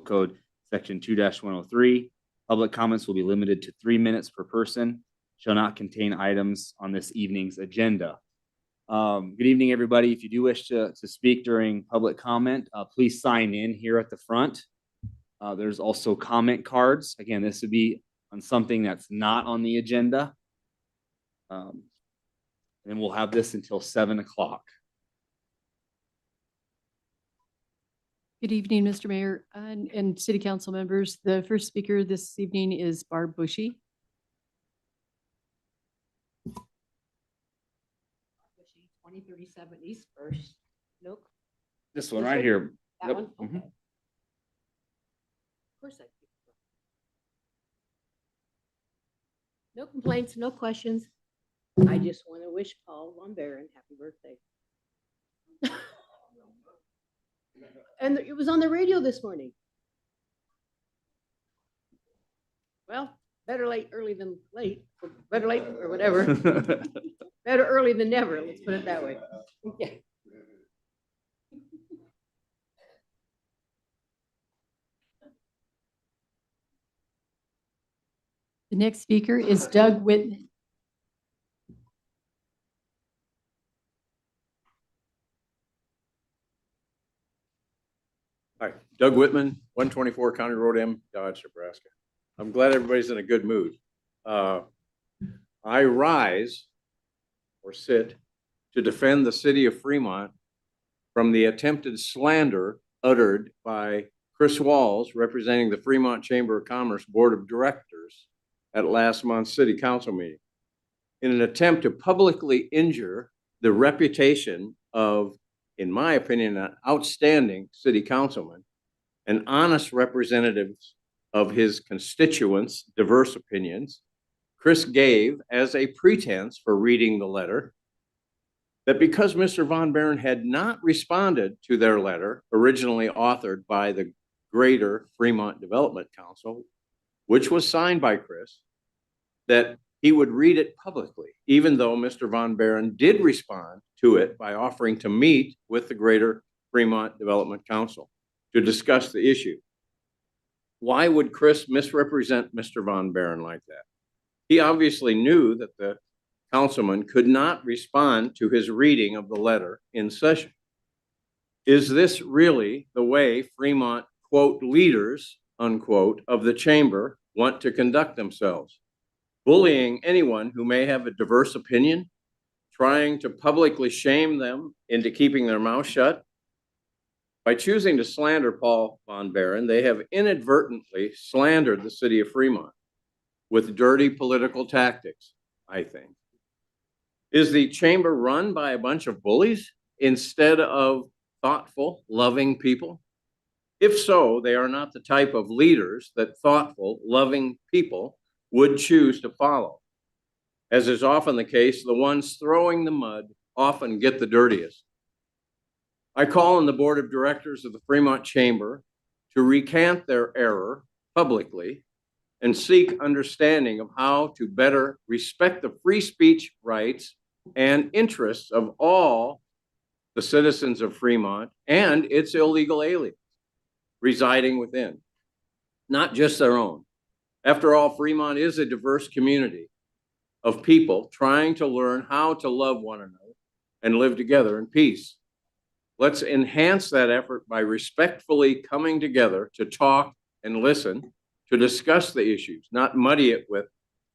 Code Section 2-103. Public comments will be limited to 3 minutes per person, shall not contain items on this evening's agenda. Good evening, everybody. If you do wish to speak during public comment, please sign in here at the front. There's also comment cards. Again, this would be on something that's not on the agenda. And we'll have this until 7 o'clock. Good evening, Mr. Mayor and City Council members. The first speaker this evening is Barb Bushy. 2037 East First. Nope. This one right here. That Yep. one? Okay. Mhm. Of course I do. No complaints, no questions. I just want to wish Paul Von Baron happy birthday. And it was on the radio this morning. Well, better late early than late, or better late or whatever. Better early than never, let's put it that way. Yeah. The next speaker is Doug Whitman. Hi, Doug Whitman, 124 County Road M, Dodge, Nebraska. I'm glad everybody's in a good mood. I rise or sit to defend the city of Fremont from the attempted slander uttered by Chris Walls, representing the Fremont Chamber of Commerce Board of Directors at last month's city council meeting, in an attempt to publicly injure the reputation of, in my opinion, an outstanding city councilman and honest representatives of his constituents' diverse opinions. Chris gave as a pretense for reading the letter that because Mr. Von Baron had not responded to their letter originally authored by the Greater Fremont Development Council, which was signed by Chris, that he would read it publicly, even though Mr. Von Baron did respond to it by offering to meet with the Greater Fremont Development Council to discuss the issue. Why would Chris misrepresent Mr. Von Baron like that? He obviously knew that the councilman could not respond to his reading of the letter in session. Is this really the way Fremont, quote, leaders, unquote, of the chamber want to conduct themselves? Bullying anyone who may have a diverse opinion, trying to publicly shame them into keeping their mouth shut? By choosing to slander Paul Von Baron, they have inadvertently slandered the city of Fremont with dirty political tactics, I think. Is the chamber run by a bunch of bullies instead of thoughtful, loving people? If so, they are not the type of leaders that thoughtful, loving people would choose to follow. As is often the case, the ones throwing the mud often get the dirtiest. I call on the board of directors of the Fremont Chamber to recant their error publicly and seek understanding of how to better respect the free speech rights and interests of all the citizens of Fremont and its illegal aliens residing within, not just their own. After all, Fremont is a diverse community of people trying to learn how to love one another and live together in peace. Let's enhance that effort by respectfully coming together to talk and listen, to discuss the issues, not muddy it with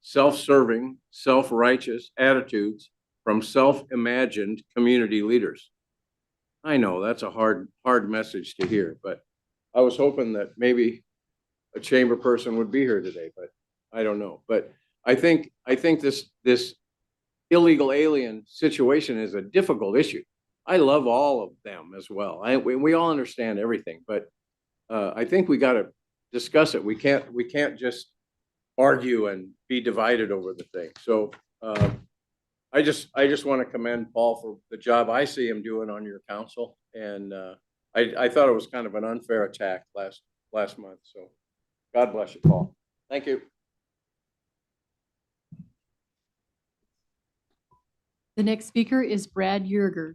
self-serving, self-righteous attitudes from self-imagined community leaders. I know that's a hard message to hear, but I was hoping that maybe a chamber person would be here today, but I don't know. But I think this illegal alien situation is a difficult issue. I love all of them as well. We all understand everything, but I think we got to discuss it. We can't just argue and be divided over the thing. So I just want to commend Paul for the job I see him doing on your council, and I thought it was kind of an unfair attack last month. So God bless you, Paul. Thank you. The next speaker is Brad Yerger.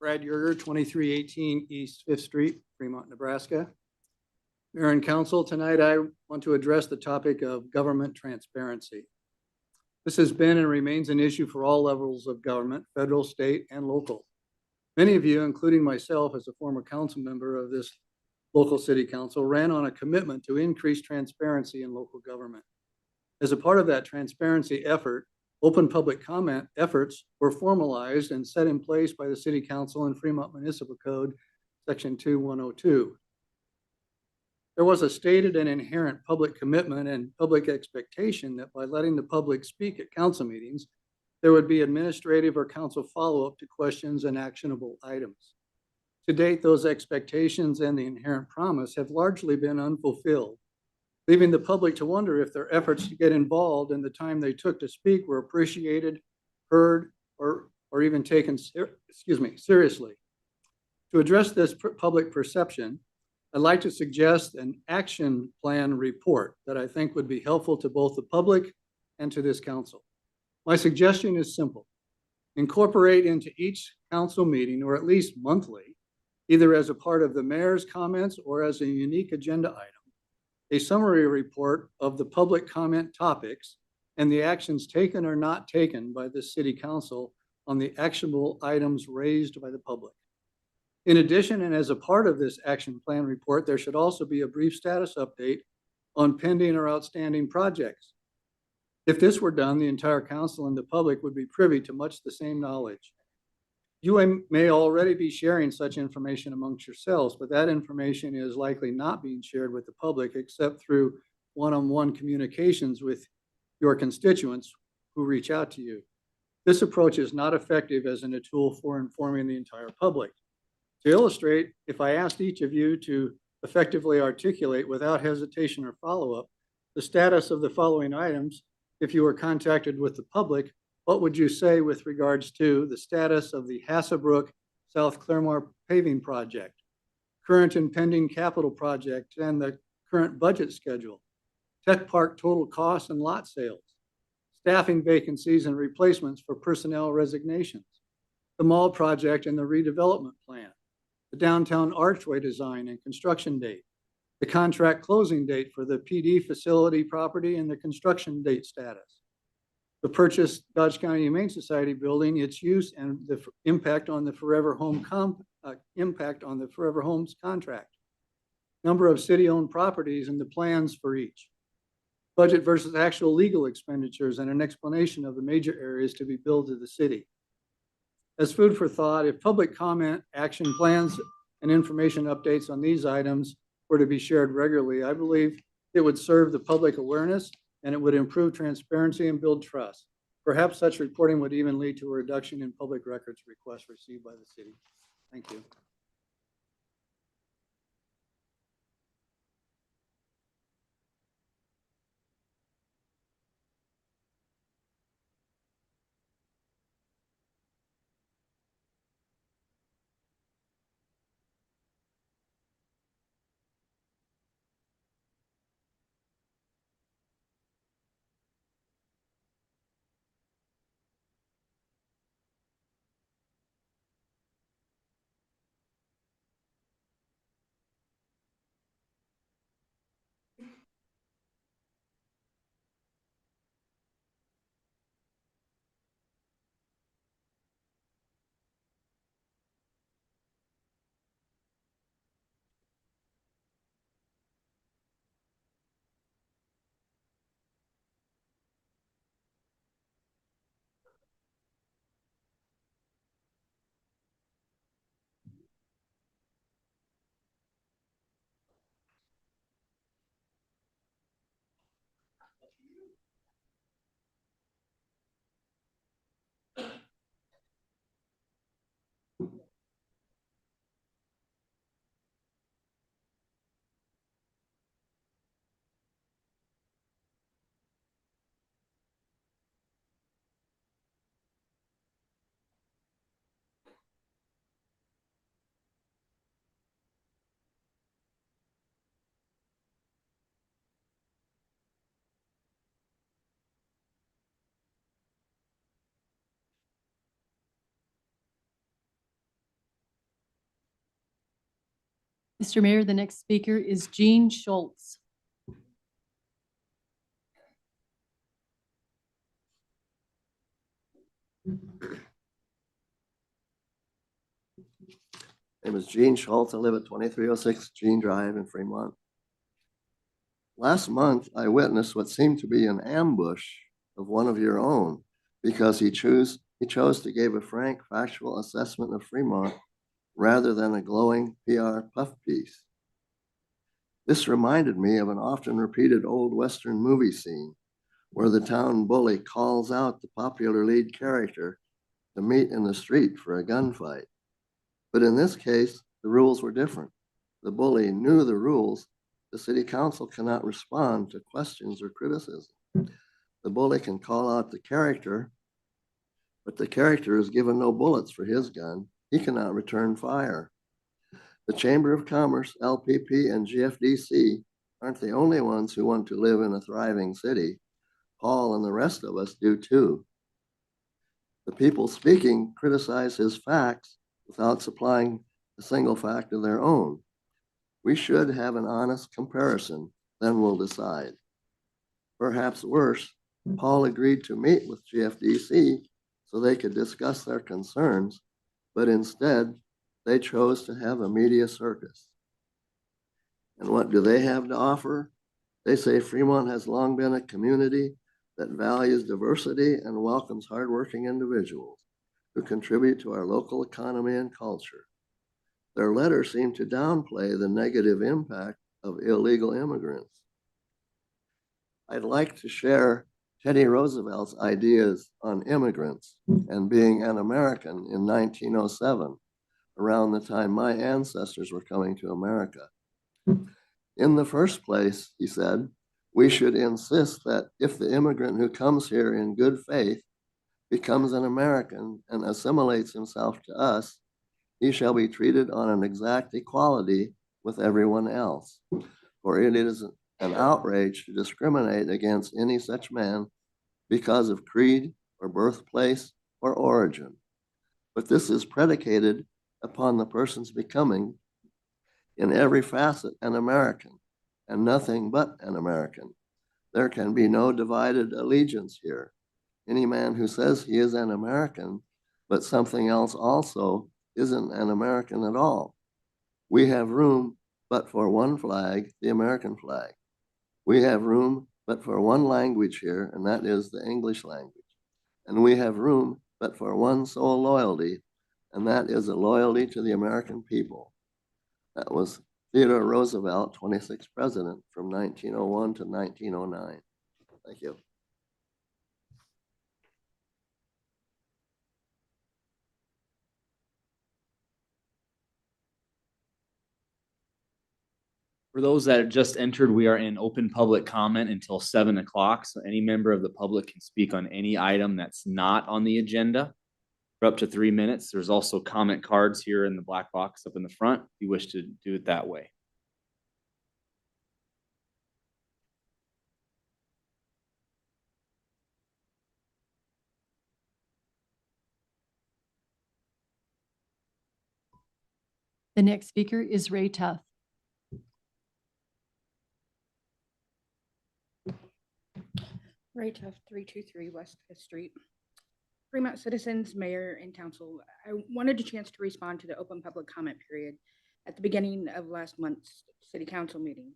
Brad Yerger, 2318 East Fifth Street, Fremont, Nebraska. Mayor and Council, tonight I want to address the topic of government transparency. This has been and remains an issue for all levels of government, federal, state, and local. Many of you, including myself as a former council member of this local city council, ran on a commitment to increase transparency in local government. As a part of that transparency effort, open public comment efforts were formalized and set in place by the City Council and Fremont Municipal Code, Section 2102. There was a stated and inherent public commitment and public expectation that by letting the public speak at council meetings, there would be administrative or council follow-up to questions and actionable items. To date, those expectations and the inherent promise have largely been unfulfilled, leaving the public to wonder if their efforts to get involved and the time they took to speak were appreciated, heard, or even taken seriously. To address this public perception, I'd like to suggest an action plan report that I think would be helpful to both the public and to this council. My suggestion is simple. Incorporate into each council meeting, or at least monthly, either as a part of the mayor's comments or as a unique agenda item, a summary report of the public comment topics and the actions taken or not taken by the city council on the actionable items raised by the public. In addition, and as a part of this action plan report, there should also be a brief status update on pending or outstanding projects. If this were done, the entire council and the public would be privy to much the same knowledge. You may already be sharing such information amongst yourselves, but that information is likely not being shared with the public except through one-on-one communications with your constituents who reach out to you. This approach is not effective as a tool for informing the entire public. To illustrate, if I asked each of you to effectively articulate without hesitation or follow-up the status of the following items, if you were contacted with the public, what would you say with regards to the status of the Hasselbrook South Claremore paving project, current and pending capital project, and the current budget schedule, Tech Park total costs and lot sales, staffing vacancies and replacements for personnel resignations, the mall project and the redevelopment plan, the downtown archway design and construction date, the contract closing date for the PD facility property and the construction date status, the purchased Dodge County Humane Society building, its use and the impact on the Forever Homes contract, number of city-owned properties and the plans for each, budget versus actual legal expenditures, and an explanation of the major areas to be billed to the city. As food for thought, if public comment, action plans, and information updates on these items were to be shared regularly, I believe it would serve the public awareness and it would improve transparency and build trust. Perhaps such reporting would even lead to a reduction in public records requests received by the city. Thank you. Mr. Mayor, the next speaker is Gene Schultz. Name is Gene Schultz. I live at 2306 Gene Drive in Fremont. Last month, I witnessed what seemed to be an ambush of one of your own because he chose to give a frank, factual assessment of Fremont rather than a glowing PR puff piece. This reminded me of an often repeated old Western movie scene where the town bully calls out the popular lead character to meet in the street for a gunfight. But in this case, the rules were different. The bully knew the rules. The city council cannot respond to questions or criticism. The bully can call out the character, but the character is given no bullets for his gun. He cannot return fire. The Chamber of Commerce, LPP, and GFDC aren't the only ones who want to live in a thriving city. Paul and the rest of us do too. The people speaking criticize his facts without supplying a single fact of their own. We should have an honest comparison, then we'll decide. Perhaps worse, Paul agreed to meet with GFDC so they could discuss their concerns, but instead they chose to have a media circus. And what do they have to offer? They say Fremont has long been a community that values diversity and welcomes hardworking individuals who contribute to our local economy and culture. Their letter seemed to downplay the negative impact of illegal immigrants. I'd like to share Teddy Roosevelt's ideas on immigrants and being an American in 1907, around the time my ancestors were coming to America. In the first place, he said, we should insist that if the immigrant who comes here in good faith becomes an American and assimilates himself to us, he shall be treated on an exact equality with everyone else. For it is an outrage to discriminate against any such man because of creed or birthplace or origin. But this is predicated upon the person's becoming in every facet an American and nothing but an American. There can be no divided allegiance here. Any man who says he is an American, but something else also, isn't an American at all. We have room but for one flag, the American flag. We have room but for one language here, and that is the English language. And we have room but for one sole loyalty, and that is a loyalty to the American people. That was Theodore Roosevelt, 26th president from 1901 to 1909. Thank you. For those that just entered, we are in open public comment until 7 o'clock. So any member of the public can speak on any item that's not on the agenda for up to 3 minutes. There's also comment cards here in the black box up in the front if you wish to do it that way. The next speaker is Ray Tuff. Ray Tuff, 323 West Fifth Street. Fremont citizens, mayor, and council, I wanted a chance to respond to the open public comment period at the beginning of last month's city council meeting.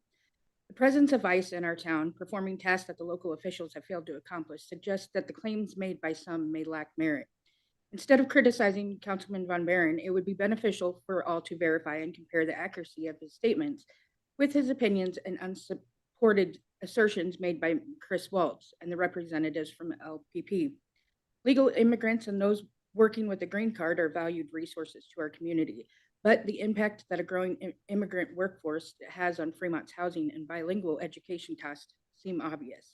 The presence of ICE in our town performing tasks that the local officials have failed to accomplish suggests that the claims made by some may lack merit. Instead of criticizing Councilman Von Baron, it would be beneficial for all to verify and compare the accuracy of his statements with his opinions and unsupported assertions made by Chris Waltz and the representatives from LPP. Legal immigrants and those working with a green card are valued resources to our community, but the impact that a growing immigrant workforce has on Fremont's housing and bilingual education costs seem obvious.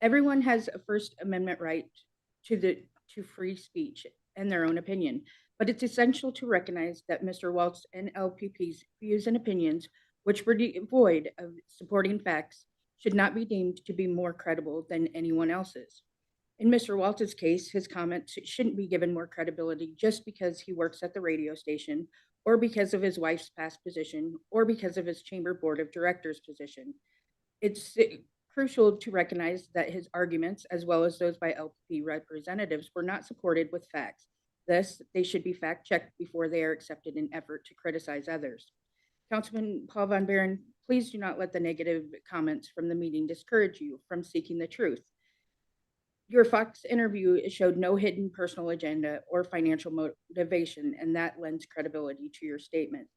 Everyone has a First Amendment right to free speech and their own opinion, but it's essential to recognize that Mr. Waltz and LPP's views and opinions, which were devoid of supporting facts, should not be deemed to be more credible than anyone else's. In Mr. Waltz's case, his comments shouldn't be given more credibility just because he works at the radio station or because of his wife's past position, or because of his chamber board of directors position. It's crucial to recognize that his arguments, as well as those by LP representatives, were not supported with facts. Thus, they should be fact-checked before they are accepted in effort to criticize others. Councilman Paul Von Buren, please do not let the negative comments from the meeting discourage you from seeking the truth. Your Fox interview showed no hidden personal agenda or financial motivation, and that lends credibility to your statements.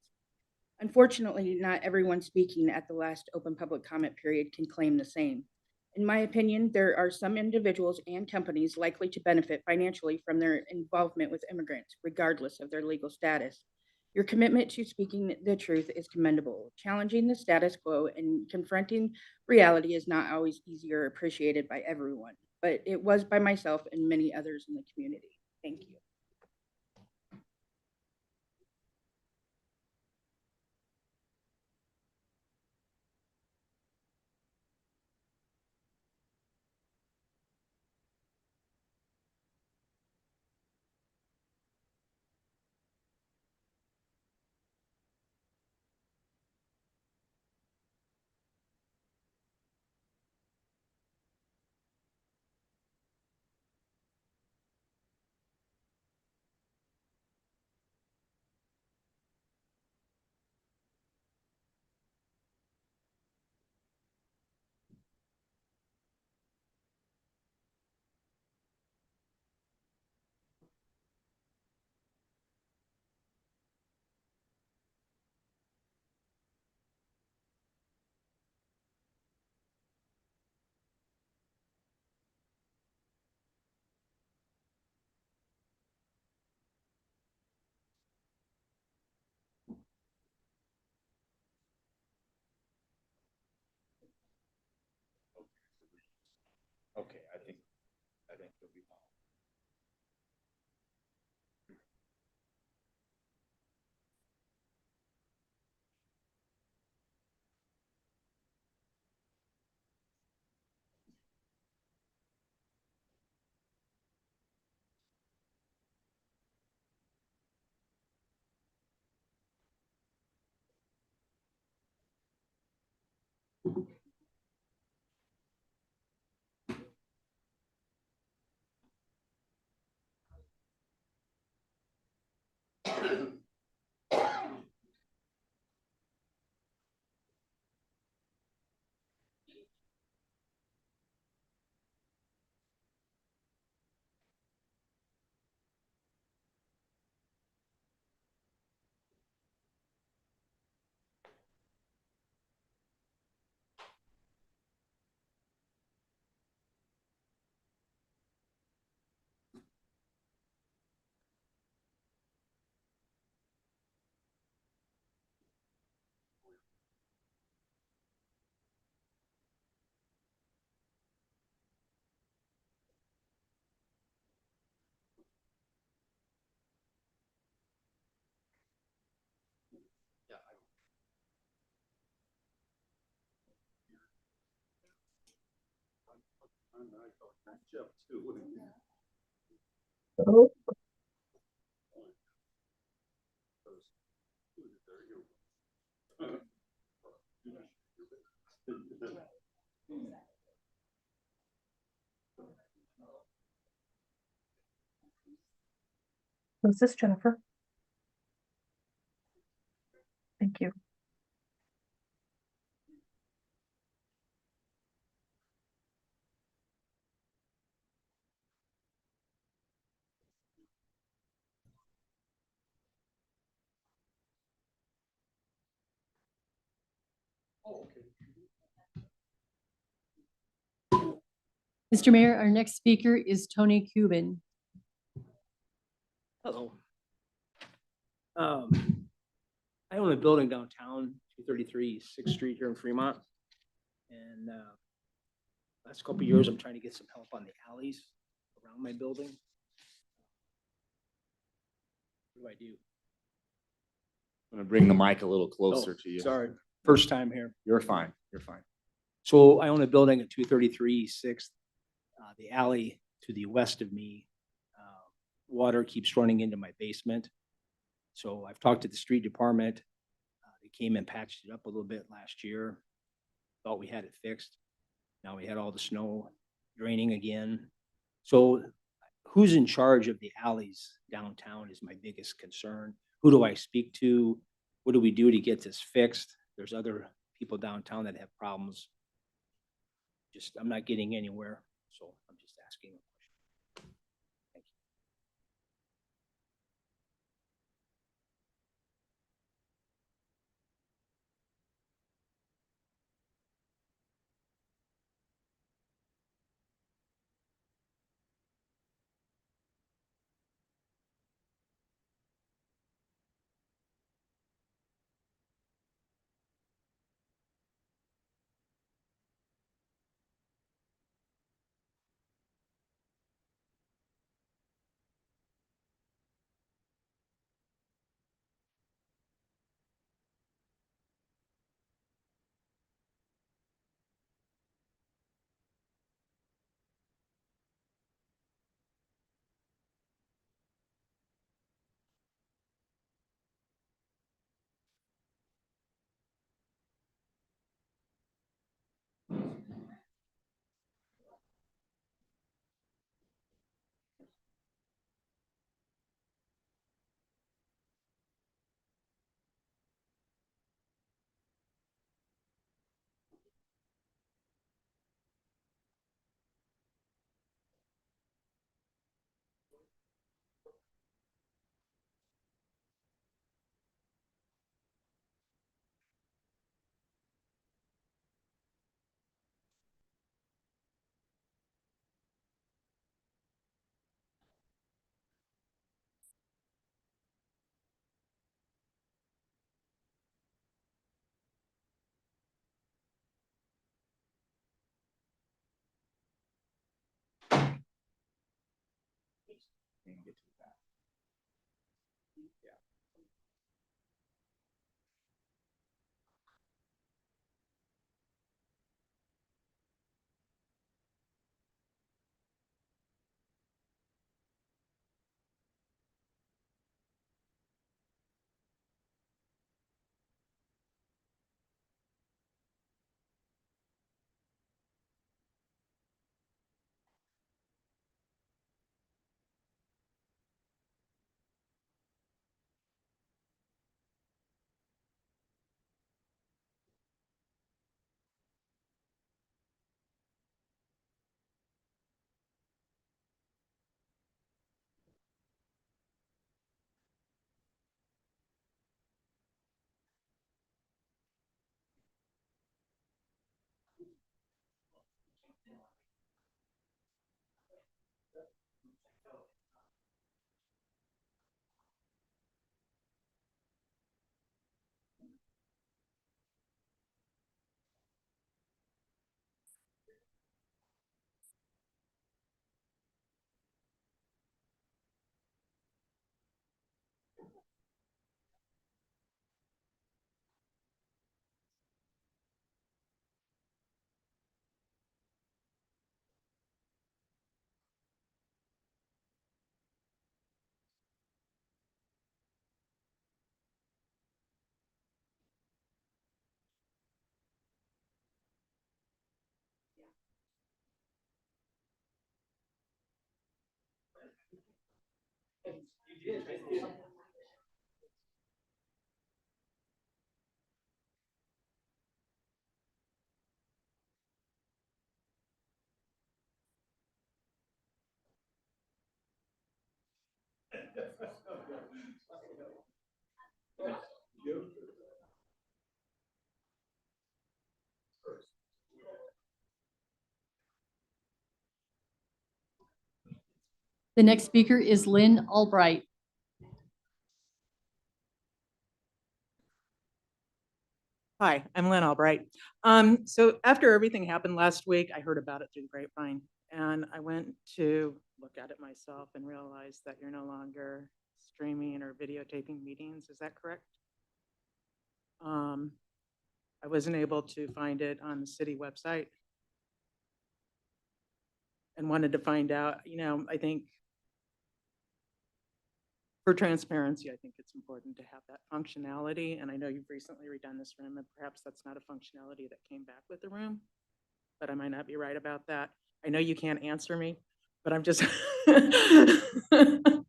Unfortunately, not everyone speaking at the last open public comment period can claim the same. In my opinion, there are some individuals and companies likely to benefit financially from their involvement with immigrants, regardless of their legal status. Your commitment to speaking the truth is commendable. Challenging the status quo and confronting reality is not always easy or appreciated by everyone, but it was by myself and many others in the community. Thank you. Okay, I think you'll be fine. Was this Jennifer? Thank you. Mr. Mayor, our next speaker is Tony Cuban. Hello. I own a building downtown, 233 6th Street here in Fremont. And last couple of years, I'm trying to get some help on the alleys around my building. What do? I'm gonna bring the mic a little Oh, closer to you. sorry, first time here. You're fine. You're fine. So I own a building at 233 6th. The alley to the west of me, water keeps running into my basement. So I've talked to the street department. They came and patched it up a little bit last year. Thought we had it fixed. Now we had all the snow draining again. So who's in charge of the alleys downtown is my biggest concern. Who do I speak to? What do we do to get this fixed? There's other people downtown that have problems. Just, I'm not getting anywhere, so I'm just asking a question. Thank you. The next speaker is Lynn Albright. Hi, I'm Lynn Albright. So after everything happened last week, I heard about it through the grapevine, and I went to look at it myself and realized that you're no longer streaming or videotaping meetings. Is that correct? I wasn't able to find it on the city website and wanted to find out, I think for transparency, I think it's important to have that functionality. And I know you've recently redone this room, and perhaps that's not a functionality that came back with the room, but I might not be right about that. I know you can't answer me, but I'm just, but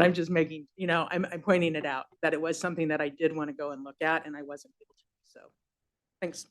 I'm just making, I'm pointing it out that it was something that I did want to go and look at, and I wasn't able to. So, thanks.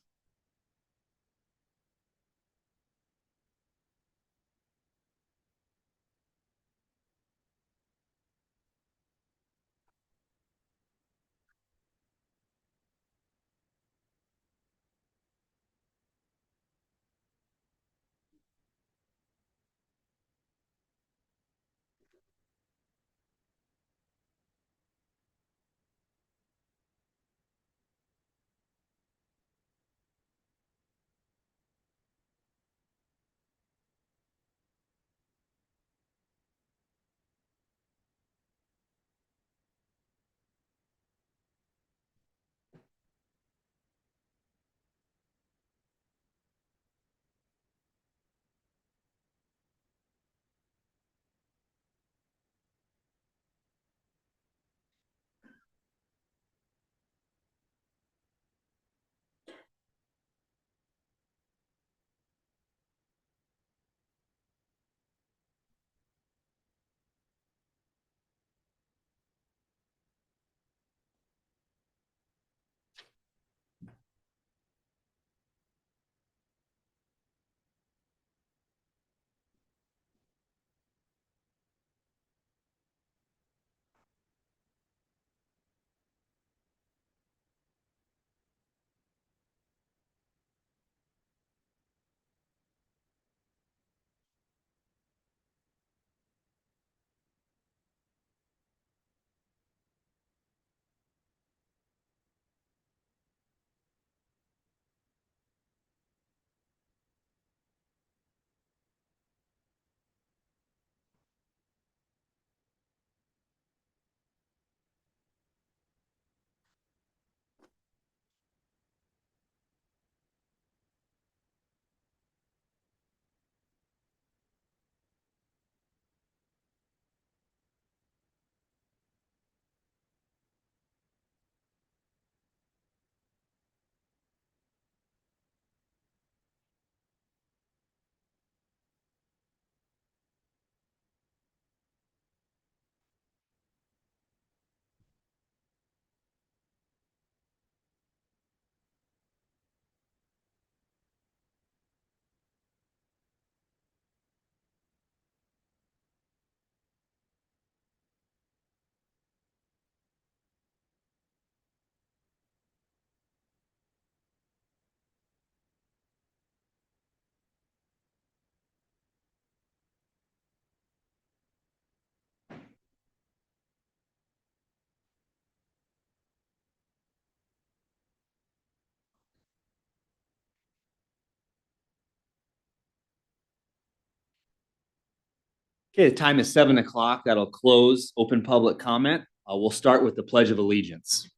Okay, the time is 7 o'clock. That'll close open public comment. We'll start with the Pledge of Allegiance.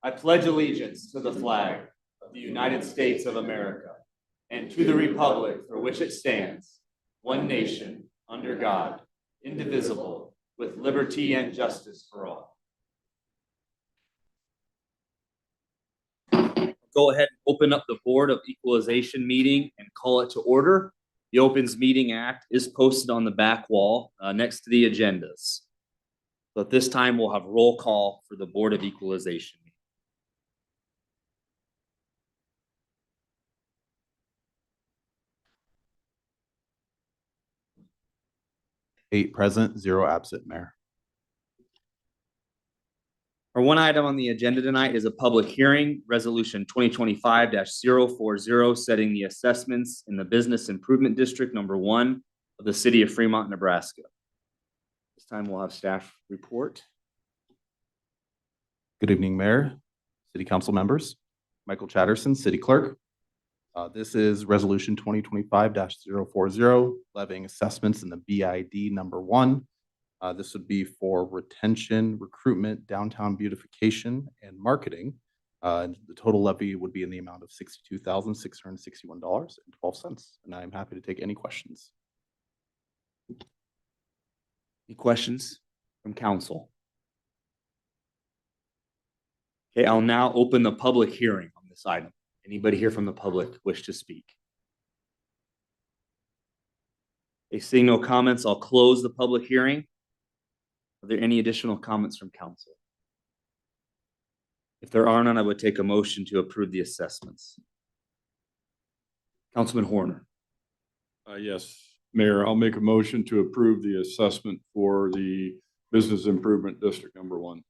I pledge allegiance to the flag of the United States of America and to the republic for which it stands, one nation, under God, indivisible, with liberty and justice for all. Go ahead and open up the Board of Equalization meeting and call it to order. The Opens Meeting Act is posted on the back wall next to the agendas. So at this time, we'll have roll call for the Board of Equalization. 8 present, 0 absent, Mayor. Our one item on the agenda tonight is a public hearing, Resolution 2025-040, setting the assessments in the Business Improvement District #1 of the City of Fremont, Nebraska. This time we'll have staff report. Good evening, Mayor, City Council members. Michael Chatterson, City Clerk. This is Resolution 2025-040, levying assessments in the BID #1. This would be for retention, recruitment, downtown beautification, and marketing. The total levy would be in the amount of $62,661.12. And I'm happy to take any questions. Any questions from council? Okay, I'll now open the public hearing on this item. Anybody here from the public wish to speak? Okay, seeing no comments, I'll close the public hearing. Are there any additional comments from council? If there are none, I would take a motion to approve the assessments. Councilman Horner. Yes, Mayor, I'll make a motion to approve the assessment for the Business Improvement District Number 1.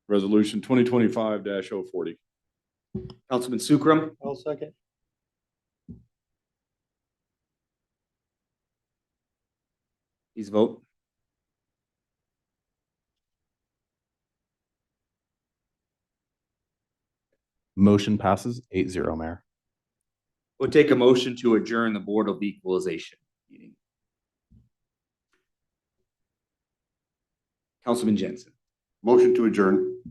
Resolution 2025-040. Councilman Sukram. I'll second. Please vote. Motion passes 8-0, Mayor. We'll take a motion to adjourn the Board of Equalization meeting. Councilman Jensen. Motion to adjourn.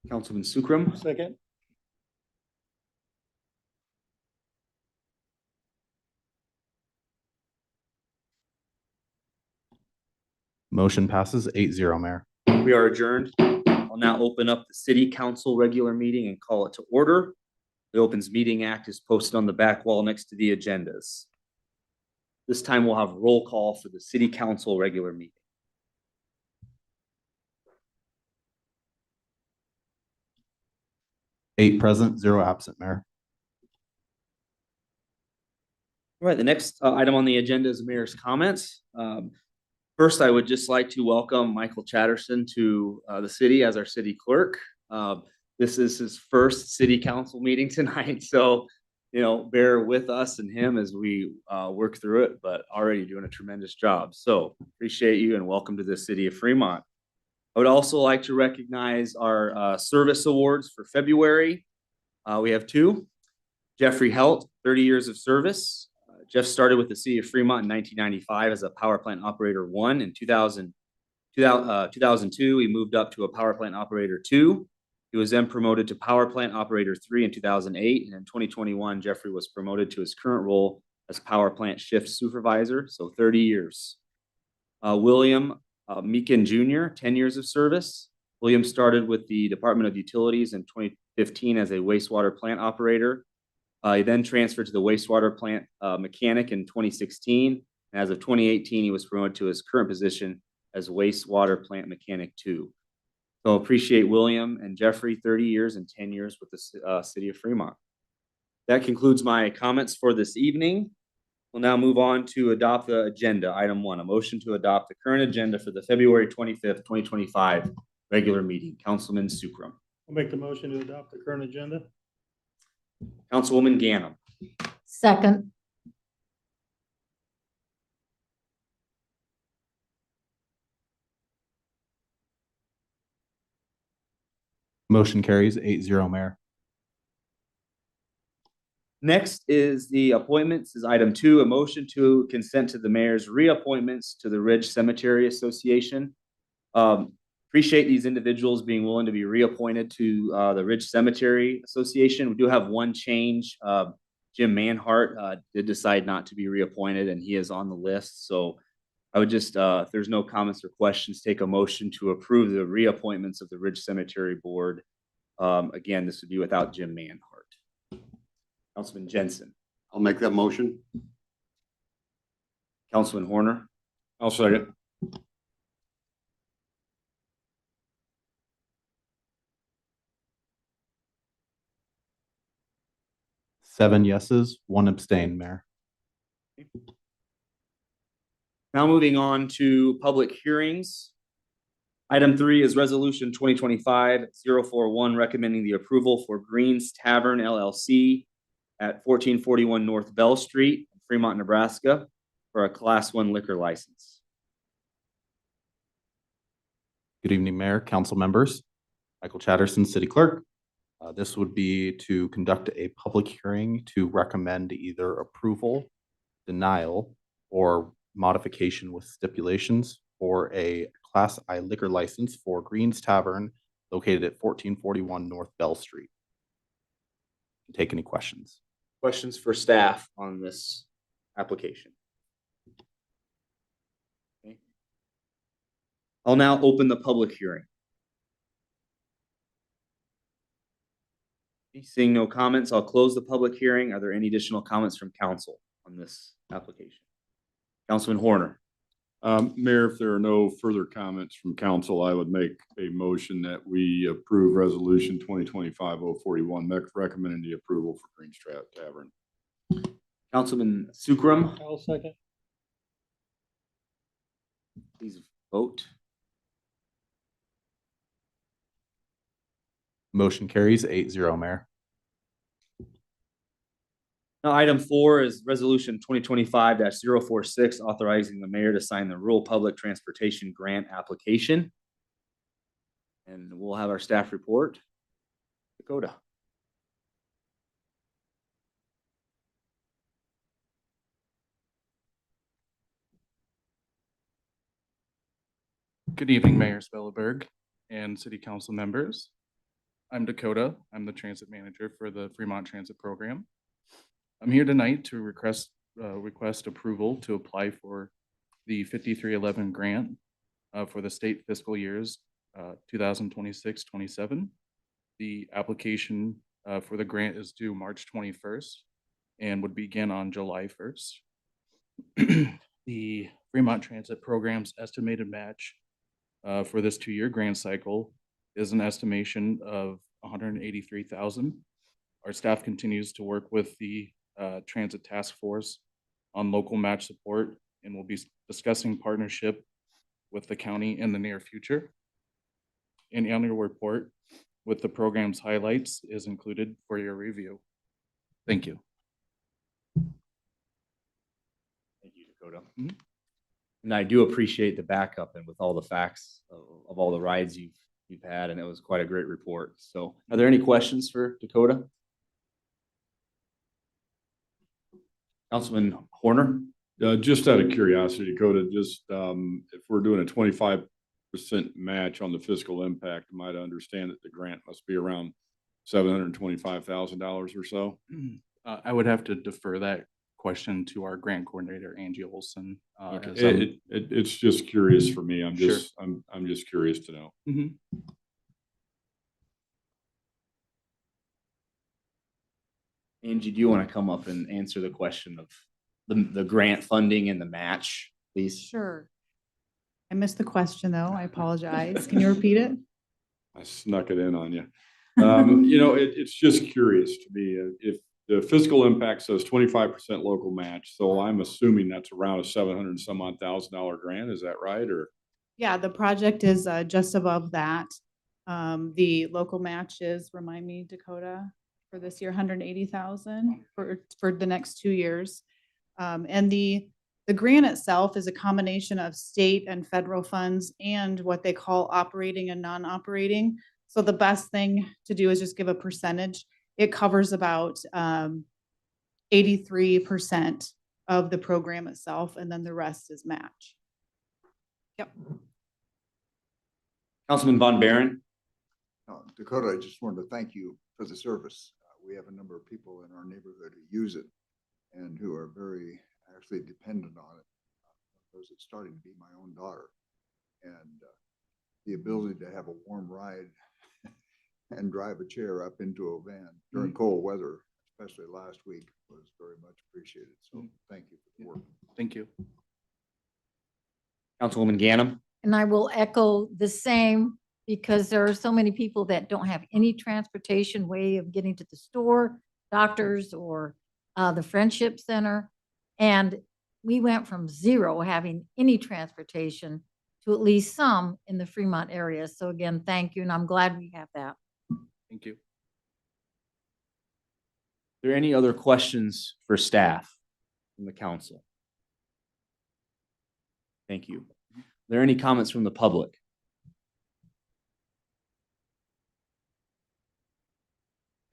Councilman Sukram. Second. Motion passes 8-0, Mayor. We are adjourned. I'll now open up the City Council regular meeting and call it to order. The Opens Meeting Act is posted on the back wall next to the agendas. This time we'll have roll call for the City Council regular meeting. Eight present, 0 absent, Mayor. All right, the next item on the agenda is mayor's comments. First, I would just like to welcome Michael Chatterson to the city as our city clerk. This is his first city council meeting tonight, so bear with us and him as we work through it, but already doing a tremendous job. So appreciate you and welcome to the city of Fremont. I would also like to recognize our service awards for February. We have 2. Jeffrey Helt, 30 years of service. Jeff started with the city of Fremont in 1995 as a power plant operator 1. In 2002, he moved up to a power plant operator 2. He was then promoted to power plant operator 3 in 2008. And in 2021, Jeffrey was promoted to his current role as power plant shift supervisor, so 30 years. William Meekin Jr., 10 years of service. William started with the Department of Utilities in 2015 as a wastewater plant operator. He then transferred to the wastewater plant mechanic in 2016. And as of 2018, he was promoted to his current position as wastewater plant mechanic 2. So appreciate William and Jeffrey, 30 years and 10 years with the city of Fremont. That concludes my comments for this evening. We'll now move on to adopt the agenda. Item 1, a motion to adopt the current agenda for the February 25th, 2025 regular meeting. Councilman Sukram. I'll make the motion to adopt the current agenda. Councilwoman Ganem. Second. Motion carries 8-0, Mayor. Next is the appointments. Is item 2, a motion to consent to the mayor's reappointments to the Ridge Cemetery Association. Appreciate these individuals being willing to be reappointed to the Ridge Cemetery Association. We do have one change. Jim Manhart did decide not to be reappointed, and he is on the list. So I would just, if there's no comments or questions, take a motion to approve the reappointments of the Ridge Cemetery Board. Again, this would be without Jim Manhart. Councilman Jensen. I'll make that motion. Councilman Horner. I'll second. Seven yeses, 1 abstain, Mayor. Now moving on to public hearings. Item 3 is resolution 2025-041, recommending the approval for Green's Tavern LLC at 1441 North Bell Street, Fremont, Nebraska, for a Class 1 liquor license. Good evening, Mayor, council members. Michael Chatterson, City Clerk. This would be to conduct a public hearing to recommend either approval, denial, or modification with stipulations for a Class I liquor license for Green's Tavern located at 1441 North Bell Street. Take any questions. Questions for staff on this application? I'll now open the public hearing. Seeing no comments, I'll close the public hearing. Are there any additional comments from council on this application? Councilman Horner. Mayor, if there are no further comments from council, I would make a motion that we approve resolution 2025-041, recommending the approval for Green Strat Tavern. Councilman Sukram, I'll second. please vote. Motion carries 8-0, Mayor. Now, item 4 is resolution 2025-046, authorizing the mayor to sign the rural public transportation grant application. And we'll have our staff report. Dakota. Good evening, Mayor Spelleberg and City Council members. I'm Dakota. I'm the Transit Manager for the Fremont Transit Program. I'm here tonight to request approval to apply for the 5311 grant for the state fiscal years 2026-27. The application for the grant is due March 21st and would begin on July 1st. The Fremont Transit Program's estimated match for this 2-year grant cycle is an estimation of $183,000. Our staff continues to work with the Transit Task Force on local match support, and we'll be discussing partnership with the county in the near future. An annual report with the program's highlights is included for your review. Thank you. Thank you, Dakota. And I do appreciate the backup and with all the facts of all the rides you've had, and it was quite a great report. So are there any questions for Dakota? Councilman Horner? Just out of curiosity, Dakota, just if we're doing a 25% match on the fiscal impact, am I to understand that the grant must be around $725,000 or so? I would have to defer that question to our grant coordinator, Angie Olson. It's just curious for me. I'm Sure. just curious to know. Angie, do you want to come up and answer the question of the grant funding and the match, please? Sure. I missed the question though. I apologize. Can you repeat it? I snuck it in on you. It's just curious to me if the fiscal impact says 25% local match. So I'm assuming that's around a $700 some odd thousand grant. Is that right? Or Yeah, the project is just above that. The local match is, remind me, Dakota, for this year, 180,000 for the next 2 years. And the grant itself is a combination of state and federal funds and what they call operating and non-operating. So the best thing to do is just give a percentage. It covers about 83% of the program itself, and then the rest is match. Yep. Councilman Von Baron? Dakota, I just wanted to thank you for the service. We have a number of people in our neighborhood who use it and who are very actually dependent on it. Because it's starting to be my own daughter. And the ability to have a warm ride and drive a chair up into a van during cold weather, especially last week, was very much appreciated. So thank you for the work. Thank you. Councilwoman Ganem? And I will echo the same, because there are so many people that don't have any transportation way of getting to the store, doctors, or the Friendship Center. And we went from zero having any transportation to at least some in the Fremont area. So again, thank you. And I'm glad we have that. Thank you. Are there any other questions for staff from the council? Thank you. Are there any comments from the public?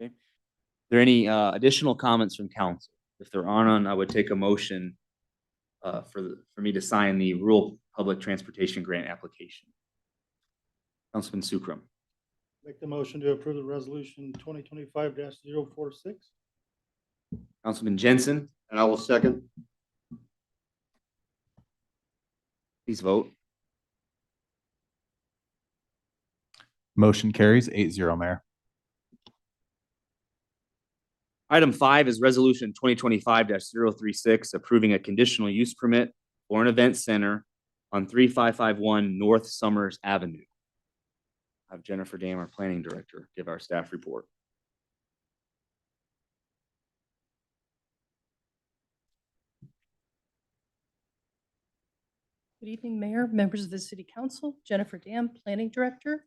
Okay. Are there any additional comments from council? If there are none, I would take a motion for me to sign the rural public transportation grant application. Councilman Sukram. Make the motion to approve the resolution 2025-046. Councilman Jensen. And I will second. Please vote. Motion carries 8-0, Mayor. Item 5 is resolution 2025-036, approving a conditional use permit for an event center on 3551 North Summers Avenue. I have Jennifer Dam, our planning director, give our staff report. Good evening, Mayor, members of the City Council, Jennifer Dam, Planning Director.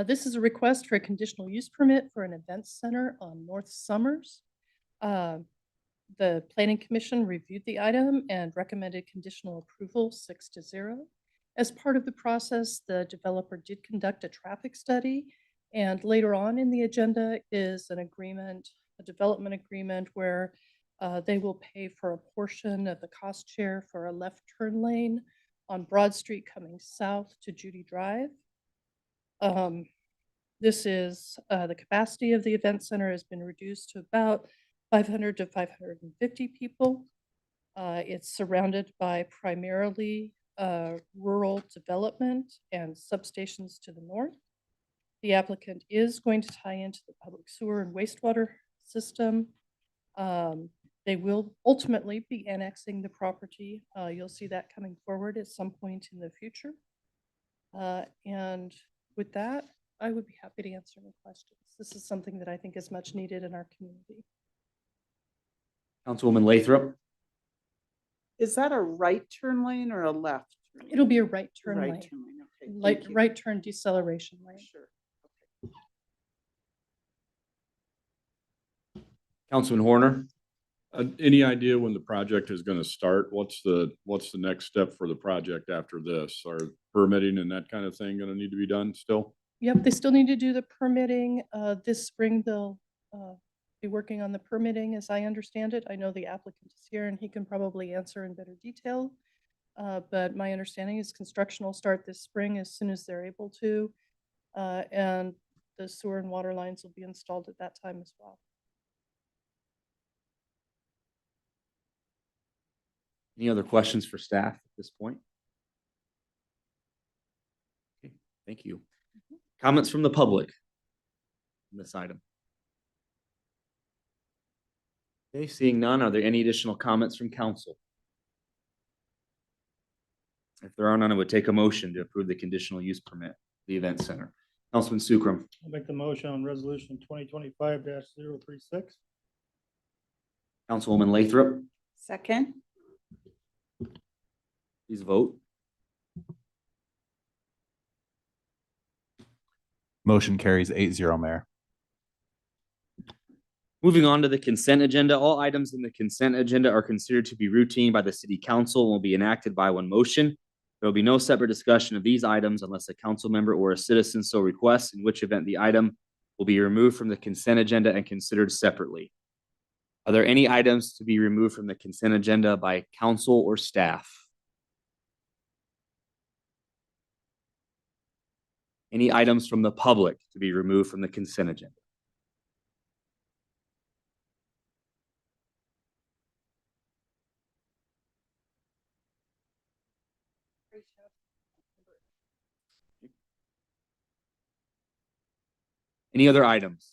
This is a request for a conditional use permit for an event center on North Summers. The Planning Commission reviewed the item and recommended conditional approval 6-0. As part of the process, the developer did conduct a traffic study, and later on in the agenda is an agreement, a development agreement where they will pay for a portion of the cost share for a left turn lane on Broad Street coming south to Judy Drive. This is the capacity of the event center has been reduced to about 500 to 550 people. It's surrounded by primarily rural development and substations to the north. The applicant is going to tie into the public sewer and wastewater system. They will ultimately be annexing the property. You'll see that coming forward at some point in the future. And with that, I would be happy to answer any questions. This is something that I think is much needed in our community. Councilwoman Lathrop. Is that a right turn lane or a left? It'll be a right turn Right lane. turn lane, okay. Thank you. Right turn deceleration lane. Sure. Councilman Horner. Any idea when the project is going to start? What's the next step for the project after this? Are permitting and that kind of thing going to need to be done still? Yep, they still need to do the permitting. This spring, they'll be working on the permitting, as I understand it. I know the applicant is here and he can probably answer in better detail. But my understanding is construction will start this spring as soon as they're able to. And the sewer and water lines will be installed at that time as well. Any other questions for staff at this point? Okay, thank you. Comments from the public on this item? Okay, seeing none, are there any additional comments from council? If there are none, I would take a motion to approve the conditional use permit, the event center. Councilman Sukram. I'll make the motion on resolution 2025-036. Councilwoman Lathrop, Second. please vote. Motion carries 8-0, Mayor. Moving on to the consent agenda, all items in the consent agenda are considered to be routine by the city council and will be enacted by one motion. There will be no separate discussion of these items unless a council member or a citizen so requests, in which event the item will be removed from the consent agenda and considered separately. Are there any items to be removed from the consent agenda by council or staff? Any items from the public to be removed from the consent agenda? Any other items?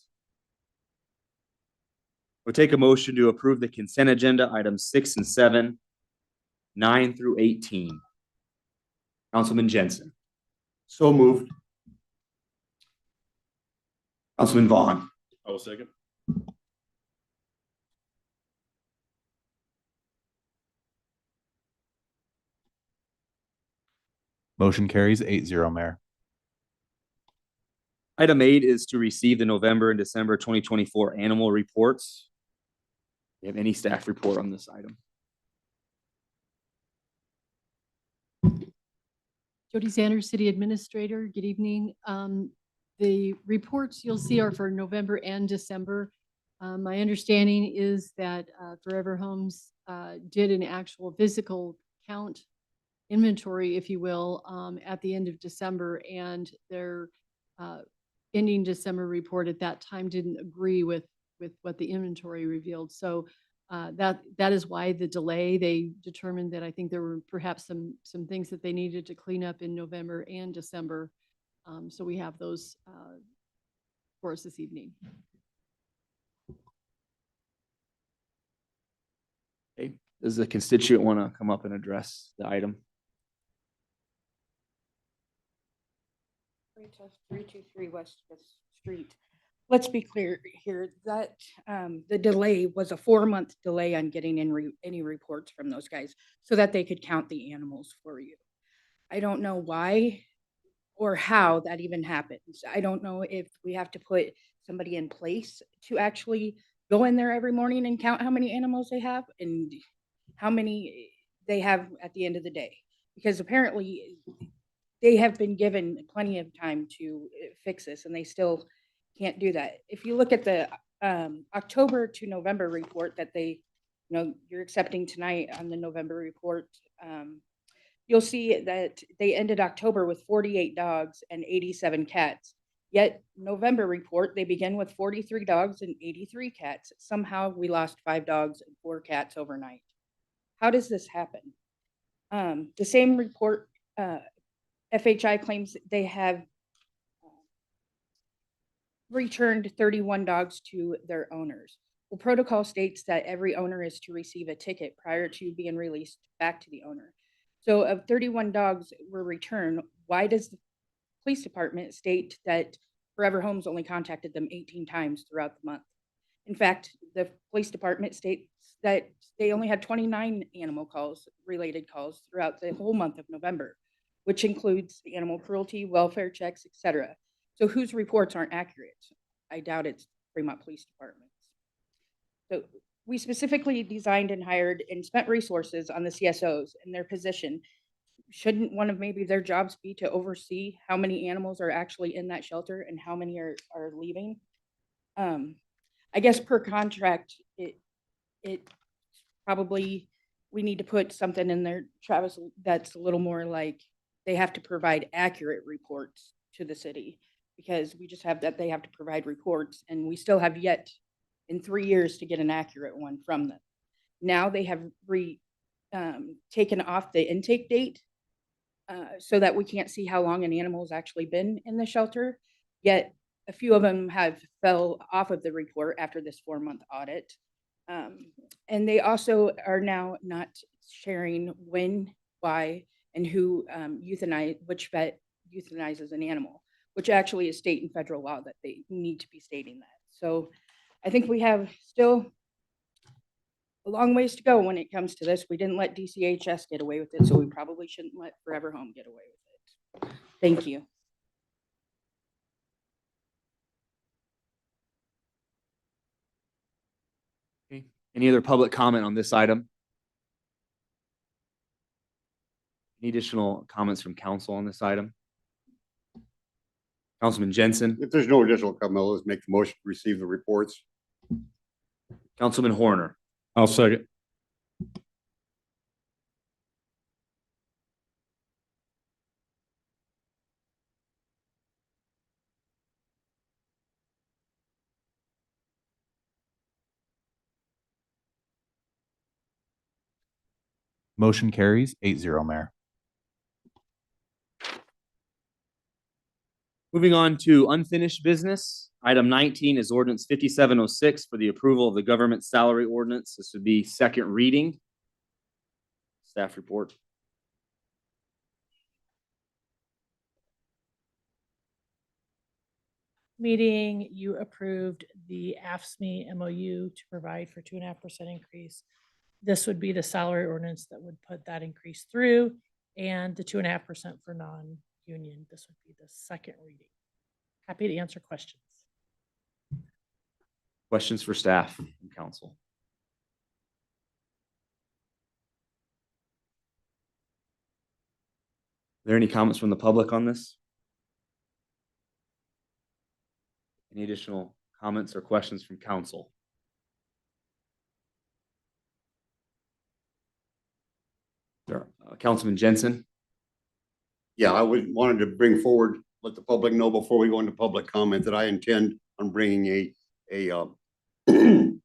We'll take a motion to approve the consent agenda, items 6 and 7, 9 through 18. Councilman Jensen. So moved. Councilman Vaughn. I will second. Motion carries 8-0, Mayor. Item 8 is to receive the November and December 2024 animal reports. Do you have any staff report on this item? Jody Sanders, City Administrator. Good evening. The reports you'll see are for November and December. My understanding is that Forever Homes did an actual physical count inventory, if you will, at the end of December, and their ending December report at that time didn't agree with what the inventory revealed. So that is why the delay. They determined that I think there were perhaps some things that they needed to clean up in November and December. So we have those for us this evening. Okay, does the constituent want to come up and address the item? 323 West Fifth Street. Let's be clear here that the delay was a 4-month delay on getting in any reports from those guys so that they could count the animals for you. I don't know why or how that even happens. I don't know if we have to put somebody in place to actually go in there every morning and count how many animals they have and how many they have at the end of the day. Because apparently they have been given plenty of time to fix this and they still can't do that. If you look at the October to November report that you're accepting tonight on the November report, you'll see that they ended October with 48 dogs and 87 cats. Yet November report, they begin with 43 dogs and 83 cats. Somehow we lost 5 dogs and 4 cats overnight. How does this happen? The same report, FHI claims they have returned 31 dogs to their owners. Well, protocol states that every owner is to receive a ticket prior to being released back to the owner. So of 31 dogs were returned, why does the police department state that Forever Homes only contacted them 18 times throughout the month? In fact, the police department states that they only had 29 animal calls, related calls throughout the whole month of November, which includes the animal cruelty, welfare checks, etc. So whose reports aren't accurate? I doubt it's Fremont Police Department's. So we specifically designed and hired and spent resources on the CSOs and their position. Shouldn't one of maybe their jobs be to oversee how many animals are actually in that shelter and how many are leaving? I guess per contract, it probably, we need to put something in there, Travis, that's a little more like they have to provide accurate reports to the city, because we just have that they have to provide reports and we still have yet in 3 years to get an accurate one from them. Now they have taken off the intake date so that we can't see how long an animal has actually been in the shelter. Yet a few of them have fell off of the report after this 4-month audit. And they also are now not sharing when, why, and who which vet euthanizes an animal, which actually is state and federal law that they need to be stating that. So I think we have still a long ways to go when it comes to this. We didn't let DCHS get away with it, so we probably shouldn't let Forever Home get away with it. Thank you. Okay. Any other public comment on this item? Any additional comments from council on this item? Councilman Jensen, If there's no additional comment, let's make the motion to receive the reports. Councilman Horner, I'll second. Motion carries 8-0, Mayor. moving on to unfinished business. Item 19 is ordinance 5706 for the approval of the government salary ordinance. This would be second reading. Staff report. Meeting, you approved the AFSCME MOU to provide for 2.5% increase. This would be the salary ordinance that would put that increase through, and the 2.5% for non-union. This would be the second reading. Happy to answer questions. Questions for staff and council? Are there any comments from the public on this? Any additional comments or questions from council? Councilman Jensen? Yeah, I wanted to bring forward, let the public know before we go into public comment that I intend on bringing a an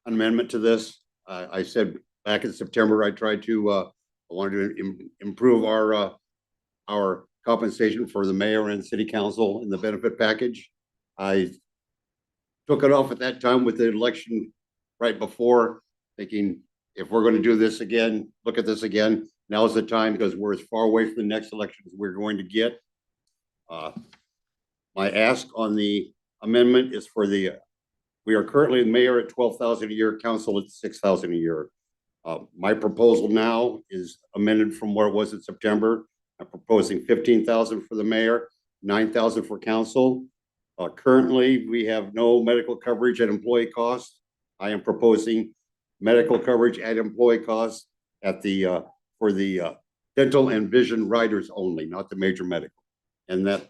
amendment to this. I said back in September, I tried to, I wanted to improve our compensation for the mayor and city council in the benefit package. I took it off at that time with the election right before, thinking if we're going to do this again, look at this again. Now's the time because we're as far away from the next election as we're going to get. My ask on the amendment is for we are currently the mayor at 12,000 a year, council at 6,000 a year. My proposal now is amended from where it was in September. I'm proposing 15,000 for the mayor, 9,000 for council. Currently, we have no medical coverage at employee costs. I am proposing medical coverage at employee costs at for the dental and vision riders only, not the major medical. And that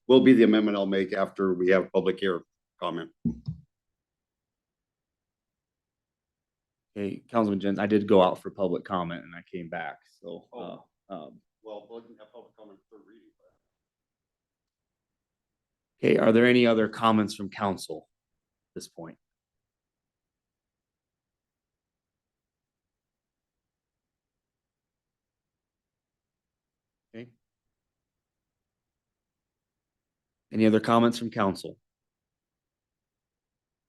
will be the amendment I'll make after we have public hearing comment. Okay, Councilman Jens, I did go out for public comment and I came back, so. Well, we'll have public comment for reading. Okay, are there any other comments from council at this point? Okay. Any other comments from council?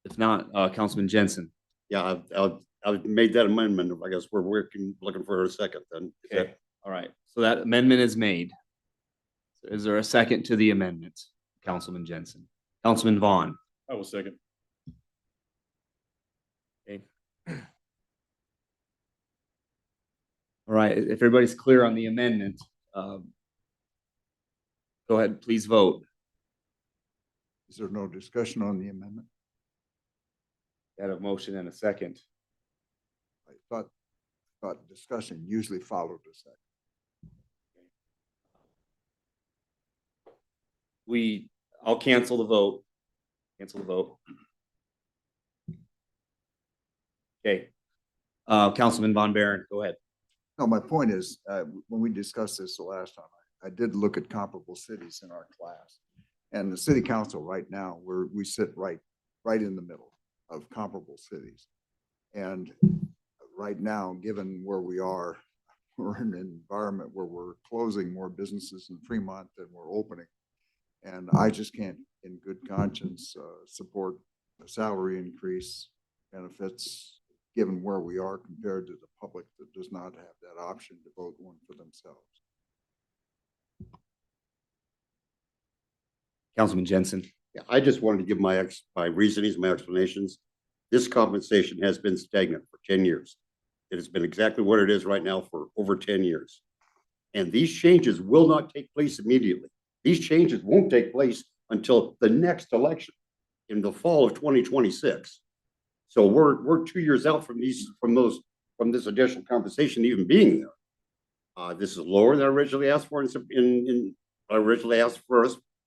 If not, Councilman Jensen. Yeah, I've made that amendment. I guess we're looking for a second then. Okay, all right. So that amendment is made. So is there a second to the amendment, Councilman Jensen? Councilman Vaughn. I will second. Okay. All right, if everybody's clear on the amendment, go ahead, please vote. Is there no discussion on the amendment? Got a motion and a second. I thought discussion usually followed a second. I'll cancel the vote. Cancel the vote. Okay. Councilman Von Baron, go ahead. No, my point is, when we discussed this the last time, I did look at comparable cities in our class. And the city council right now, we sit right in the middle of comparable cities. And right now, given where we are, we're in an environment where we're closing more businesses in Fremont than we're opening. And I just can't, in good conscience, support a salary increase benefits, given where we are compared to the public that does not have that option to vote one for themselves. Councilman Jensen. Yeah, I just wanted to give my reasonings, my explanations. This compensation has been stagnant for 10 years. It has been exactly what it is right now for over 10 years. And these changes will not take place immediately. These changes won't take place until the next election in the fall of 2026. So we're 2 years out from this additional compensation even being there. This is lower than I originally asked for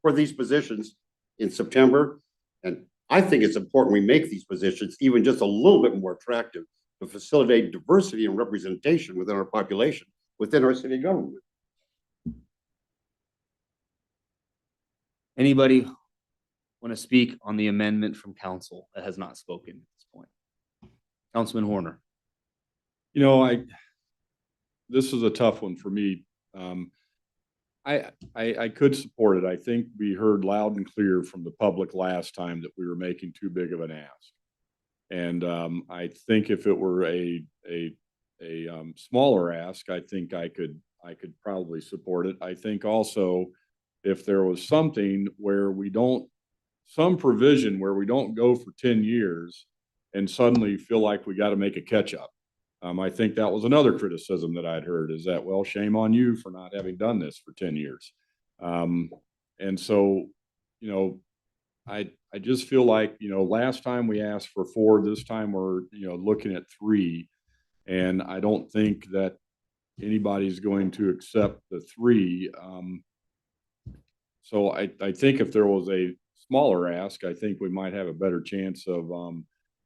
for these positions in September. And I think it's important we make these positions even just a little bit more attractive to facilitate diversity and representation within our population, within our city government. Anybody want to speak on the amendment from council that has not spoken at this point? Councilman Horner. You know, this is a tough one for me. I could support it. I think we heard loud and clear from the public last time that we were making too big of an ask. And I think if it were a smaller ask, I think I could probably support it. I think also if there was something where some provision where we don't go for 10 years and suddenly feel like we got to make a catch up. I think that was another criticism that I'd heard is that, well, shame on you for not having done this for 10 years. And so, you know, I just feel like, you know, last time we asked for 4, this time we're, you know, looking at 3. And I don't think that anybody's going to accept the 3. So I think if there was a smaller ask, I think we might have a better chance of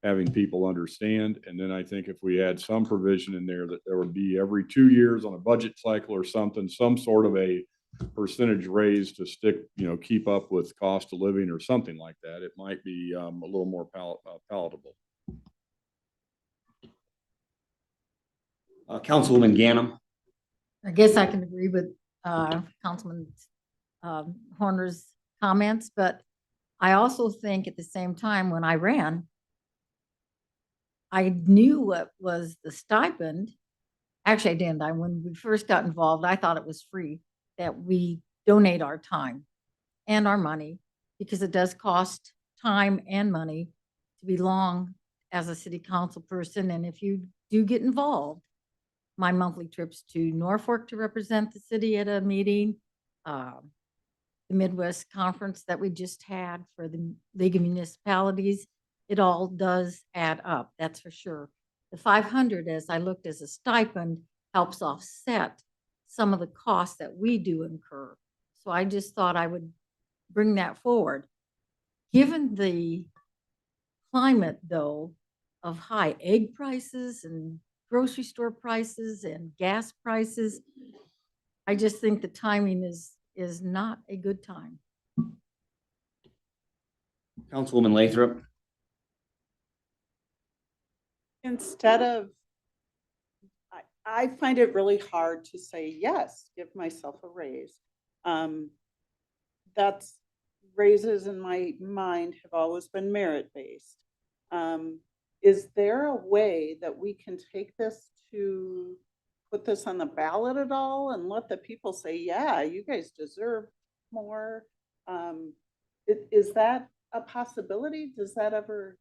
having people understand. And then I think if we had some provision in there that there would be every 2 years on a budget cycle or something, some sort of a percentage raise to keep up with cost of living or something like that, it might be a little more palatable. Councilwoman Ganem. I guess I can agree with Councilman Horner's comments, but I also think at the same time, when I ran, I knew what was the stipend. Actually, I didn't. When we first got involved, I thought it was free, that we donate our time and our money, because it does cost time and money to belong as a city council person. And if you do get involved, my monthly trips to Norfolk to represent the city at a meeting, the Midwest Conference that we just had for the League of Municipalities, it all does add up, that's for sure. The 500, as I looked as a stipend, helps offset some of the costs that we do incur. So I just thought I would bring that forward. Given the climate, though, of high egg prices and grocery store prices and gas prices, I just think the timing is not a good time. Councilwoman Lathrop. Instead of, I find it really hard to say, yes, give myself a raise. That's raises in my mind have always been merit-based. Is there a way that we can take this to put this on the ballot at all and let the people say, yeah, you guys deserve more? Is that a possibility? Has that ever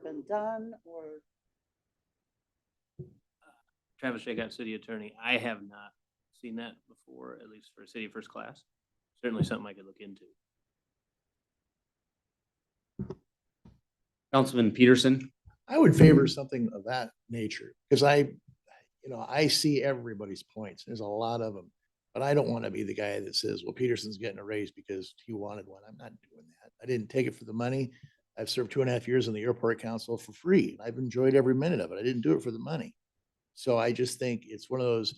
been done? Or Travis Shagot, City Attorney. I have not seen that before, at least for City First Class. Certainly something I could look into. Councilman Peterson. I would favor something of that nature because I see everybody's points. There's a lot of them, but I don't want to be the guy that says, well, Peterson's getting a raise because he wanted one. I'm not doing that. I didn't take it for the money. I've served 2.5 years on the airport council for free. I've enjoyed every minute of it. I didn't do it for the money. So I just think it's one of those,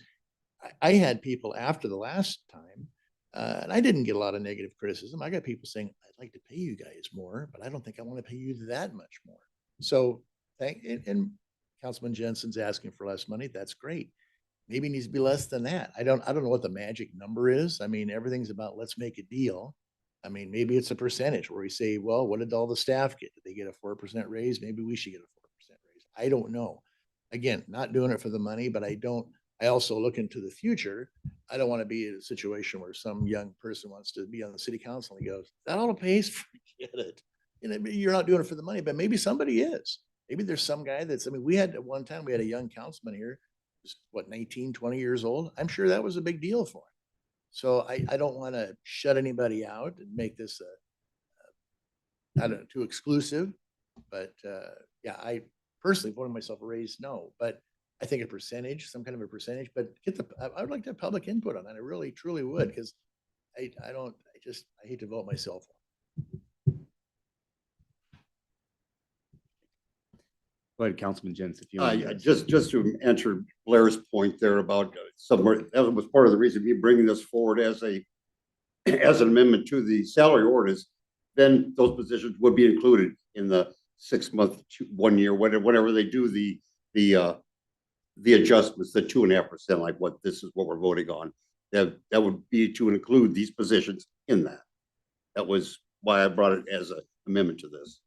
I had people after the last time, and I didn't get a lot of negative criticism. I got people saying, I'd like to pay you guys more, but I don't think I want to pay you that much more. So and Councilman Jensen's asking for less money. That's great. Maybe it needs to be less than that. I don't know what the magic number is. I mean, everything's about let's make a deal. I mean, maybe it's a percentage where we say, well, what did all the staff get? Did they get a 4% raise? Maybe we should get a 4% raise. I don't know. Again, not doing it for the money, but I also look into the future. I don't want to be in a situation where some young person wants to be on the city council and he goes, that all it pays, forget it. You're not doing it for the money, but maybe somebody is. Maybe there's some guy we had at one time, we had a young councilman here, what, 19, 20 years old. I'm sure that was a big deal for him. So I don't want to shut anybody out and make this I don't know, too exclusive, but yeah, I personally voted myself a raise, no, but I think a percentage, some kind of a percentage, but I would like to have public input on that. I really, truly would, because I hate to vote myself. Go ahead, Councilman Jensen. If you Just to answer Blair's point there about somewhere, that was part of the reason me bringing this forward as an amendment to the salary ordinance. Then those positions would be included in the 6 month, 1 year, whatever they do the adjustments, the 2.5%, like what we're voting on. That would be to include these positions in that. That was why I brought it as an amendment to this.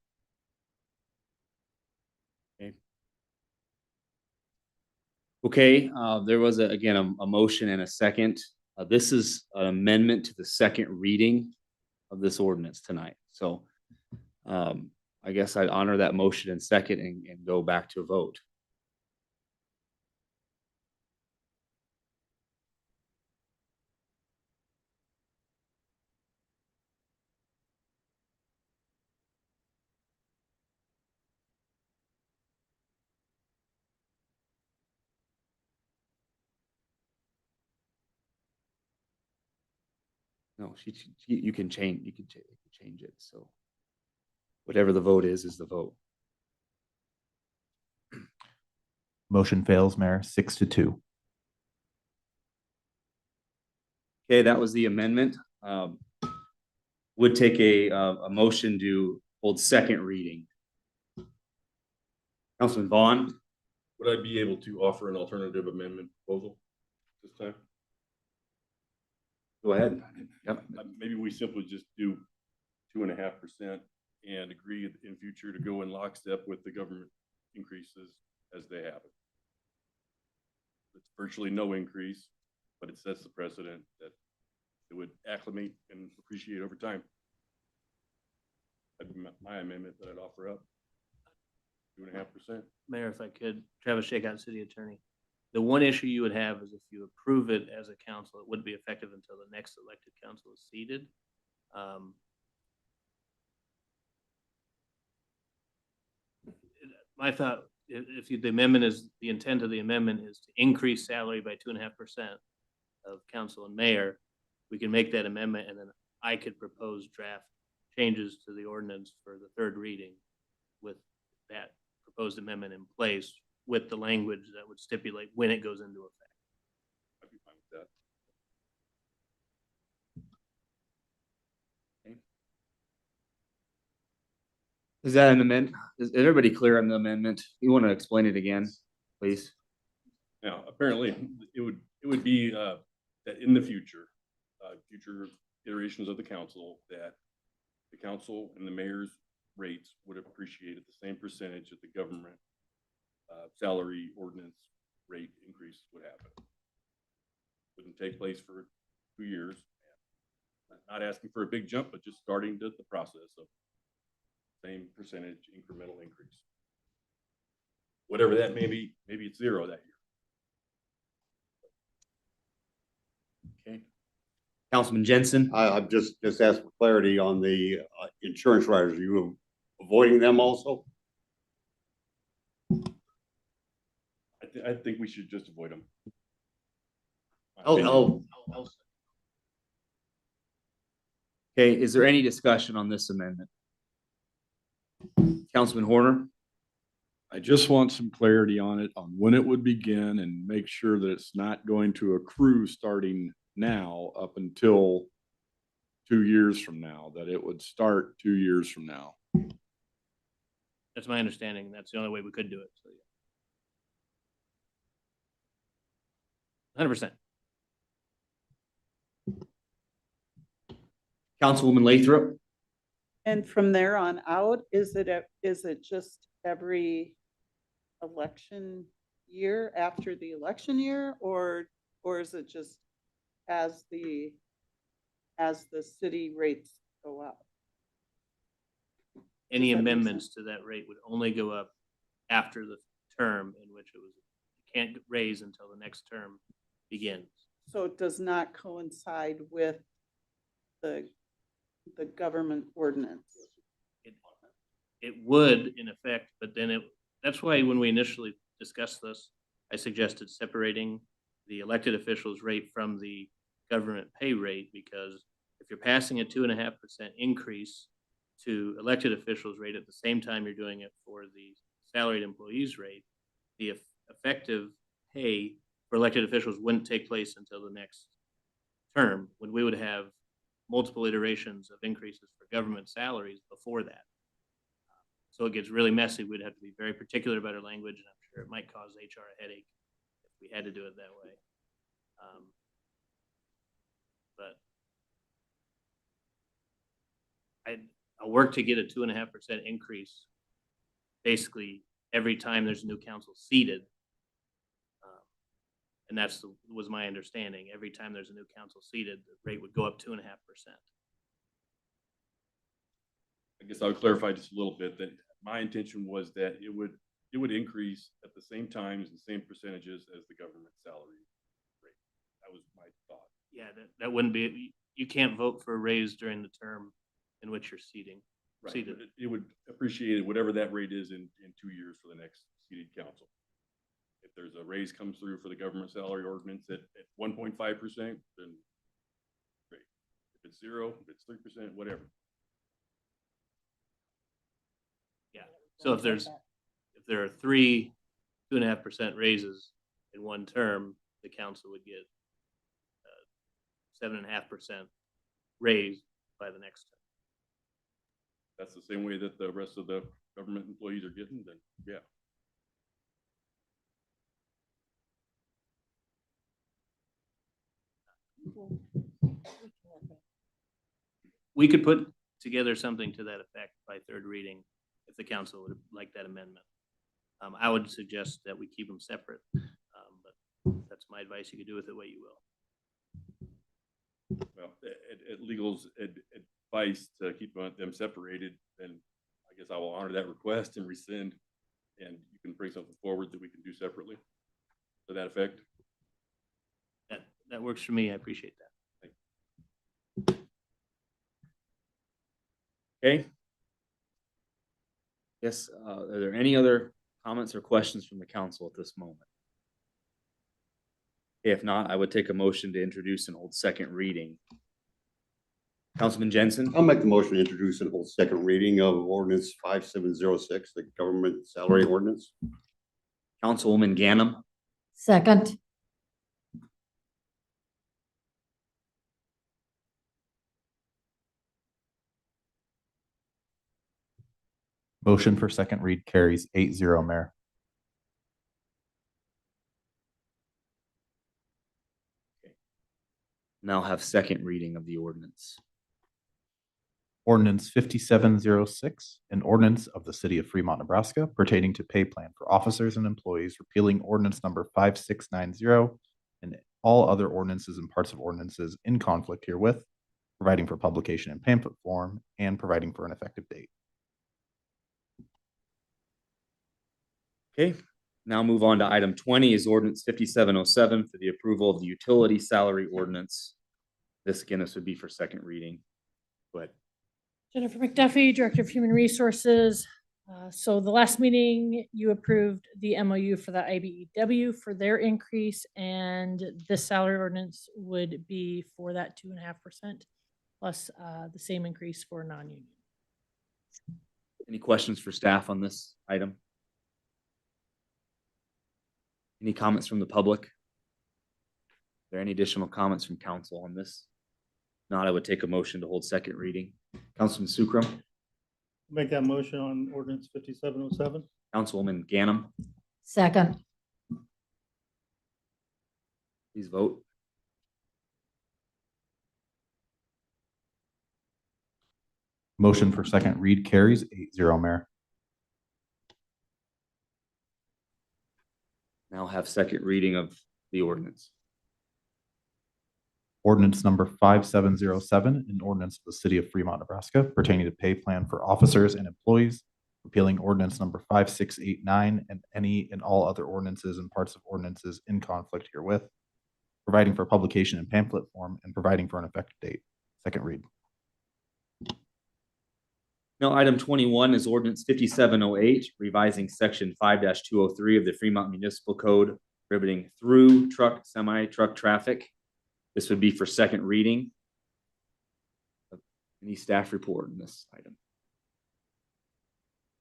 Okay, there was again a motion and a second. This is an amendment to the second reading of this ordinance tonight. So I guess I'd honor that motion and second and go back to a vote. No, you can change it. So whatever the vote is the vote. Motion fails, Mayor, 6-2. Okay, that was the amendment. Would take a motion to hold second reading. Councilman Vaughn. Would I be able to offer an alternative amendment proposal this time? Go ahead. Yep. Maybe we simply just do 2.5% and agree in future to go in lockstep with the government increases as they happen. It's virtually no increase, but it sets the precedent that it would acclimate and appreciate over time. That'd be my amendment that I'd offer up. 2.5%. Mayor, if I could, Travis Shakeout, City Attorney. The one issue you would have is if you approve it as a council, it wouldn't be effective until the next elected council is seated. My thought, if the amendment is, the intent of the amendment is to increase salary by 2.5% of council and mayor, we can make that amendment and then I could propose draft changes to the ordinance for the third reading with that proposed amendment in place with the language that would stipulate when it goes into effect. I'd be fine with that. Is that an amendment? Is everybody clear on the amendment? You want to explain it again, please? Now, apparently, it would be that in the future, future iterations of the council, that the council and the mayor's rates would appreciate at the same percentage that the government salary ordinance rate increase would happen. Wouldn't take place for 2 years. Not asking for a big jump, but just starting the process of same percentage incremental increase. Whatever that may be, maybe it's 0 that year. Okay. Councilman Jensen? I've just asked for clarity on the insurance riders. Are you avoiding them also? I think we should just avoid them. Okay, is there any discussion on this amendment? Councilman Horner? I just want some clarity on it, on when it would begin and make sure that it's not going to accrue starting now up until 2 years from now, that it would start 2 years from now. That's my understanding. That's the only way we could do it. So, yeah. 100%. Councilwoman Lathrop? And from there on out, is it just every election year after the election year, or is it just as the city rates go up? Any Does that make amendments to that rate would only go up after the term in which it was, can't raise until the next term begins. So it does not coincide with the government ordinance? It would in effect, but then that's why when we initially discussed this, I suggested separating the elected officials rate from the government pay rate, because if you're passing a 2.5% increase to elected officials rate at the same time you're doing it for the salaried employees rate, the effective pay for elected officials wouldn't take place until the next term, when we would have multiple iterations of increases for government salaries before that. So it gets really messy. We'd have to be very particular about our language, and I'm sure it might cause HR a headache if we had to do it that way. But I'll work to get a 2.5% increase basically every time there's a new council seated. And was my understanding. Every time there's a new council seated, the rate would go up 2.5%. I guess I'll clarify just a little bit that my intention was that it would increase at the same times and same percentages as the government salary rate. That was my thought. Yeah, that wouldn't be, you can't vote for a raise during the term in which you're seated. Right. It would appreciate it, whatever that rate is in 2 years for the next seated council. If there's a raise comes through for the government salary ordinance at 1.5%, then great. If it's 0, if it's 3%, whatever. Yeah. So if there are 3 2.5% raises in one term, the council would get 7.5% raise by the next term. That's the same way that the rest of the government employees are getting, then yeah. we could put together something to that effect by third reading if the council would like that amendment. I would suggest that we keep them separate, but that's my advice. You can do with it what you will. Well, at legal's advice to keep them separated, then I guess I will honor that request and rescind, and you can bring something forward that we can do separately to that effect. That works for me. I appreciate that. Okay. Yes, are there any other comments or questions from the council at this moment? If not, I would take a motion to introduce and hold second reading. Councilman Jensen? I'll make the motion to introduce and hold second reading of ordinance 5706, the government salary ordinance. Councilwoman Ganem? Second. Motion for second read carries 8-0, Mayor. Now have second reading of the ordinance. Ordinance 5706, an ordinance of the city of Fremont, Nebraska pertaining to pay plan for officers and employees, repealing ordinance number 5690 and all other ordinances and parts of ordinances in conflict herewith, providing for publication in pamphlet form, and providing for an effective date. Okay, now move on to item 20 is ordinance 5707 for the approval of the utility salary ordinance. This would be for second reading. Go ahead. Jennifer McDuffie, Director of Human Resources. So the last meeting, you approved the MOU for the IBEW for their increase, and this salary ordinance would be for that 2.5% plus the same increase for non-union. Any questions for staff on this item? Any comments from the public? Are there any additional comments from council on this? If not, I would take a motion to hold second reading. Councilman Sukram? Make that motion on ordinance 5707. Councilwoman Ganem? Second. Please vote. Motion for second read carries 8-0, Mayor. Now have second reading of the ordinance. Ordinance number 5707, an ordinance of the city of Fremont, Nebraska pertaining to pay plan for officers and employees, repealing ordinance number 5689 and any and all other ordinances and parts of ordinances in conflict herewith, providing for publication in pamphlet form, and providing for an effective date. Second read. Now, item 21 is ordinance 5708, revising section 5-203 of the Fremont Municipal Code, prohibiting through truck, semi-truck traffic. This would be for second reading. Any staff report on this item?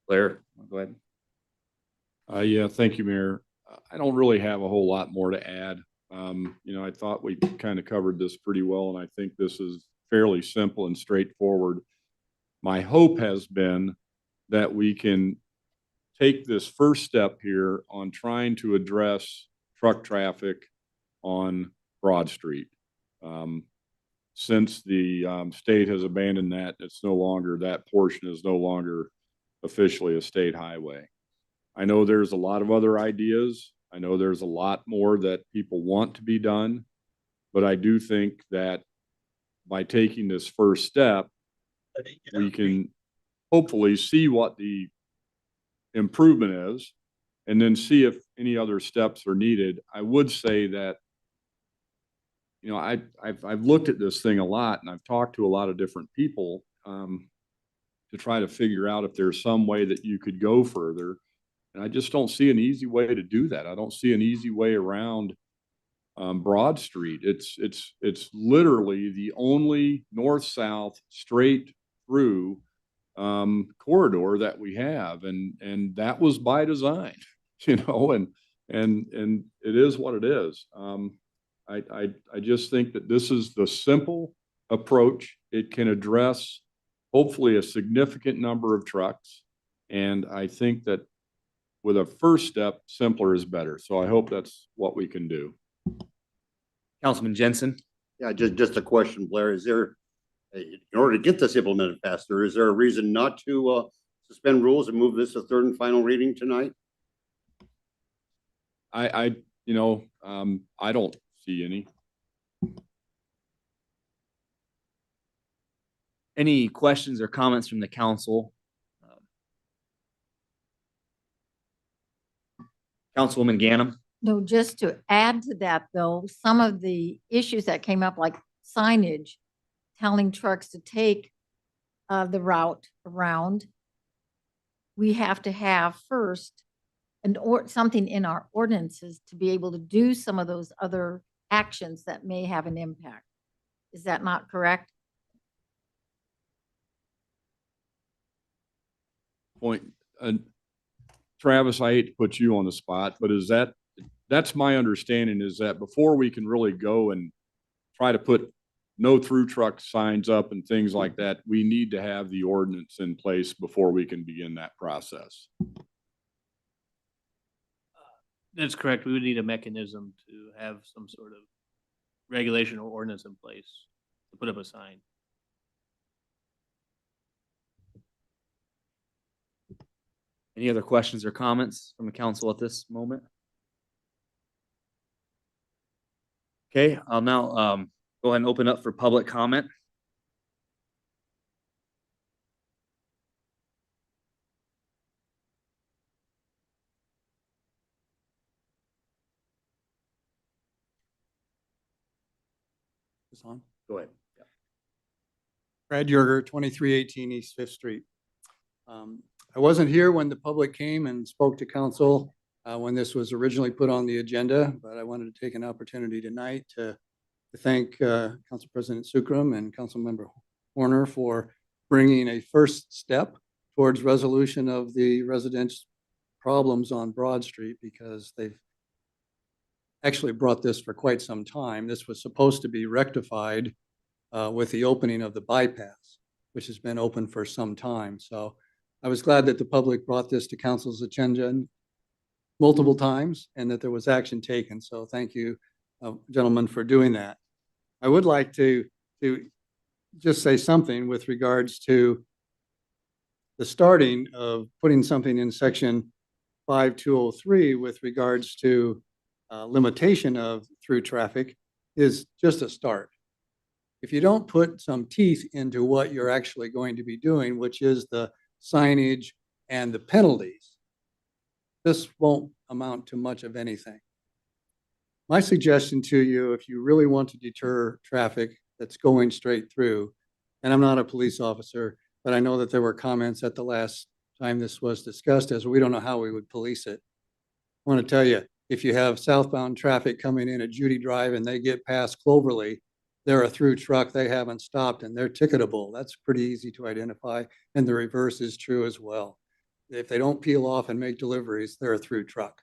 Blair, go ahead. Yeah, thank you, Mayor. I don't really have a whole lot more to add. I thought we kind of covered this pretty well, and I think this is fairly simple and straightforward. My hope has been that we can take this first step here on trying to address truck traffic on Broad Street. Since the state has abandoned that, that portion is no longer officially a state highway. I know there's a lot of other ideas. I know there's a lot more that people want to be done, but I do think that by taking this first step, we can hopefully see what the improvement is and then see if any other steps are needed. I would say that, I've looked at this thing a lot, and I've talked to a lot of different people to try to figure out if there's some way that you could go further. And I just don't see an easy way to do that. I don't see an easy way around Broad Street. It's literally the only north-south straight through corridor that we have, and that was by design, and it is what it is. I just think that this is the simple approach. It can address hopefully a significant number of trucks, and I think that with a first step, simpler is better. So I hope that's what we can do. Councilman Jensen? Yeah, just a question, Blair. Is there in order to get this implemented faster, is there a reason not to suspend rules and move this to third and final reading tonight? I don't see any. Any questions or comments from the council? Councilwoman Ganem? No, just to add to that, though, some of the issues that came up, like signage, telling trucks to take the route around, we have to have first something in our ordinances to be able to do some of those other actions that may have an impact. Is that not correct? Point. Travis, I hate to put you on the spot, but that's my understanding, is that before we can really go and try to put no through truck signs up and things like that, we need to have the ordinance in place before we can begin that process. That's correct. We would need a mechanism to have some sort of regulation or ordinance in place to put up a sign. Any other questions or comments from the council at this moment? Okay, I'll now go ahead and open up for public comment. Is on? Go ahead. Brad Yerger, 2318 East Fifth Street. I wasn't here when the public came and spoke to council when this was originally put on the agenda, but I wanted to take an opportunity tonight to thank Council President Sukram and Councilmember Horner for bringing a first step towards resolution of the residents' problems on Broad Street, because they've actually brought this for quite some time. This was supposed to be rectified with the opening of the bypass, which has been open for some time. So I was glad that the public brought this to council's agenda multiple times and that there was action taken. So thank you, gentlemen, for doing that. I would like to just say something with regards to the starting of putting something in section 5203 with regards to limitation of through traffic is just a start. If you don't put some teeth into what you're actually going to be doing, which is the signage and the penalties, this won't amount to much of anything. My suggestion to you, if you really want to deter traffic that's going straight through, and I'm not a police officer, but I know that there were comments at the last time this was discussed as we don't know how we would police it. I want to tell you, if you have southbound traffic coming in at Judy Drive and they get past Cloverly, they're a through truck, they haven't stopped, and they're ticketable. That's pretty easy to identify, and the reverse is true as well. If they don't peel off and make deliveries, they're a through truck.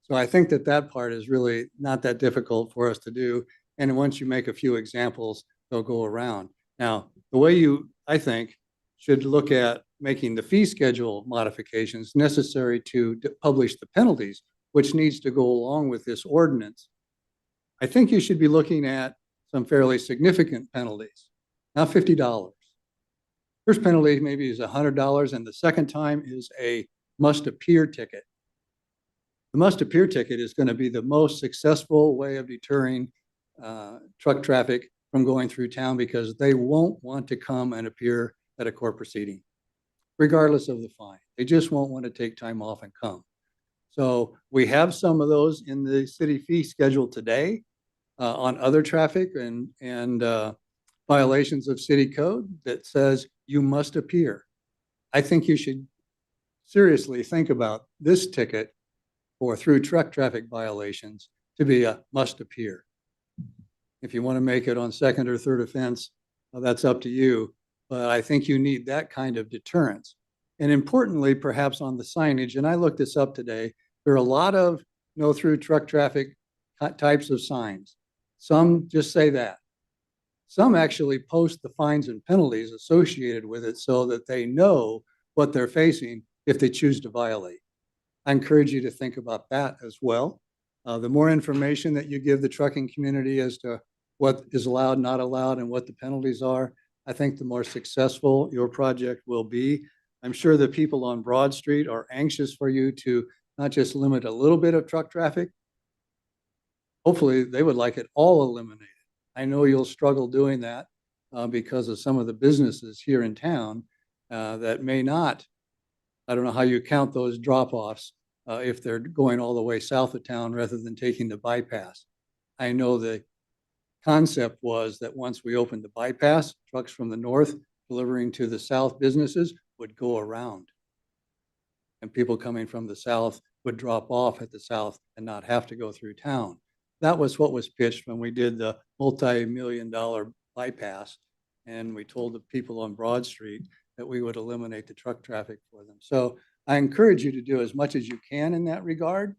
So I think that that part is really not that difficult for us to do, and once you make a few examples, they'll go around. Now, the way you, I think, should look at making the fee schedule modifications necessary to publish the penalties, which needs to go along with this ordinance. I think you should be looking at some fairly significant penalties, not $50. First penalty maybe is $100, and the second time is a must appear ticket. The must appear ticket is going to be the most successful way of deterring truck traffic from going through town, because they won't want to come and appear at a court proceeding, regardless of the fine. They just won't want to take time off and come. So we have some of those in the city fee schedule today on other traffic and violations of city code that says you must appear. I think you should seriously think about this ticket for through truck traffic violations to be a must appear. If you want to make it on second or third offense, well, that's up to you. But I think you need that kind of deterrence. And importantly, perhaps on the signage, and I looked this up today, there are a lot of no through truck traffic types of signs. Some just say that. Some actually post the fines and penalties associated with it so that they know what they're facing if they choose to violate. I encourage you to think about that as well. The more information that you give the trucking community as to what is allowed, not allowed, and what the penalties are, I think the more successful your project will be. I'm sure the people on Broad Street are anxious for you to not just limit a little bit of truck traffic. Hopefully, they would like it all eliminated. I know you'll struggle doing that because of some of the businesses here in town that may not. I don't know how you count those drop-offs if they're going all the way south of town rather than taking the bypass. I know the concept was that once we opened the bypass, trucks from the north delivering to the south businesses would go around. And people coming from the south would drop off at the south and not have to go through town. That was what was pitched when we did the multi-million-dollar bypass. And we told the people on Broad Street that we would eliminate the truck traffic for them. So I encourage you to do as much as you can in that regard,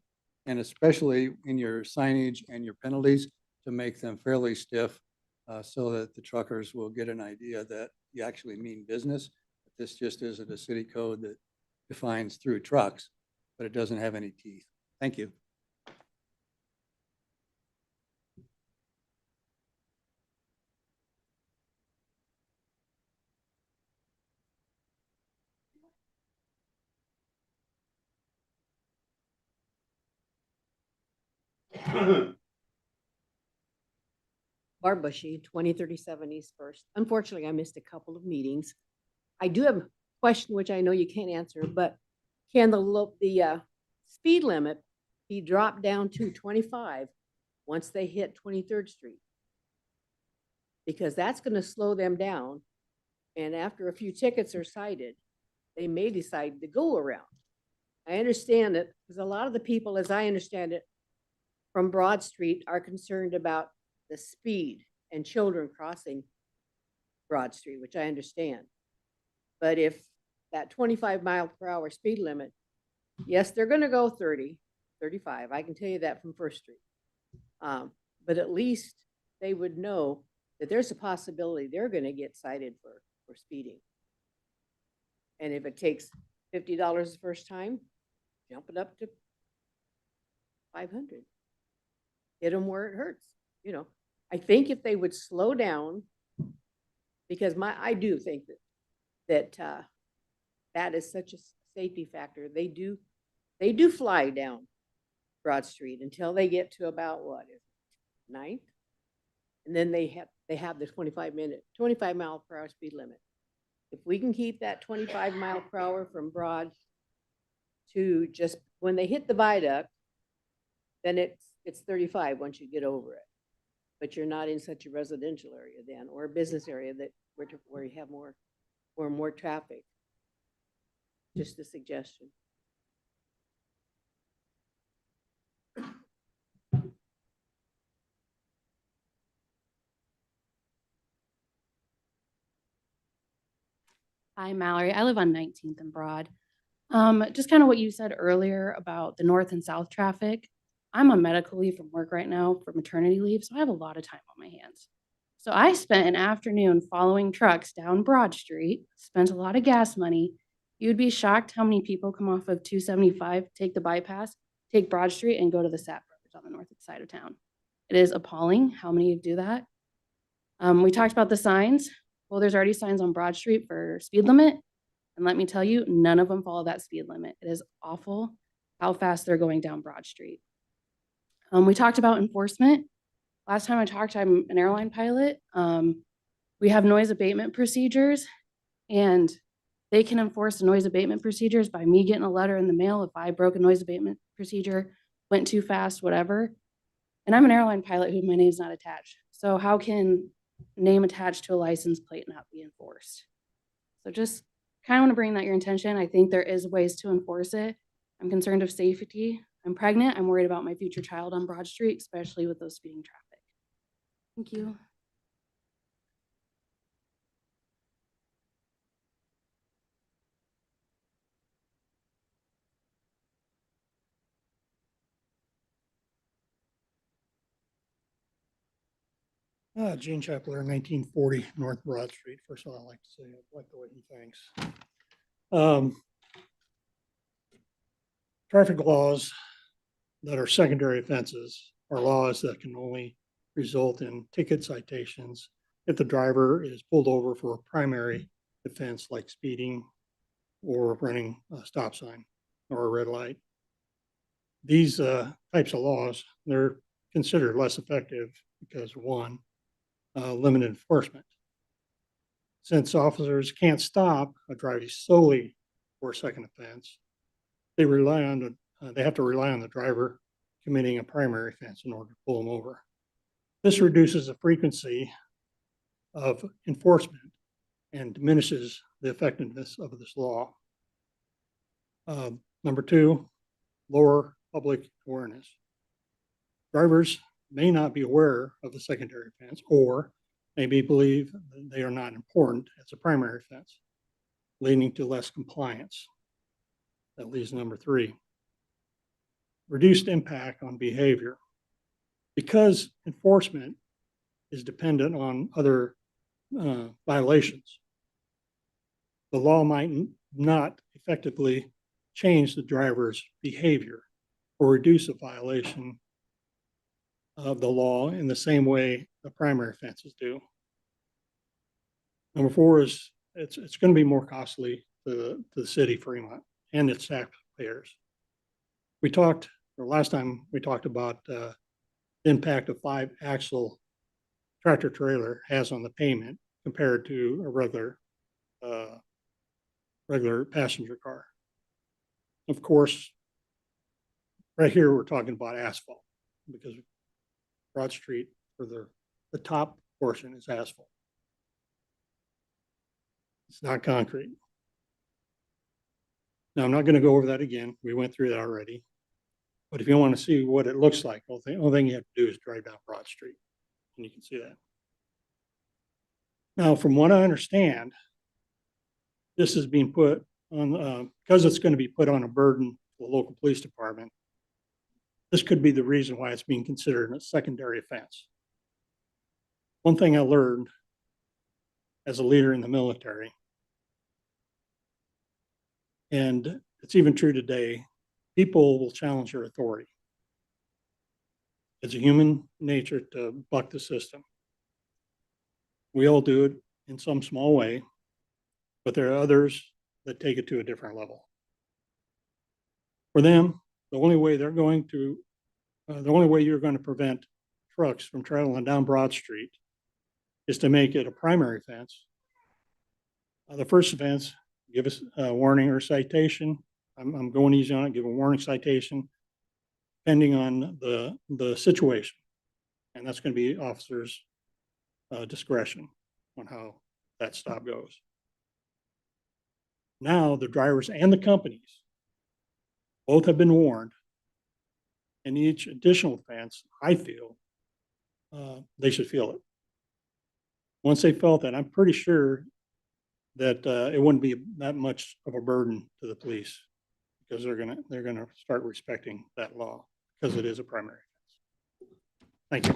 and especially in your signage and your penalties to make them fairly stiff so that the truckers will get an idea that you actually mean business. This just isn't a city code that defines through trucks, but it doesn't have any teeth. Thank you. Barb Bushy, 2037 East First. Unfortunately, I missed a couple of meetings. I do have a question, which I know you can't answer, but can the speed limit be dropped down to 25 once they hit 23rd Street? Because that's going to slow them down. And after a few tickets are cited, they may decide to go around. I understand it because a lot of the people, as I understand it, from Broad Street are concerned about the speed and children crossing Broad Street, which I understand. But if that 25-mile-per-hour speed limit, yes, they're going to go 30, 35. I can tell you that from First Street. But at least they would know that there's a possibility they're going to get cited for speeding. And if it takes $50 the first time, jump it up to $500. Hit them where it hurts. You know, I think if they would slow down, because I do think that that is such a safety factor. They do fly down Broad Street until they get to about what is it, 9th, and then they have the 25-mile-per-hour speed limit. If we can keep that 25-mile-per-hour from Broad to just when they hit the viaduct, then it's 35 once you get over it. But you're not in such a residential area then, or a business area that where you have more traffic. Just a suggestion. Hi, Mallory. I live on 19th and Broad. Just kind of what you said earlier about the north and south traffic. I'm on medical leave from work right now for maternity leave, so I have a lot of time on my hands. So I spent an afternoon following trucks down Broad Street, spent a lot of gas money. You'd be shocked how many people come off of 275, take the bypass, take Broad Street, and go to the Sat Brothers on the north side of town. It is appalling how many do that. We talked about the signs. Well, there's already signs on Broad Street for speed limit. And let me tell you, none of them follow that speed limit. It is awful how fast they're going down Broad Street. We talked about enforcement. Last time I talked, I'm an airline pilot. We have noise abatement procedures, and they can enforce the noise abatement procedures by me getting a letter in the mail if I broke a noise abatement procedure, went too fast, whatever. And I'm an airline pilot who my name's not attached. So how can name attached to a license plate not be enforced? So just kind of want to bring that your attention. I think there is ways to enforce it. I'm concerned of safety. I'm pregnant. I'm worried about my future child on Broad Street, especially with those speeding traffic. Thank you. Gene Chapler, 1940 North Broad Street. First of all, I'd like to say I like the way he thinks. Traffic laws that are secondary offenses are laws that can only result in ticket citations if the driver is pulled over for a primary offense like speeding or running a stop sign or a red light. These types of laws, they're considered less effective because one, limited enforcement. Since officers can't stop a driver solely for a second offense, they have to rely on the driver committing a primary offense in order to pull them over. This reduces the frequency of enforcement and diminishes the effectiveness of this law. Number two, lower public awareness. Drivers may not be aware of the secondary offense or maybe believe that they are not important as a primary offense, leading to less compliance. That leaves number three, reduced impact on behavior. Because enforcement is dependent on other violations, the law might not effectively change the driver's behavior or reduce a violation of the law in the same way the primary offenses do. Number four is it's going to be more costly to the city of Fremont and its taxpayers. Last time we talked about the impact of 5-axle tractor trailer has on the payment compared to a regular passenger car. Of course, right here, we're talking about asphalt because Broad Street for the top portion is asphalt. It's not concrete. Now, I'm not going to go over that again. We went through that already. But if you want to see what it looks like, the only thing you have to do is drive down Broad Street and you can see that. Now, from what I understand, this is being put on, because it's going to be put on a burden to the local police department. This could be the reason why it's being considered a secondary offense. One thing I learned as a leader in the military, and it's even true today, people will challenge your authority. It's a human nature to buck the system. We all do it in some small way, but there are others that take it to a different level. For them, the only way you're going to prevent trucks from traveling down Broad Street is to make it a primary offense. The first offense, give us a warning or citation. I'm going easy on it, give a warning citation, depending on the situation. And that's going to be officers' discretion on how that stop goes. Now, the drivers and the companies both have been warned, and each additional offense, I feel, they should feel it. Once they felt that, I'm pretty sure that it wouldn't be that much of a burden to the police because they're gonna start respecting that law because it is a primary offense. Thank you.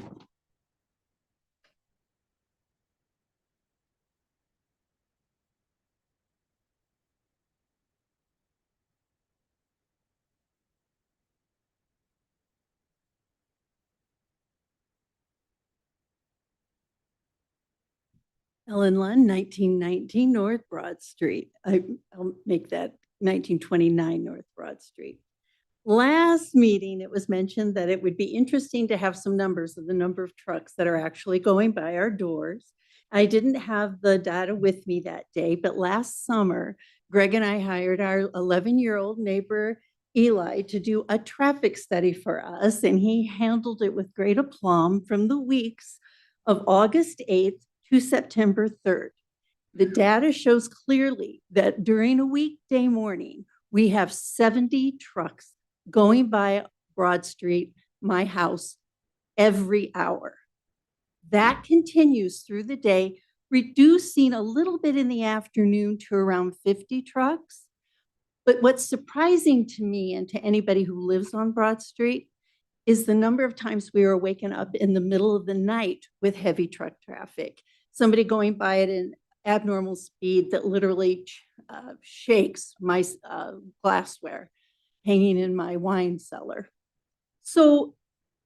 Ellen Lund, 1919 North Broad Street. I'll make that 1929 North Broad Street. Last meeting, it was mentioned that it would be interesting to have some numbers of the number of trucks that are actually going by our doors. I didn't have the data with me that day, but last summer, Greg and I hired our 11-year-old neighbor, Eli, to do a traffic study for us, and he handled it with great aplomb from the weeks of August 8th to September 3rd. The data shows clearly that during a weekday morning, we have 70 trucks going by Broad Street, my house, every hour. That continues through the day, reducing a little bit in the afternoon to around 50 trucks. But what's surprising to me and to anybody who lives on Broad Street is the number of times we are waking up in the middle of the night with heavy truck traffic. Somebody going by at an abnormal speed that literally shakes my glassware hanging in my wine cellar. So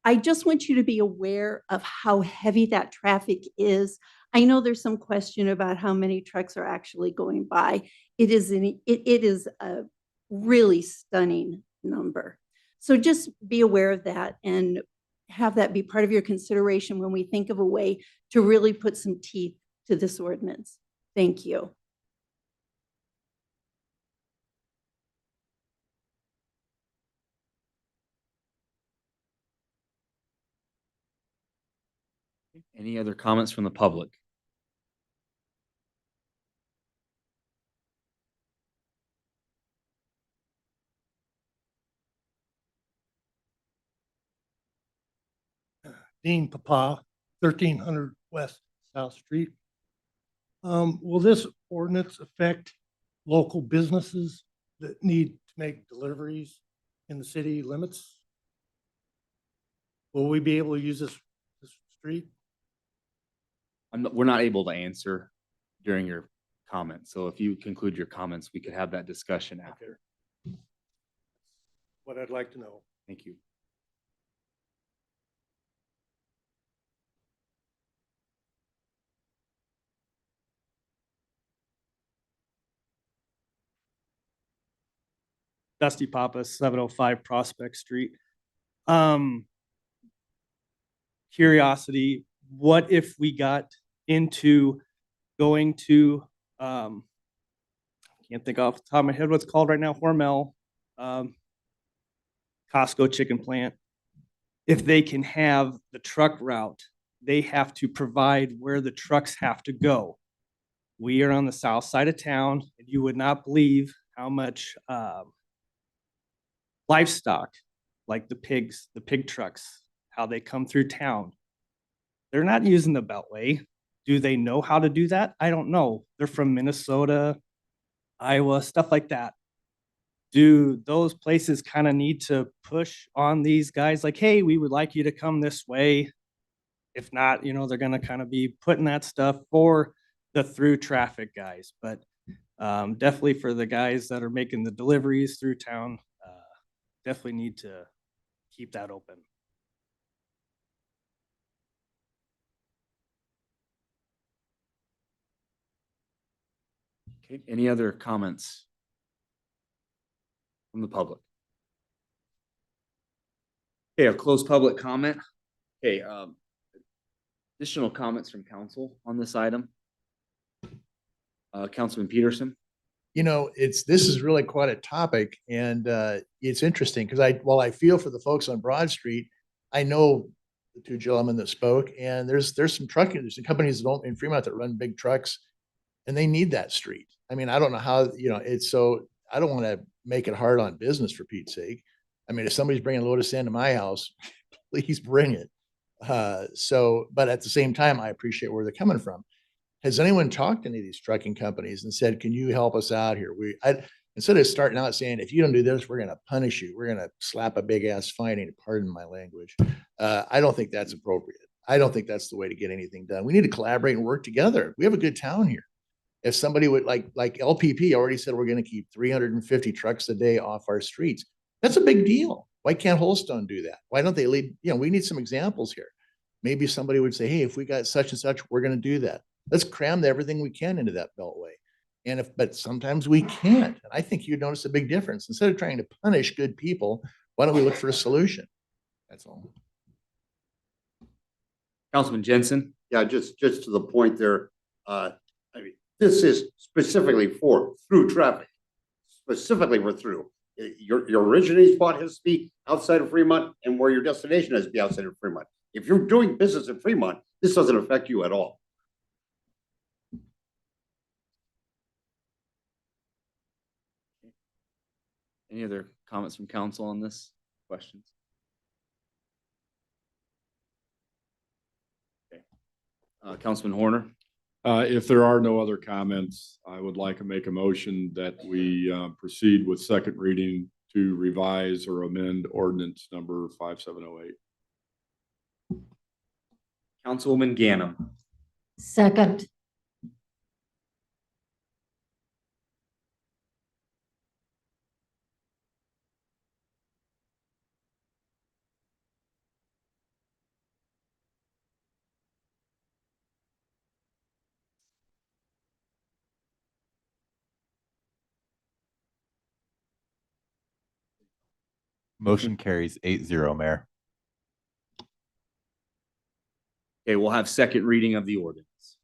I just want you to be aware of how heavy that traffic is. I know there's some question about how many trucks are actually going by. It is a really stunning number. So just be aware of that and have that be part of your consideration when we think of a way to really put some teeth to this ordinance. Thank you. Any other comments from the public? Dean Papa, 1300 West South Street. Will this ordinance affect local businesses that need to make deliveries in the city limits? Will we be able to use this street? We're not able to answer during your comments. So if you conclude your comments, we could have that discussion after. What I'd like to know. Thank you. Dusty Pappas, 705 Prospect Street. Curiosity, what if we got into going to, can't think off the top of my head what's called right now, Hormel, Costco chicken plant. If they can have the truck route, they have to provide where the trucks have to go. We are on the south side of town, and you would not believe how much livestock, like the pigs, the pig trucks, how they come through town. They're not using the Beltway. Do they know how to do that? I don't know. They're from Minnesota, Iowa, stuff like that. Do those places kind of need to push on these guys like, hey, we would like you to come this way? If not, you know, they're going to kind of be putting that stuff for the through traffic guys. But definitely for the guys that are making the deliveries through town, definitely need to keep that open. Okay, any other comments from the public? Okay, I'll close public comment. Okay, additional comments from council on this item? Councilman Peterson? You know, this is really quite a topic, and it's interesting because while I feel for the folks on Broad Street, I know the two gentlemen that spoke, and there's some trucking, there's some companies that don't in Fremont that run big trucks, and they need that street. I mean, I don't know how, you know, it's so, I don't want to make it hard on business for Pete's sake. I mean, if somebody's bringing a load of sand to my house, please bring it. But at the same time, I appreciate where they're coming from. Has anyone talked to any of these trucking companies and said, can you help us out here? Instead of starting out saying, if you don't do this, we're going to punish you. We're going to slap a big ass fine, pardon my language. I don't think that's appropriate. I don't think that's the way to get anything done. We need to collaborate and work together. We have a good town here. If somebody would like LPP already said, we're going to keep 350 trucks a day off our streets. That's a big deal. Why can't Holstone do that? Why don't they lead? You know, we need some examples here. Maybe somebody would say, hey, if we got such and such, we're going to do that. Let's cram everything we can into that beltway. But sometimes we can't. And I think you'd notice a big difference. Instead of trying to punish good people, why don't we look for a solution? That's all. Councilman Jensen? Yeah, just to the point there. I mean, this is specifically for through traffic, specifically for through. Your originating spot has to be outside of Fremont, and where your destination has to be outside of Fremont. If you're doing business in Fremont, this doesn't affect you at all. Any other comments from council on this? Questions? Okay. Councilman Horner? If there are no other comments, I would like to make a motion that we proceed with second reading to revise or amend ordinance number 5708. Councilwoman Ganem? Second. Motion carries 8-0, Mayor. Okay, we'll have second reading of the ordinance.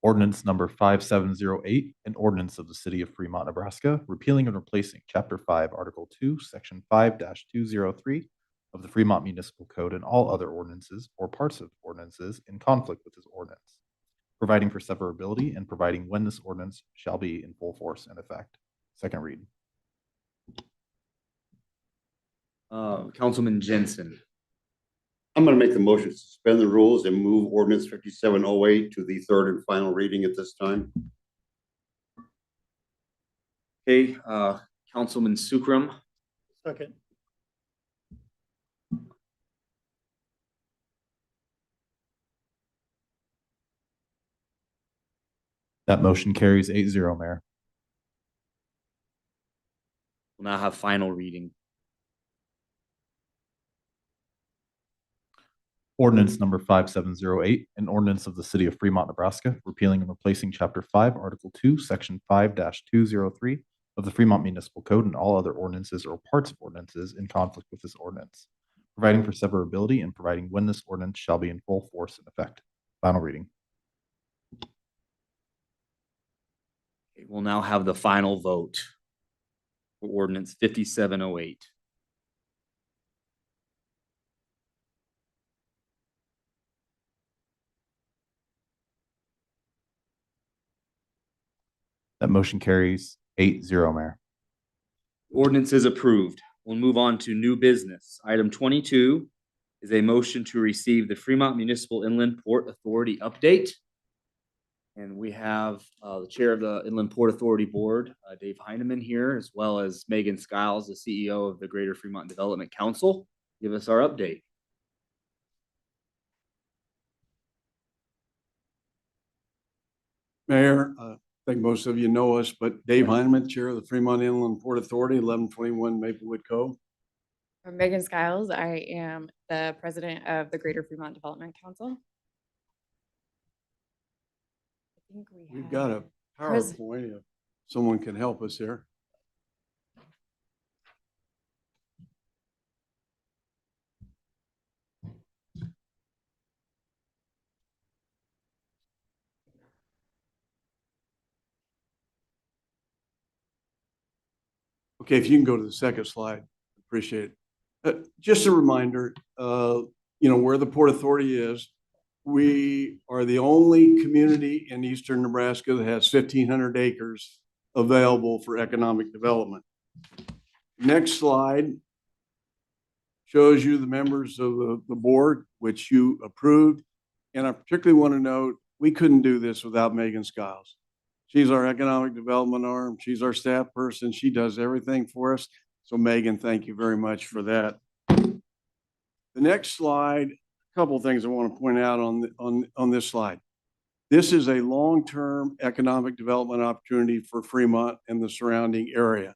Ordinance number 5708, an ordinance of the city of Fremont, Nebraska, repealing and replacing chapter 5, article 2, section 5-203 of the Fremont Municipal Code and all other ordinances or parts of ordinances in conflict with this ordinance, providing for severability and providing when this ordinance shall be in full force and effect. Second read. Councilman Jensen. I'm gonna make the motion to suspend the rules and move ordinance 5708 to the third and final reading at this time. Okay, Councilman Sukram. Second. That motion carries 8-0, Mayor. We'll now have final reading. Ordinance number 5708, an ordinance of the city of Fremont, Nebraska, repealing and replacing chapter 5, article 2, section 5-203 of the Fremont Municipal Code and all other ordinances or parts of ordinances in conflict with this ordinance, providing for severability and providing when this ordinance shall be in full force and effect. Final reading. Okay, we'll now have the final vote for ordinance 5708. That motion carries 8-0, Mayor. Ordinance is approved. We'll move on to new business. Item 22 is a motion to receive the Fremont Municipal Inland Port Authority update. And we have the chair of the Inland Port Authority Board, Dave Heineman here, as well as Megan Skiles, the CEO of the Greater Fremont Development Council. Give us our update. Mayor, I think most of you know us, but Dave Heineman, Chair of the Fremont Inland Port Authority, 1121 Maplewood Cove. I'm Megan Skiles. I am the president of the Greater Fremont Development Council. I think We've got a PowerPoint if someone can help us here. Okay, if you can go to the second slide, appreciate it. Just a reminder, where the Port Authority is. We are the only community in eastern Nebraska that has 1,500 acres available for economic development. Next slide shows you the members of the board, which you approved. And I particularly want to note, we couldn't do this without Megan Skiles. She's our economic development arm. She's our staff person. She does everything for us. So Megan, thank you very much for that. The next slide, a couple of things I want to point out on this slide. This is a long-term economic development opportunity for Fremont and the surrounding area.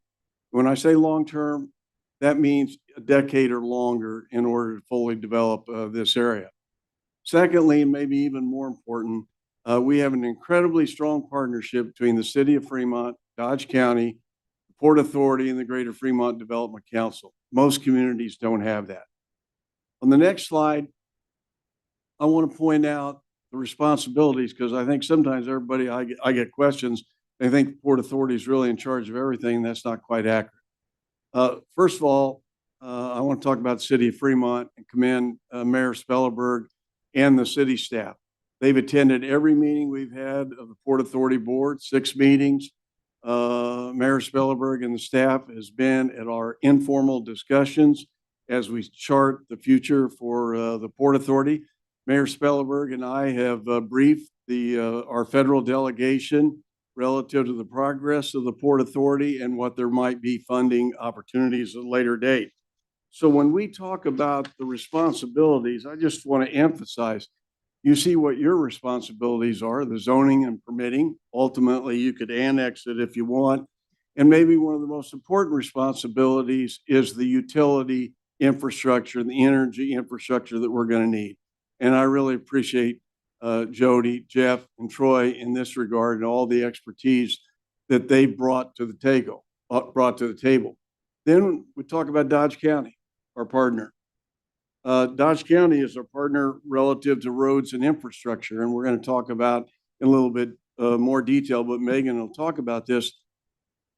When I say long-term, that means a decade or longer in order to fully develop this area. Secondly, and maybe even more important, we have an incredibly strong partnership between the city of Fremont, Dodge County, the Port Authority, and the Greater Fremont Development Council. Most communities don't have that. On the next slide, I want to point out the responsibilities because I think sometimes everybody, I get questions, they think the Port Authority is really in charge of everything. That's not quite accurate. First of all, I want to talk about the city of Fremont and commend Mayor Spellerberg and the city staff. They've attended every meeting we've had of the Port Authority Board, 6 meetings. Mayor Spellerberg and the staff has been at our informal discussions as we chart the future for the Port Authority. Mayor Spellerberg and I have briefed our federal delegation relative to the progress of the Port Authority and what there might be funding opportunities at a later date. So when we talk about the responsibilities, I just want to emphasize, you see what your responsibilities are, the zoning and permitting. Ultimately, you could annex it if you want. And maybe one of the most important responsibilities is the utility infrastructure, the energy infrastructure that we're going to need. And I really appreciate Jody, Jeff, and Troy in this regard and all the expertise that they brought to the table. Then we talk about Dodge County, our partner. Dodge County is our partner relative to roads and infrastructure, and we're going to talk about in a little bit more detail, but Megan will talk about this.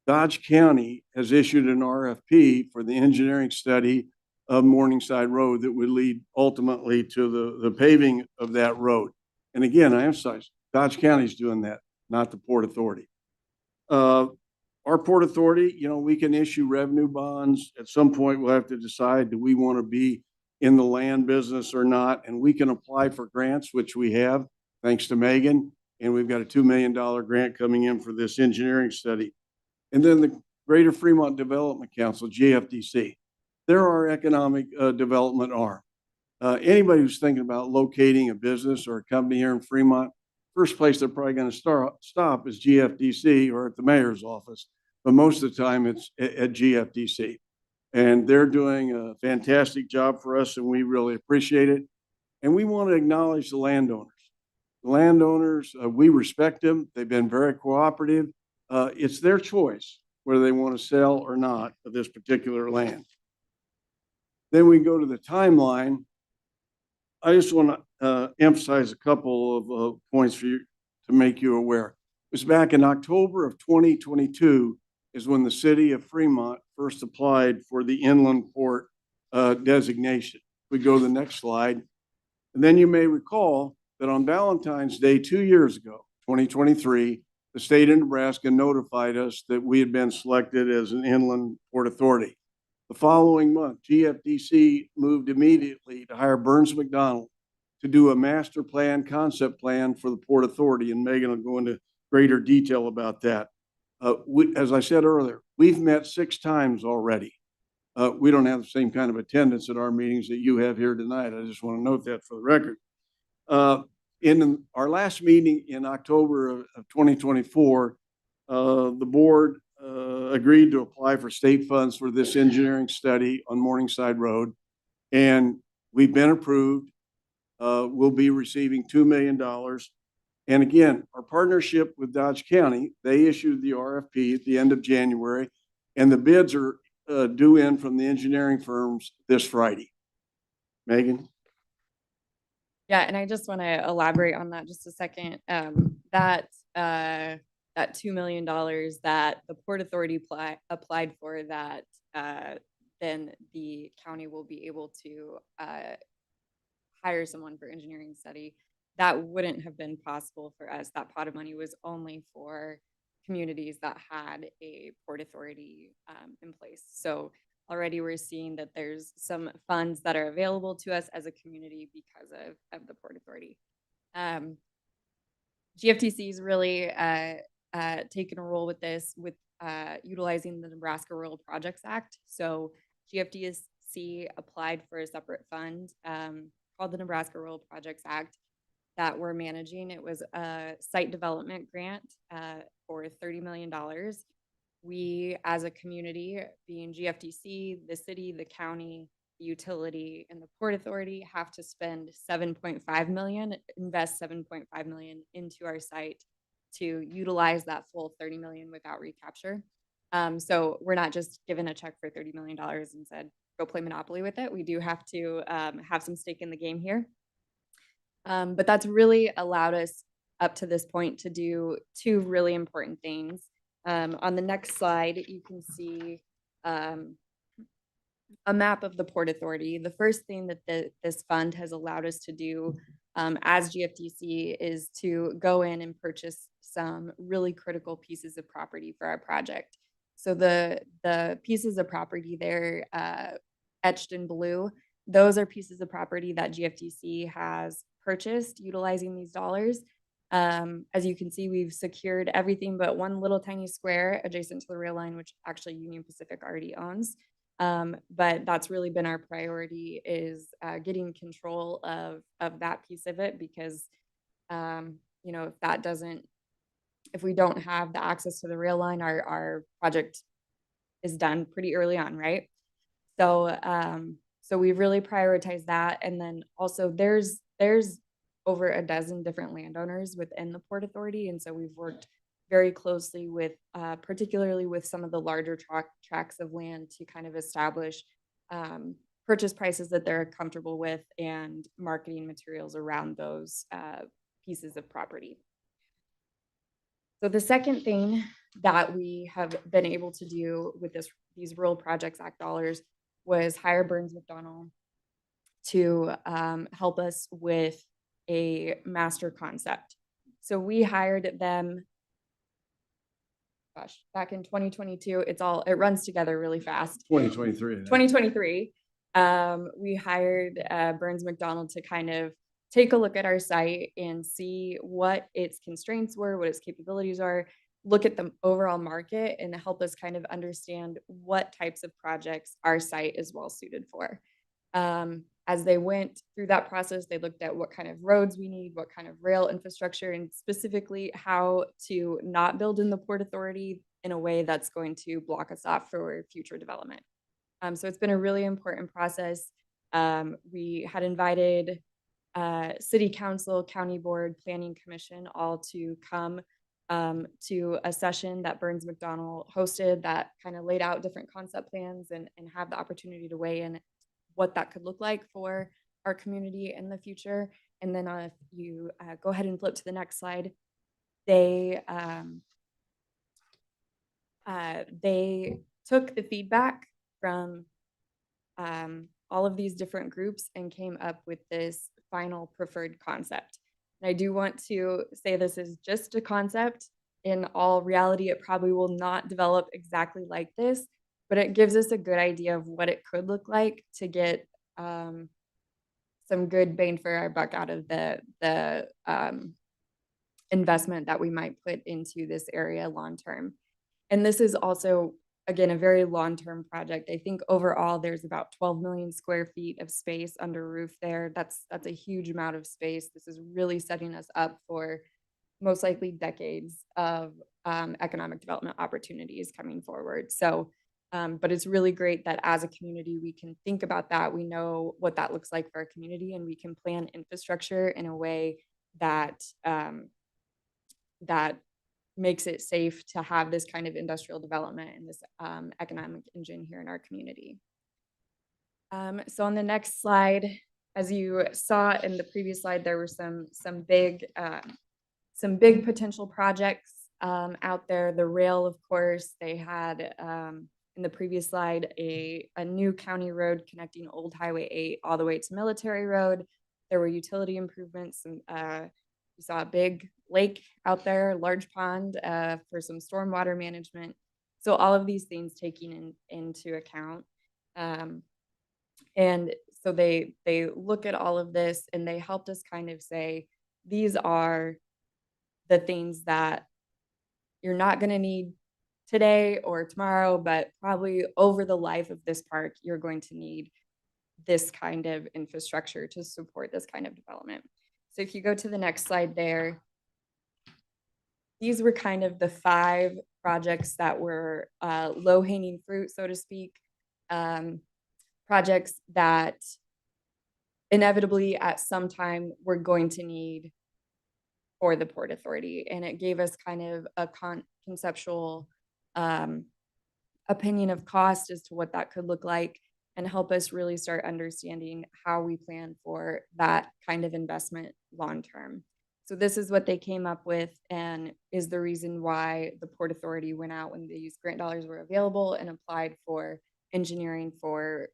Dodge County has issued an RFP for the engineering study of Morningside Road that would lead ultimately to the paving of that road. And again, I emphasize, Dodge County's doing that, not the Port Authority. Our Port Authority, you know, we can issue revenue bonds. At some point, we'll have to decide, do we want to be in the land business or not? And we can apply for grants, which we have, thanks to Megan. And we've got a $2 million grant coming in for this engineering study. And then the Greater Fremont Development Council, GFDC, they're our economic development arm. Anybody who's thinking about locating a business or a company here in Fremont, first place they're probably going to stop is GFDC or at the mayor's office. But most of the time it's at GFDC. And they're doing a fantastic job for us, and we really appreciate it. And we want to acknowledge the landowners. The landowners, we respect them. They've been very cooperative. It's their choice whether they want to sell or not of this particular land. Then we go to the timeline. I just want to emphasize a couple of points for you to make you aware. It was back in October of 2022 is when the city of Fremont first applied for the inland port designation. We go to the next slide. And then you may recall that on Valentine's Day 2 years ago, 2023, the state of Nebraska notified us that we had been selected as an inland port authority. The following month, GFDC moved immediately to hire Burns McDonnell to do a master plan, concept plan for the Port Authority, and Megan will go into greater detail about that. As I said earlier, we've met 6 times already. We don't have the same kind of attendance at our meetings that you have here tonight. I just want to note that for the record. In our last meeting in October of 2024, the board agreed to apply for state funds for this engineering study on Morningside Road, and we've been approved. We'll be receiving $2 million. And again, our partnership with Dodge County, they issued the RFP at the end of January, and the bids are due in from the engineering firms this Friday. Megan? Yeah, and I just want to elaborate on that just a second. That $2 million that the Port Authority applied for, that then the county will be able to hire someone for engineering study. That wouldn't have been possible for us. That pot of money was only for communities that had a Port Authority in place. So already we're seeing that there's some funds that are available to us as a community because of the Port Authority. GFDC is really taken a role with this, with utilizing the Nebraska Rural Projects Act. So GFDC applied for a separate fund called the Nebraska Rural Projects Act that we're managing. It was a site development grant for $30 million. We, as a community, being GFDC, the city, the county, the utility, and the Port Authority, have to spend $7.5 million, invest $7.5 million into our site to utilize that full $30 million without recapture. So we're not just given a check for $30 million and said, go play Monopoly with it. We do have to have some stake in the game here. But that's really allowed us up to this point to do 2 really important things. On the next slide, you can see a map of the Port Authority. The first thing that this fund has allowed us to do as GFDC is to go in and purchase some really critical pieces of property for our project. So the pieces of property there etched in blue, those are pieces of property that GFDC has purchased utilizing these dollars. As you can see, we've secured everything but one little tiny square adjacent to the rail line, which actually Union Pacific already owns. But that's really been our priority, is getting control of that piece of it, because you know, if we don't have the access to the rail line, our project is done pretty early on, right? So so we've really prioritized that. And then also there's over a dozen different landowners within the Port Authority. And so we've worked very closely with, particularly with some of the larger tracts of land to kind of establish purchase prices that they're comfortable with and marketing materials around those pieces of property. So the second thing that we have been able to do with these Rural Projects Act dollars was hire Burns McDonnell to help us with a master concept. So we hired them, gosh, back in 2022. It runs together really fast. 2023. 2023. We hired Burns McDonnell to kind of take a look at our site and see what its constraints were, what its capabilities are, look at the overall market and help us kind of understand what types of projects our site is well suited for. As they went through that process, they looked at what kind of roads we need, what kind of rail infrastructure, and specifically how to not build in the Port Authority in a way that's going to block us off for future development. So it's been a really important process. We had invited City Council, County Board, Planning Commission, all to come to a session that Burns McDonnell hosted that kind of laid out different concept plans and have the opportunity to weigh in what that could look like for our community in the future. And then if you go ahead and flip to the next slide, they took the feedback from all of these different groups and came up with this final preferred concept. And I do want to say this is just a concept. In all reality, it probably will not develop exactly like this, but it gives us a good idea of what it could look like to get some good bang for our buck out of the investment that we might put into this area long term. And this is also, again, a very long-term project. I think overall there's about 12 million square feet of space under roof there. That's a huge amount of space. This is really setting us up for most likely decades of economic development opportunities coming forward. So, but it's really great that as a community, we can think about that. We know what that looks like for our community, and we can plan infrastructure in a way that that makes it safe to have this kind of industrial development and this economic engine here in our community. So on the next slide, as you saw in the previous slide, there were some big potential projects out there. The rail, of course, they had in the previous slide a new county road connecting Old Highway 8 all the way to Military Road. There were utility improvements, and we saw a big lake out there, large pond for some stormwater management. So all of these things taking into account. And so they look at all of this and they helped us kind of say, these are the things that you're not going to need today or tomorrow, but probably over the life of this park, you're going to need this kind of infrastructure to support this kind of development. So if you go to the next slide there, these were kind of the 5 projects that were low-hanging fruit, so to speak, projects that inevitably at some time we're going to need for the Port Authority. And it gave us kind of a conceptual opinion of cost as to what that could look like and help us really start understanding how we plan for that kind of investment long term. So this is what they came up with and is the reason why the Port Authority went out when these grant dollars were available and applied for engineering for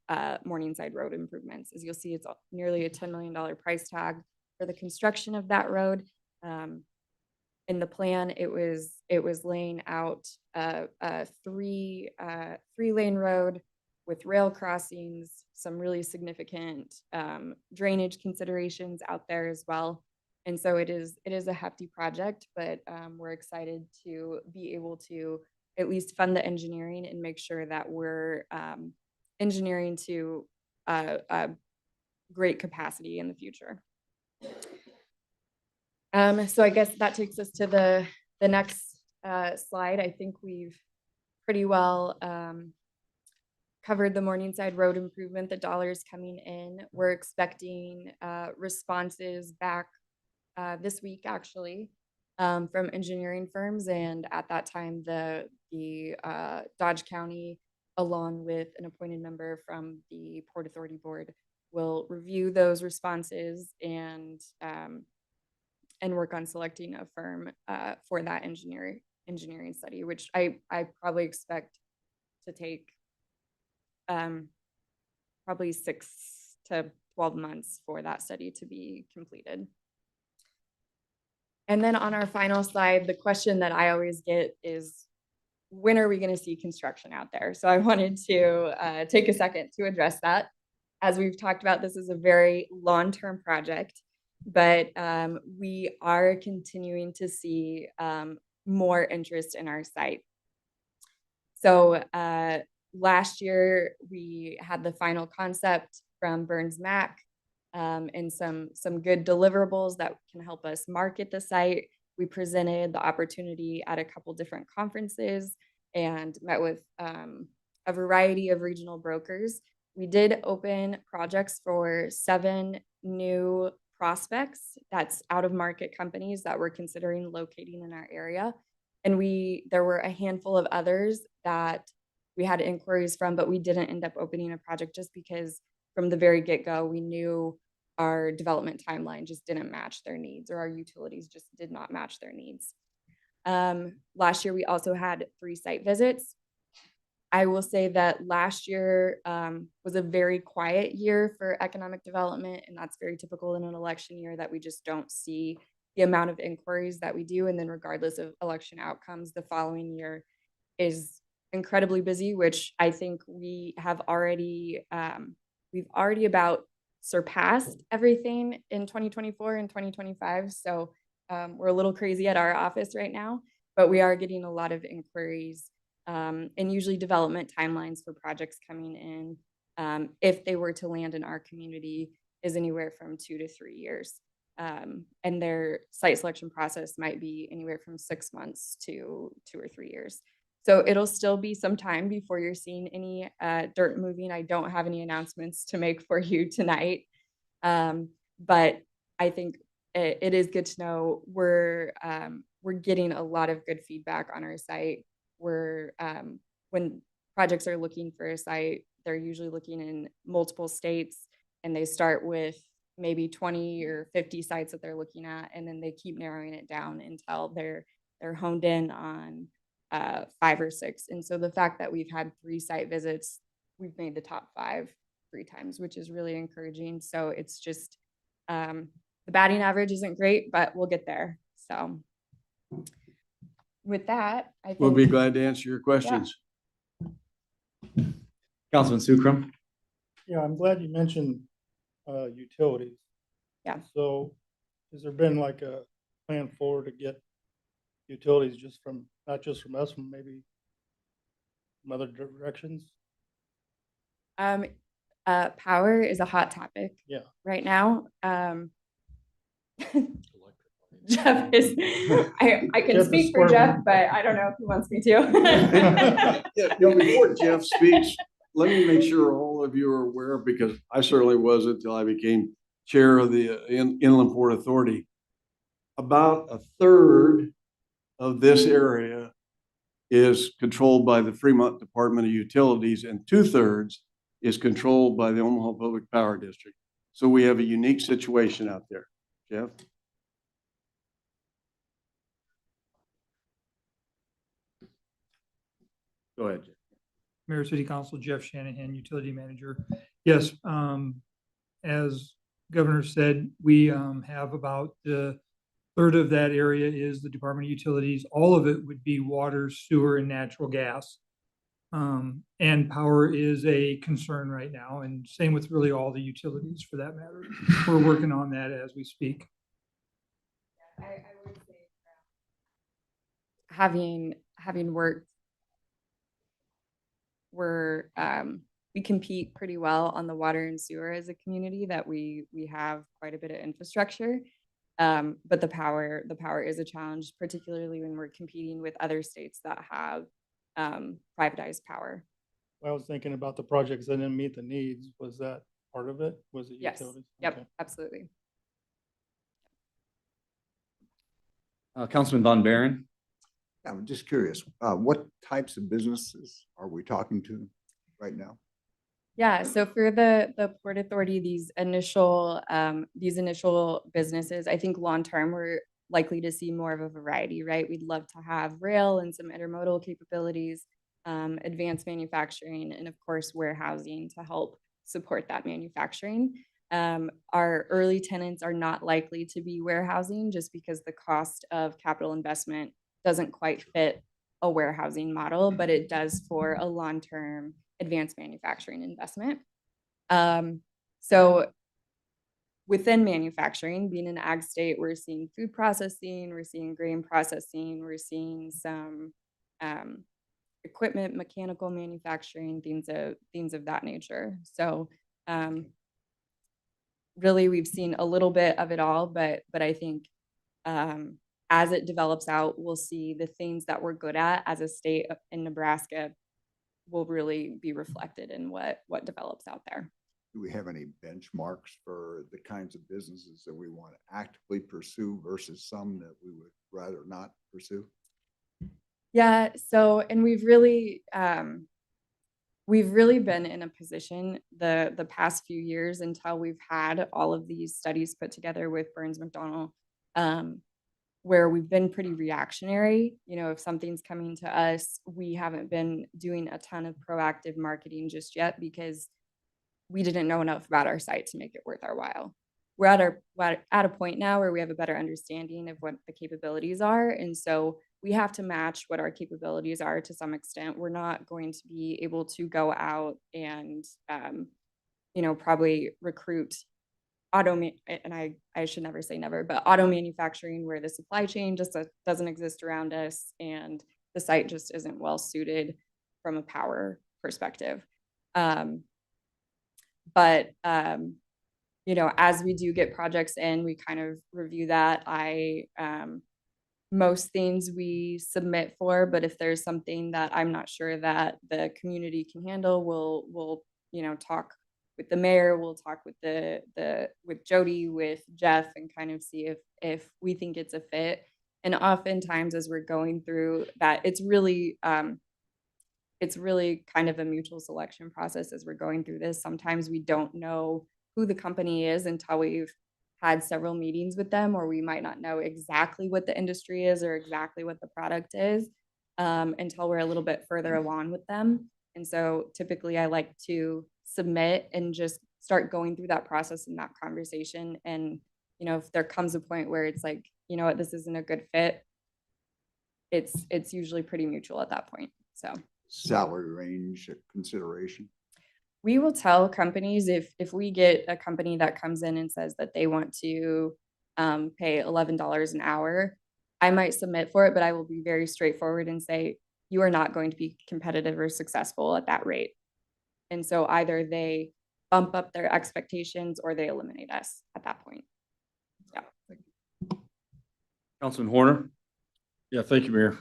Morningside Road improvements. As you'll see, it's nearly a $10 million price tag for the construction of that road. In the plan, it was laying out a 3-lane road with rail crossings, some really significant drainage considerations out there as well. And so it is a hefty project, but we're excited to be able to at least fund the engineering and make sure that we're engineering to a great capacity in the future. So I guess that takes us to the next slide. I think we've pretty well covered the Morningside Road improvement, the dollars coming in. We're expecting responses back this week, actually, from engineering firms. And at that time, the Dodge County, along with an appointed member from the Port Authority Board, will review those responses and work on selecting a firm for that engineering study, which I probably expect to take probably 6 to 12 months for that study to be completed. And then on our final slide, the question that I always get is, when are we going to see construction out there? So I wanted to take a second to address that. As we've talked about, this is a very long-term project, but we are continuing to see more interest in our site. So last year, we had the final concept from Burns Mac and some good deliverables that can help us market the site. We presented the opportunity at a couple different conferences and met with a variety of regional brokers. We did open projects for 7 new prospects, that's out of market companies that were considering locating in our area. And there were a handful of others that we had inquiries from, but we didn't end up opening a project just because from the very get-go, we knew our development timeline just didn't match their needs, or our utilities just did not match their needs. Last year, we also had 3 site visits. I will say that last year was a very quiet year for economic development, and that's very typical in an election year, that we just don't see the amount of inquiries that we do. And then regardless of election outcomes, the following year is incredibly busy, which I think we have already, we've already about surpassed everything in 2024 and 2025. So we're a little crazy at our office right now, but we are getting a lot of inquiries. And usually development timelines for projects coming in, if they were to land in our community, is anywhere from 2 to 3 years. And their site selection process might be anywhere from 6 months to 2 or 3 years. So it'll still be some time before you're seeing any dirt moving. I don't have any announcements to make for you tonight. But I think it is good to know we're getting a lot of good feedback on our site. When projects are looking for a site, they're usually looking in multiple states, and they start with maybe 20 or 50 sites that they're looking at, and then they keep narrowing it down until they're honed in on 5 or 6. And so the fact that we've had 3 site visits, we've made the top 5 3 times, which is really encouraging. So it's just the batting average isn't great, but we'll get there. So with that, I think We'll be glad to answer your questions. Councilman Sukram. Yeah, I'm glad you mentioned utilities. Yeah. So has there been like a plan forward to get utilities just from, not just from us, from maybe from other directions? Power is a hot topic right now. Jeff is, I can Jeff is speak for squirming. Jeff, but I don't know if he wants me to. Yeah, before Jeff speaks, let me make sure all of you are aware, because I certainly wasn't until I became chair of the Inland Port Authority. About 1/3 of this area is controlled by the Fremont Department of Utilities, and 2/3 is controlled by the Omaha Public Power District. So we have a unique situation out there. Jeff? Go ahead, Jeff. Mayor, City Council, Jeff Shanahan, Utility Manager. Yes, as Governor said, we have about the 1/3 of that area is the Department of Utilities. All of it would be water, sewer, and natural gas. And power is a concern right now, and same with really all the utilities for that matter. We're working on that as we speak. I would say having worked, we compete pretty well on the water and sewer as a community, that we have quite a bit of infrastructure. But the power is a challenge, particularly when we're competing with other states that have privatized power. I was thinking about the projects that didn't meet the needs. Was that part of it? Was it Yes. utilities? Yep. Okay. Absolutely. Councilman Von Baron. I'm just curious, what types of businesses are we talking to right now? Yeah, so for the Port Authority, these initial businesses, I think long-term, we're likely to see more of a variety, right? We'd love to have rail and some intermodal capabilities, advanced manufacturing, and of course, warehousing to help support that manufacturing. Our early tenants are not likely to be warehousing just because the cost of capital investment doesn't quite fit a warehousing model, but it does for a long-term advanced manufacturing investment. So within manufacturing, being an ag state, we're seeing food processing, we're seeing grain processing, we're seeing some equipment, mechanical manufacturing, things of that nature. So really, we've seen a little bit of it all, but I think as it develops out, we'll see the things that we're good at as a state in Nebraska will really be reflected in what develops out there. Do we have any benchmarks for the kinds of businesses that we want to actively pursue versus some that we would rather not pursue? Yeah, so, and we've really been in a position the past few years until we've had all of these studies put together with Burns McDonnell, where we've been pretty reactionary. You know, if something's coming to us, we haven't been doing a ton of proactive marketing just yet because we didn't know enough about our site to make it worth our while. We're at a point now where we have a better understanding of what the capabilities are. And so we have to match what our capabilities are to some extent. We're not going to be able to go out and, probably recruit and I should never say never, but auto manufacturing where the supply chain just doesn't exist around us and the site just isn't well suited from a power perspective. But as we do get projects in, we kind of review that. Most things we submit for, but if there's something that I'm not sure that the community can handle, we'll talk with the mayor, we'll talk with with Jody, with Jeff, and kind of see if we think it's a fit. And oftentimes as we're going through that, it's really kind of a mutual selection process as we're going through this. Sometimes we don't know who the company is until we've had several meetings with them, or we might not know exactly what the industry is or exactly what the product is until we're a little bit further along with them. And so typically I like to submit and just start going through that process and that conversation. And, if there comes a point where it's like, you know what, this isn't a good fit, it's usually pretty mutual at that point. So salary range consideration. We will tell companies if we get a company that comes in and says that they want to pay $11 an hour, I might submit for it, but I will be very straightforward and say, you are not going to be competitive or successful at that rate. And so either they bump up their expectations or they eliminate us at that point. Yeah. Councilman Horner. Yeah, thank you, Mayor.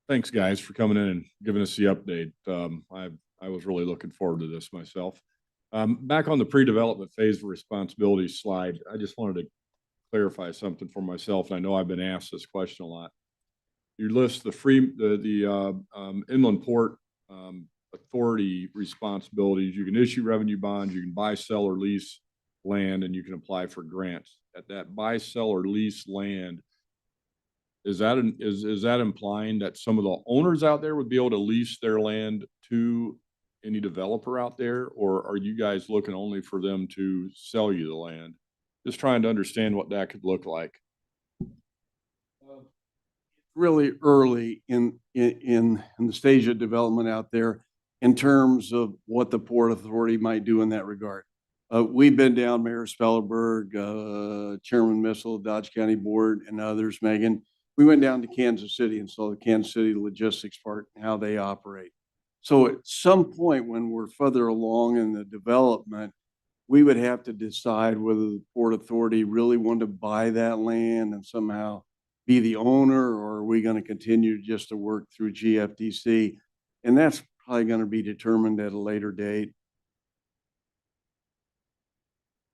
Thanks, guys, for coming in and giving us the update. I was really looking forward to this myself. Back on the pre-development phase of responsibility slide, I just wanted to clarify something for myself. And I know I've been asked this question a lot. You list the Inland Port Authority responsibilities. You can issue revenue bonds, you can buy, sell, or lease land, and you can apply for grants. At that buy, sell, or lease land, is that implying that some of the owners out there would be able to lease their land to any developer out there, or are you guys looking only for them to sell you the land? Just trying to understand what that could look like. Really early in the stage of development out there in terms of what the Port Authority might do in that regard. We've been down, Mayor Spellerberg, Chairman Missile, Dodge County Board, and others, Megan. We went down to Kansas City and saw the Kansas City logistics part and how they operate. So at some point when we're further along in the development, we would have to decide whether the Port Authority really wanted to buy that land and somehow be the owner, or are we going to continue just to work through GFDC? And that's probably going to be determined at a later date.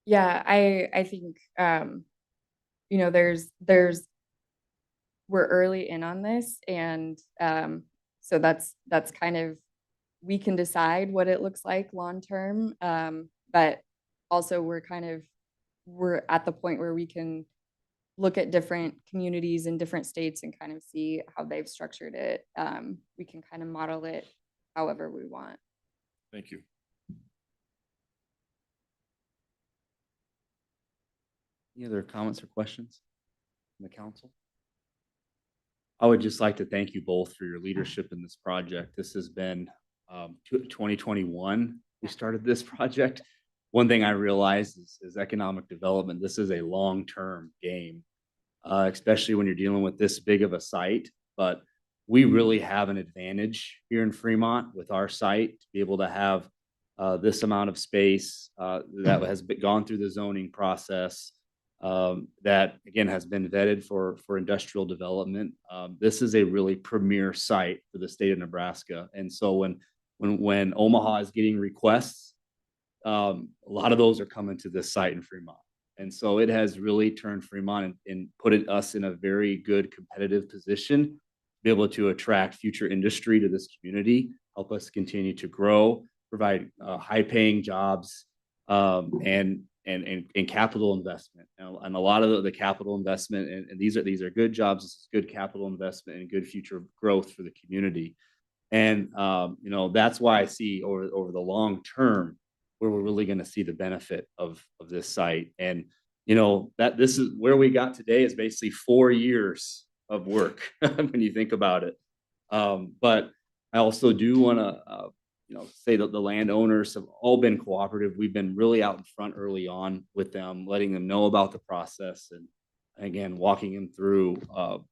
Yeah, I think, you know, we're early in on this, and so that's kind of, we can decide what it looks like long term, but also we're at the point where we can look at different communities in different states and kind of see how they've structured it. We can kind of model it however we want. Thank you. Any other comments or questions from the council? I would just like to thank you both for your leadership in this project. This has been 2021, we started this project. One thing I realized is economic development. This is a long-term game, especially when you're dealing with this big of a site. But we really have an advantage here in Fremont with our site to be able to have this amount of space that has gone through the zoning process, that again has been vetted for industrial development. This is a really premier site for the state of Nebraska. And so when Omaha is getting requests, a lot of those are coming to this site in Fremont. And so it has really turned Fremont and put us in a very good competitive position to be able to attract future industry to this community, help us continue to grow, provide high-paying jobs, and capital investment. And a lot of the capital investment, and these are good jobs, this is good capital investment and good future growth for the community. And you know, that's why I see over the long term where we're really going to see the benefit of this site. And you know, that this is where we got today is basically 4 years of work when you think about it. But I also do want to you know, say that the landowners have all been cooperative. We've been really out in front early on with them, letting them know about the process, and again, walking them through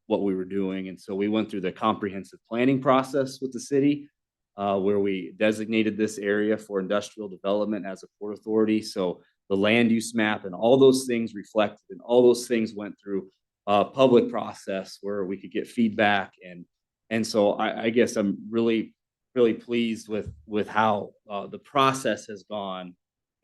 what we were doing. And so we went through the comprehensive planning process with the city, where we designated this area for industrial development as a port authority. So the land use map and all those things reflected, and all those things went through a public process where we could get feedback. And so I guess I'm really pleased with how the process has gone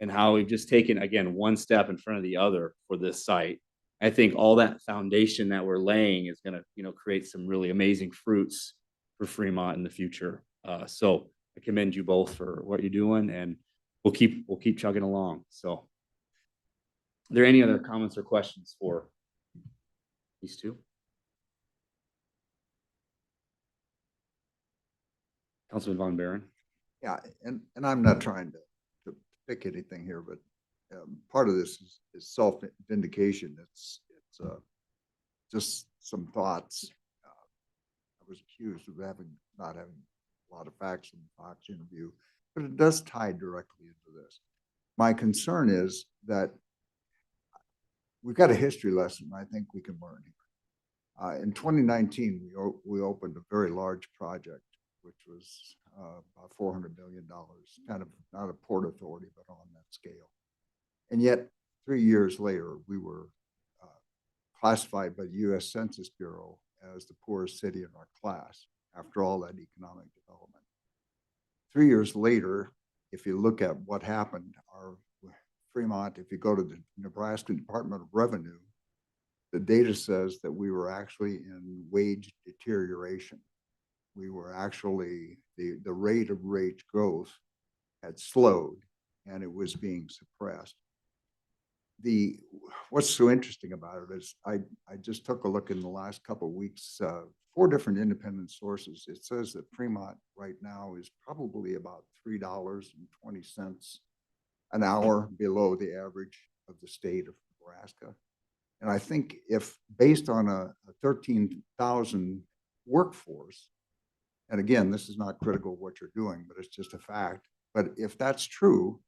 and how we've just taken, again, one step in front of the other for this site. I think all that foundation that we're laying is going to, you know, create some really amazing fruits for Fremont in the future. So I commend you both for what you're doing, and we'll keep chugging along. So are there any other comments or questions for these two? Councilman Von Baron. Yeah, and I'm not trying to pick anything here, but part of this is self-vindication. It's just some thoughts. I was accused of not having a lot of facts in the Fox interview, but it does tie directly into this. My concern is that we've got a history lesson I think we can learn here. In 2019, we opened a very large project, which was about $400 million, kind of not a port authority, but on that scale. And yet, 3 years later, we were classified by the U.S. Census Bureau as the poorest city in our class after all that economic development. 3 years later, if you look at what happened, our Fremont, if you go to the Nebraska Department of Revenue, the data says that we were actually in wage deterioration. We were actually, the rate of wage growth had slowed and it was being suppressed. What's so interesting about it is I just took a look in the last couple of weeks, 4 different independent sources. It says that Fremont right now is probably about $3.20 an hour below the average of the state of Nebraska. And I think if based on a 13,000 workforce, and again, this is not critical of what you're doing, but it's just a fact. But if that's true,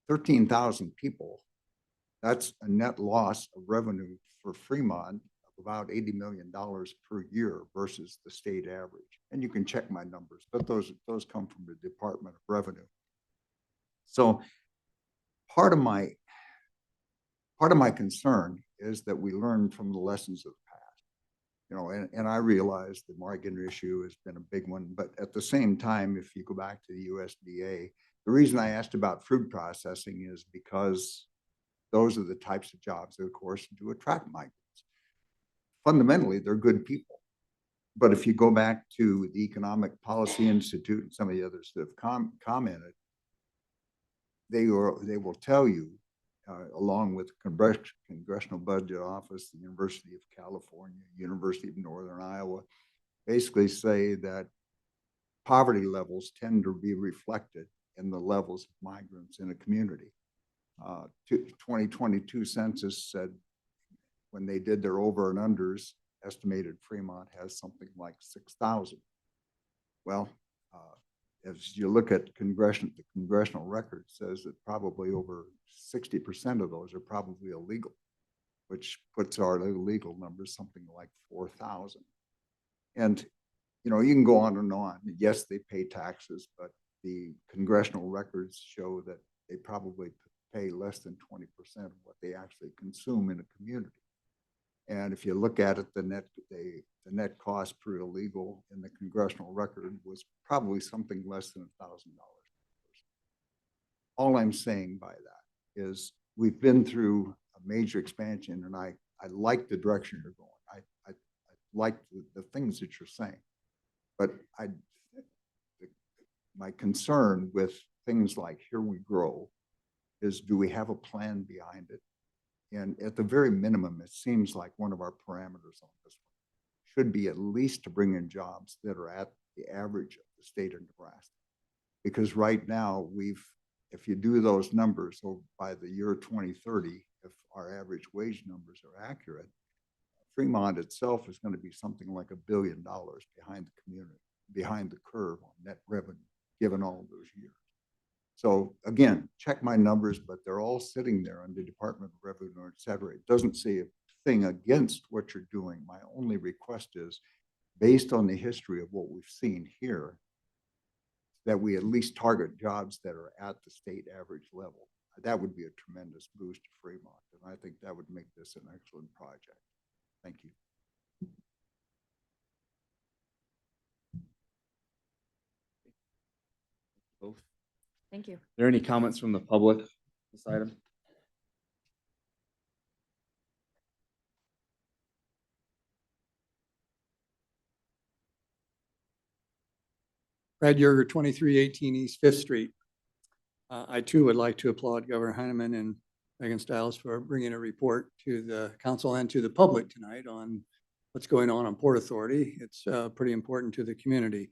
13,000 people, that's a net loss of revenue for Fremont of about $80 million per year versus the state average. And you can check my numbers, but those come from the Department of Revenue. So part of my concern is that we learn from the lessons of the past, you know, and I realize the Morgan issue has been a big one, but at the same time, if you go back to the USDA, the reason I asked about food processing is because those are the types of jobs that, of course, do attract migrants. Fundamentally, they're good people. But if you go back to the Economic Policy Institute and some of the others that have commented, they will tell you, along with Congressional Budget Office, the University of California, University of Northern Iowa, basically say that poverty levels tend to be reflected in the levels of migrants in a community. 2022 census said when they did their over and unders, estimated Fremont has something like 6,000. Well, as you look at the congressional record says that probably over 60% of those are probably illegal, which puts our illegal numbers something like 4,000. And, you know, you can go on and on. Yes, they pay taxes, but the congressional records show that they probably pay less than 20% of what they actually consume in a community. And if you look at it, the net cost per illegal in the congressional record was probably something less than $1,000. All I'm saying by that is we've been through a major expansion, and I like the direction you're going. I like the things that you're saying, but my concern with things like Here We Grow is, do we have a plan behind it? And at the very minimum, it seems like one of our parameters on this one should be at least to bring in jobs that are at the average of the state of Nebraska. Because right now, if you do those numbers, so by the year 2030, if our average wage numbers are accurate, Fremont itself is going to be something like $1 billion behind the community, behind the curve on net revenue, given all those years. So again, check my numbers, but they're all sitting there on the Department of Revenue, et cetera. It doesn't say a thing against what you're doing. My only request is, based on the history of what we've seen here, that we at least target jobs that are at the state average level. That would be a tremendous boost to Fremont. And I think that would make this an excellent project. Thank you. Both. Thank you. Are there any comments from the public on this item? Brad Yerger, 2318 East Fifth Street. I too would like to applaud Governor Heineman and Megan Stiles for bringing a report to the council and to the public tonight on what's going on Port Authority. It's pretty important to the community.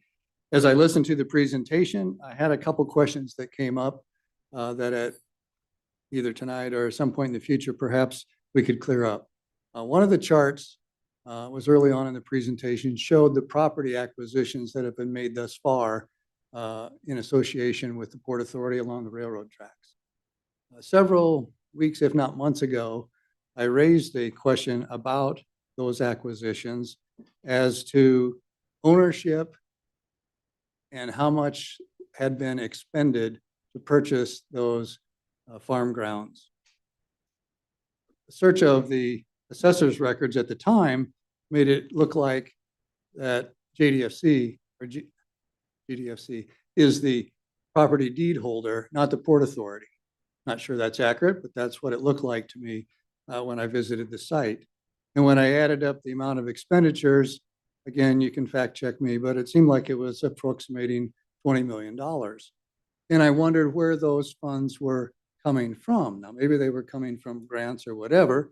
As I listened to the presentation, I had a couple questions that came up that at either tonight or at some point in the future, perhaps we could clear up. One of the charts was early on in the presentation, showed the property acquisitions that have been made thus far in association with the Port Authority along the railroad tracks. Several weeks, if not months ago, I raised a question about those acquisitions as to ownership and how much had been expended to purchase those farm grounds. The search of the assessor's records at the time made it look like that GDFC is the property deed holder, not the Port Authority. Not sure that's accurate, but that's what it looked like to me when I visited the site. And when I added up the amount of expenditures, again, you can fact check me, but it seemed like it was approximating $20 million. And I wondered where those funds were coming from. Now, maybe they were coming from grants or whatever,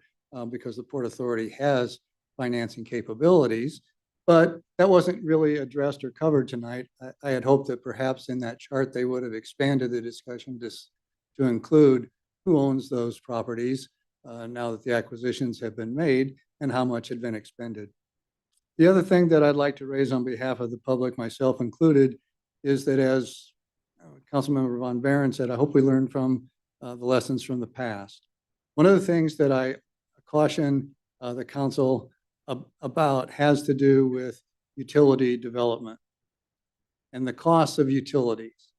because the Port Authority has financing capabilities, but that wasn't really addressed or covered tonight. I had hoped that perhaps in that chart, they would have expanded the discussion to include who owns those properties now that the acquisitions have been made and how much had been expended. The other thing that I'd like to raise on behalf of the public, myself included, is that as Councilmember Von Baron said, I hope we learn from the lessons from the past. One of the things that I caution the council about has to do with utility development and the costs of utilities.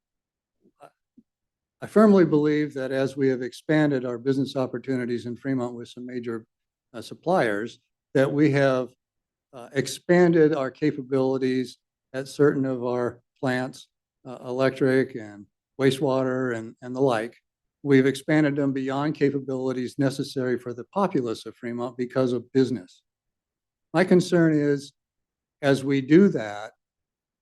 I firmly believe that as we have expanded our business opportunities in Fremont with some major suppliers, that we have expanded our capabilities at certain of our plants, electric and wastewater and the like. we've expanded them beyond capabilities necessary for the populace of Fremont because of business. My concern is, as we do that,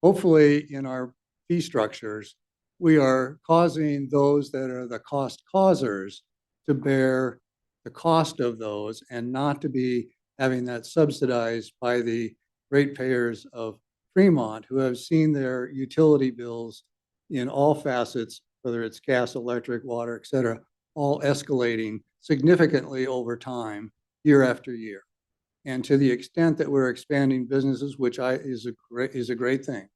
hopefully in our fee structures, we are causing those that are the cost causers to bear the cost of those and not to be having that subsidized by the ratepayers of Fremont, who have seen their utility bills in all facets, whether it's gas, electric, water, et cetera, all escalating significantly over time, year after year. And to the extent that we're expanding businesses, which is a great thing.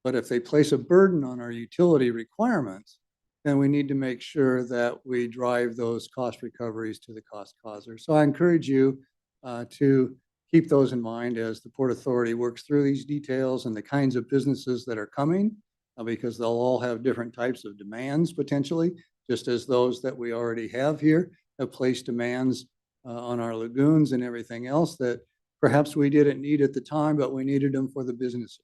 But if they place a burden on our utility requirements, then we need to make sure that we drive those cost recoveries to the cost causers. So I encourage you to keep those in mind as the Port Authority works through these details and the kinds of businesses that are coming, because they'll all have different types of demands potentially, just as those that we already have here have placed demands on our lagoons and everything else that perhaps we didn't need at the time, but we needed them for the businesses.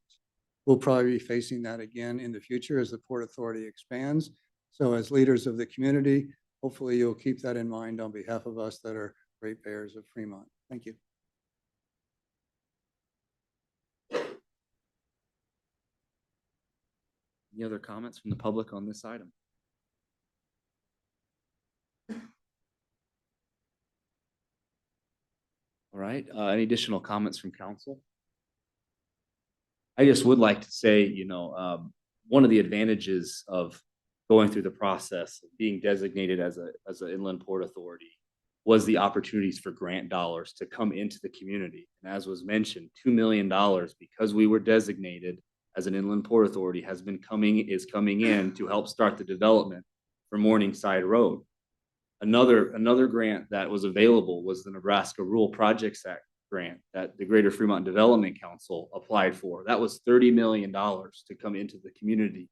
We'll probably be facing that again in the future as the Port Authority expands. So as leaders of the community, hopefully you'll keep that in mind on behalf of us that are ratepayers of Fremont. Thank you. Any other comments from the public on this item? All right, any additional comments from council? I just would like to say, one of the advantages of going through the process of being designated as an inland port authority was the opportunities for grant dollars to come into the community. And as was mentioned, $2 million, because we were designated as an inland port authority, is coming in to help start the development for Morningside Road. Another grant that was available was the Nebraska Rural Projects Act grant that the Greater Fremont Development Council applied for. That was $30 million to come into the community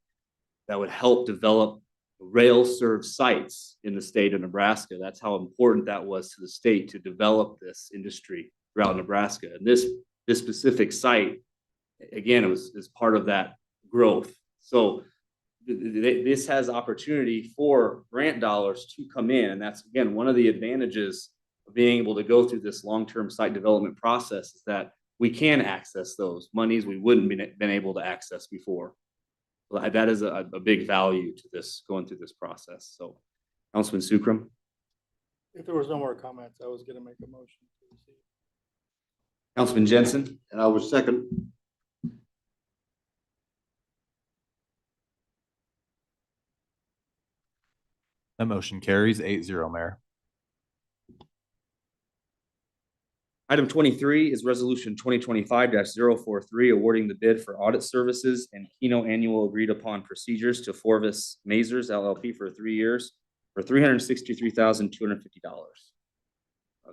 that would help develop rail served sites in the state of Nebraska. That's how important that was to the state to develop this industry throughout Nebraska. And this specific site, again, is part of that growth. So this has opportunity for grant dollars to come in. And that's, again, one of the advantages of being able to go through this long-term site development process, is that we can access those monies we wouldn't been able to access before. That is a big value to this, going through this process. So, Councilman Sukram. If there was no more comments, I was going to make a motion. Councilman Jensen. And I was second. That motion carries 8-0, Mayor. Item 23 is resolution 2025-043, awarding the bid for audit services and Keno annual agreed upon procedures to Forvis Mazers LLP for 3 years for $363,250.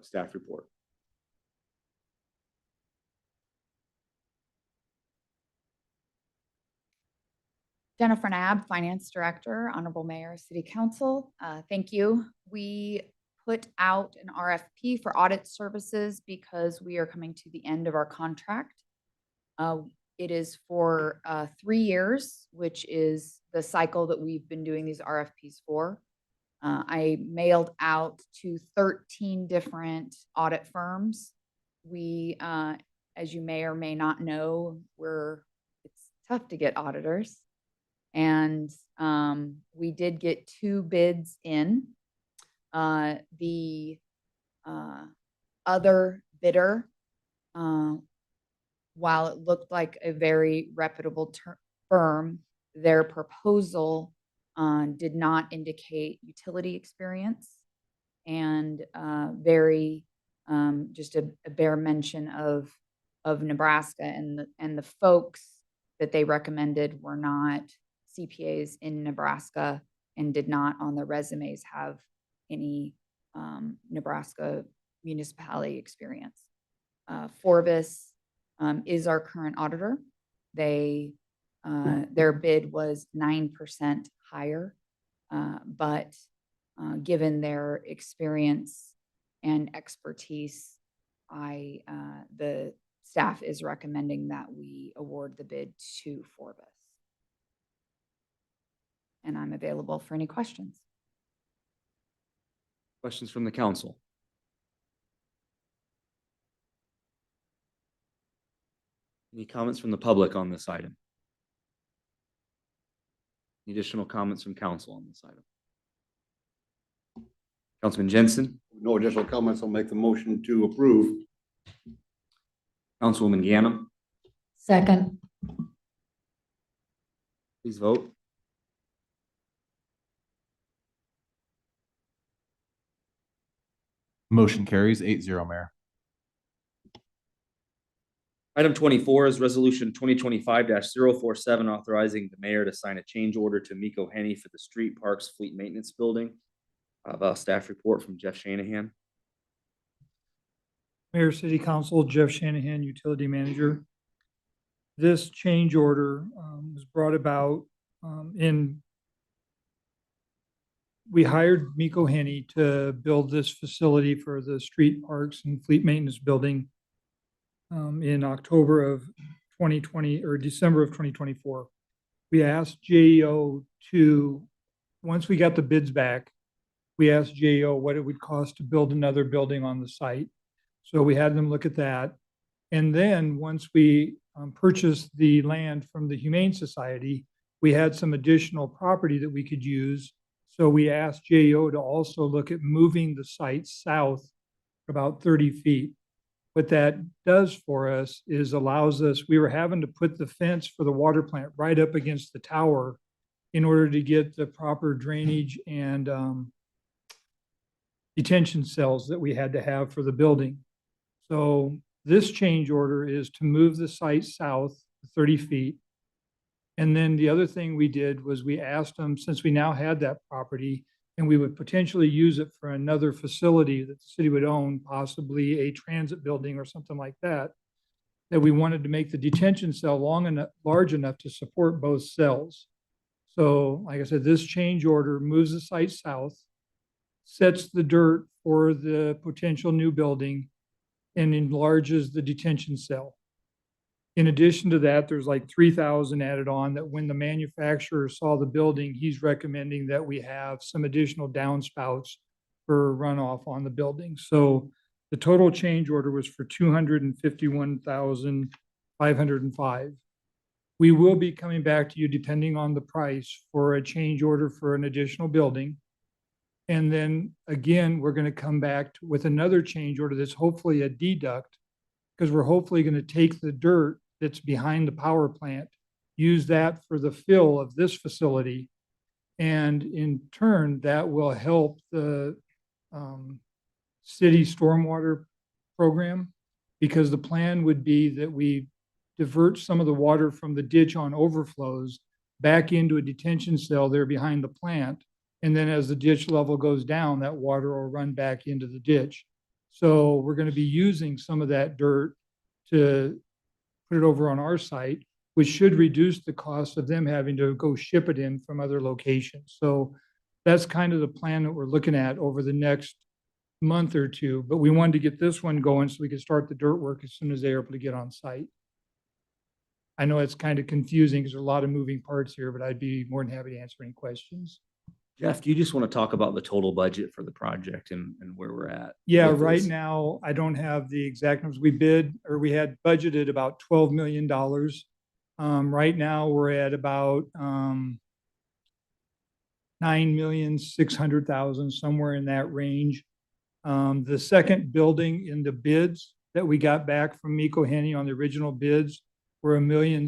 Staff report. Jennifer Nab, Finance Director, Honorable Mayor, City Council. Thank you. We put out an RFP for audit services because we are coming to the end of our contract. It is for 3 years, which is the cycle that we've been doing these RFPs for. I mailed out to 13 different audit firms. We, as you may or may not know, it's tough to get auditors. And we did get 2 bids in. The other bidder, while it looked like a very reputable firm, their proposal did not indicate utility experience, and just a bare mention of Nebraska, and the folks that they recommended were not CPAs in Nebraska and did not on their resumes have any Nebraska municipality experience. Forvis is our current auditor. Their bid was 9% higher, but given their experience and expertise, the staff is recommending that we award the bid to Forvis. And I'm available for any questions. Questions from the council? Any comments from the public on this item? Any additional comments from council on this item? Councilman Jensen, No additional comments. I'll make the motion to approve. Councilwoman Ganem, Second. please vote. Motion carries 8-0, Mayor. Item 24 is resolution 2025-047, authorizing the mayor to sign a change order to Miko Henny for the Street Parks Fleet Maintenance Building. A staff report from Jeff Shanahan. Mayor, City Council, Jeff Shanahan, Utility Manager. This change order was brought about we hired Miko Henny to build this facility for the Street Parks and Fleet Maintenance Building in October of 2020 or December of 2024. We asked JEO to, once we got the bids back, we asked JEO what it would cost to build another building on the site. So we had them look at that. And then once we purchased the land from the Humane Society, we had some additional property that we could use. So we asked JEO to also look at moving the site south about 30 feet. What that does for us is allows us, we were having to put the fence for the water plant right up against the tower in order to get the proper drainage and detention cells that we had to have for the building. So this change order is to move the site south 30 feet. And then the other thing we did was we asked them, since we now had that property and we would potentially use it for another facility that the city would own, possibly a transit building or something like that, that we wanted to make the detention cell large enough to support both cells. So like I said, this change order moves the site south, sets the dirt for the potential new building, and enlarges the detention cell. In addition to that, there's like 3,000 added on that when the manufacturer saw the building, he's recommending that we have some additional downspouts for runoff on the building. So the total change order was for $251,505. We will be coming back to you depending on the price for a change order for an additional building. And then again, we're going to come back with another change order that's hopefully a deduct, because we're hopefully going to take the dirt that's behind the power plant, use that for the fill of this facility. And in turn, that will help the city stormwater program, because the plan would be that we divert some of the water from the ditch on overflows back into a detention cell there behind the plant. And then as the ditch level goes down, that water will run back into the ditch. So we're going to be using some of that dirt to put it over on our site, which should reduce the cost of them having to go ship it in from other locations. So that's kind of the plan that we're looking at over the next month or two. But we wanted to get this one going so we could start the dirt work as soon as they're able to get on site. I know it's kind of confusing because there's a lot of moving parts here, but I'd be more than happy to answer any questions. Jeff, do you just want to talk about the total budget for the project and where we're at? Yeah, with right this? now, I don't have the exact numbers. We had budgeted about $12 million. Right now, we're at about 9,600,000, somewhere in that range. The second building in the bids that we got back from Miko Henny on the original bids were $1.6 million.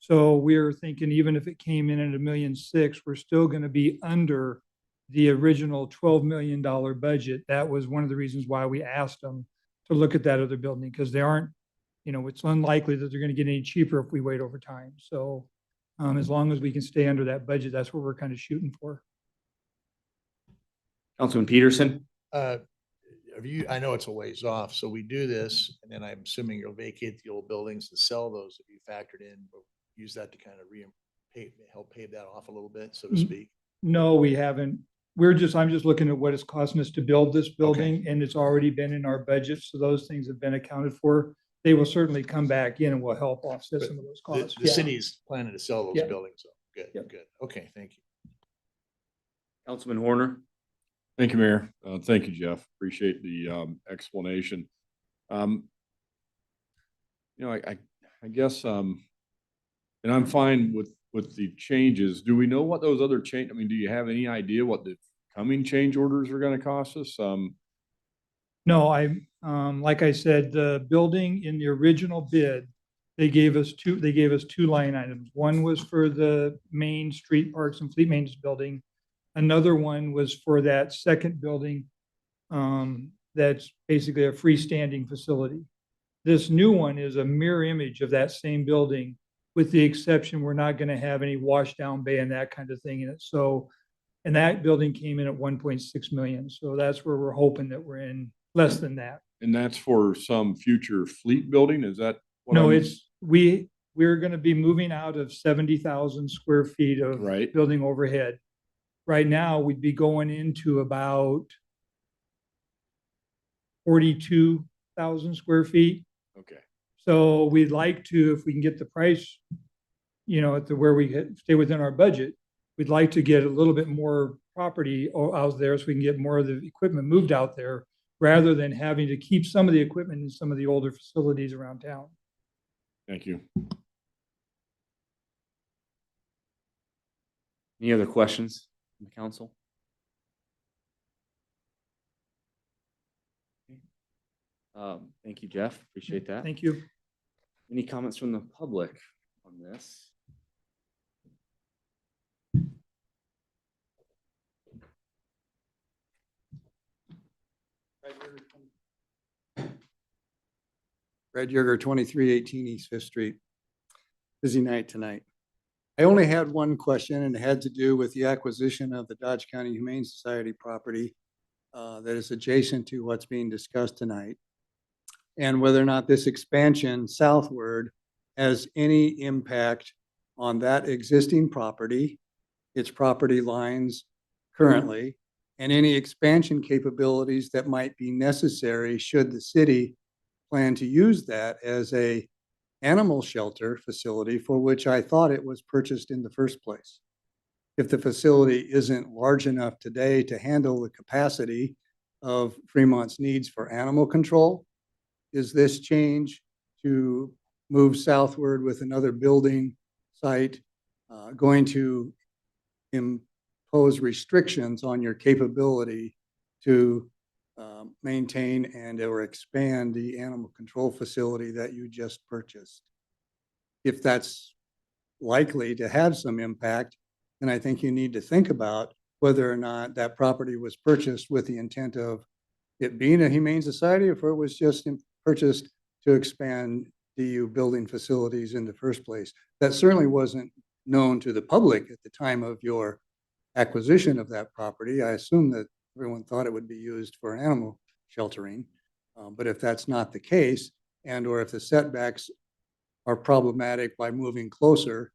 So we're thinking even if it came in at $1.6 million, we're still going to be under the original $12 million budget. That was one of the reasons why we asked them to look at that other building, because they aren't, it's unlikely that they're going to get any cheaper if we wait over time. So as long as we can stay under that budget, that's what we're kind of shooting for. Councilman Peterson? I know it's a ways off, so we do this, and then I'm assuming you'll vacate the old buildings and sell those if you factored in, but use that to kind of help pay that off a little bit, so to speak. No, we haven't. I'm just looking at what it's costing us to build this building, and it's already been in our budget. So those things have been accounted for. They will certainly come back in and will help offset some of those costs. The city's planning to sell those buildings, so good, good. Okay, thank you. Councilman Horner? Thank you, Mayor. Thank you, Jeff. Appreciate the explanation. You know, I guess, and I'm fine with the changes. Do we know what those other change, I mean, do you have any idea what the coming change orders are gonna cost us? No, like I said, the building in the original bid, they gave us two line items. One was for the main street parks and fleet maintenance building. Another one was for that second building, that's basically a freestanding facility. This new one is a mirror image of that same building, with the exception we're not gonna have any wash down bay and that kind of thing in it. So, and that building came in at 1.6 million. So that's where we're hoping that we're in less than that. And that's for some future fleet building? Is that? what No, I'm- we're gonna be moving out of 70,000 square feet of Right. building overhead. Right now, we'd be going into about 42,000 square feet. Okay. So we'd like to, if we can get the price, at where we stay within our budget, we'd like to get a little bit more property out there so we can get more of the equipment moved out there, rather than having to keep some of the equipment in some of the older facilities around town. Thank you. Any other questions from the council? Thank you, Jeff. Appreciate that. Thank you. Any comments from the public on this? Red Yerger, 2318 East Fifth Street. Busy night tonight. I only had one question, and it had to do with the acquisition of the Dodge County Humane Society property that is adjacent to what's being discussed tonight, and whether or not this expansion southward has any impact on that existing property, its property lines currently, and any expansion capabilities that might be necessary should the city plan to use that as a animal shelter facility, for which I thought it was purchased in the first place. If the facility isn't large enough today to handle the capacity of Fremont's needs for animal control, is this change to move southward with another building site going to impose restrictions on your capability to maintain and or expand the animal control facility that you just purchased? If that's likely to have some impact, then I think you need to think about whether or not that property was purchased with the intent of it being a humane society, or if it was just purchased to expand DU building facilities in the first place. That certainly wasn't known to the public at the time of your acquisition of that property. I assume that everyone thought it would be used for animal sheltering. But if that's not the case, and or if the setbacks are problematic by moving closer,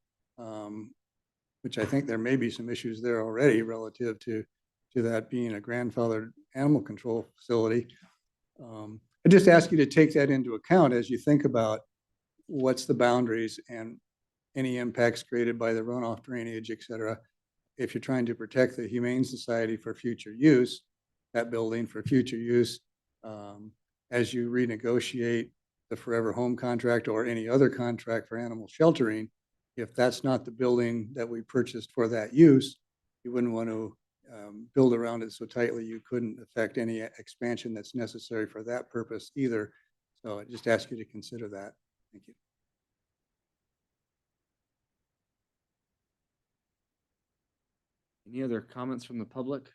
which I think there may be some issues there already relative to that being a grandfathered animal control facility. I just ask you to take that into account as you think about what's the boundaries and any impacts created by the runoff drainage, et cetera. If you're trying to protect the Humane Society for future use, that building for future use, as you renegotiate the Forever Home contract or any other contract for animal sheltering, if that's not the building that we purchased for that use, you wouldn't want to build around it so tightly you couldn't affect any expansion that's necessary for that purpose either. So I just ask you to consider that. Thank you. Any other comments from the public?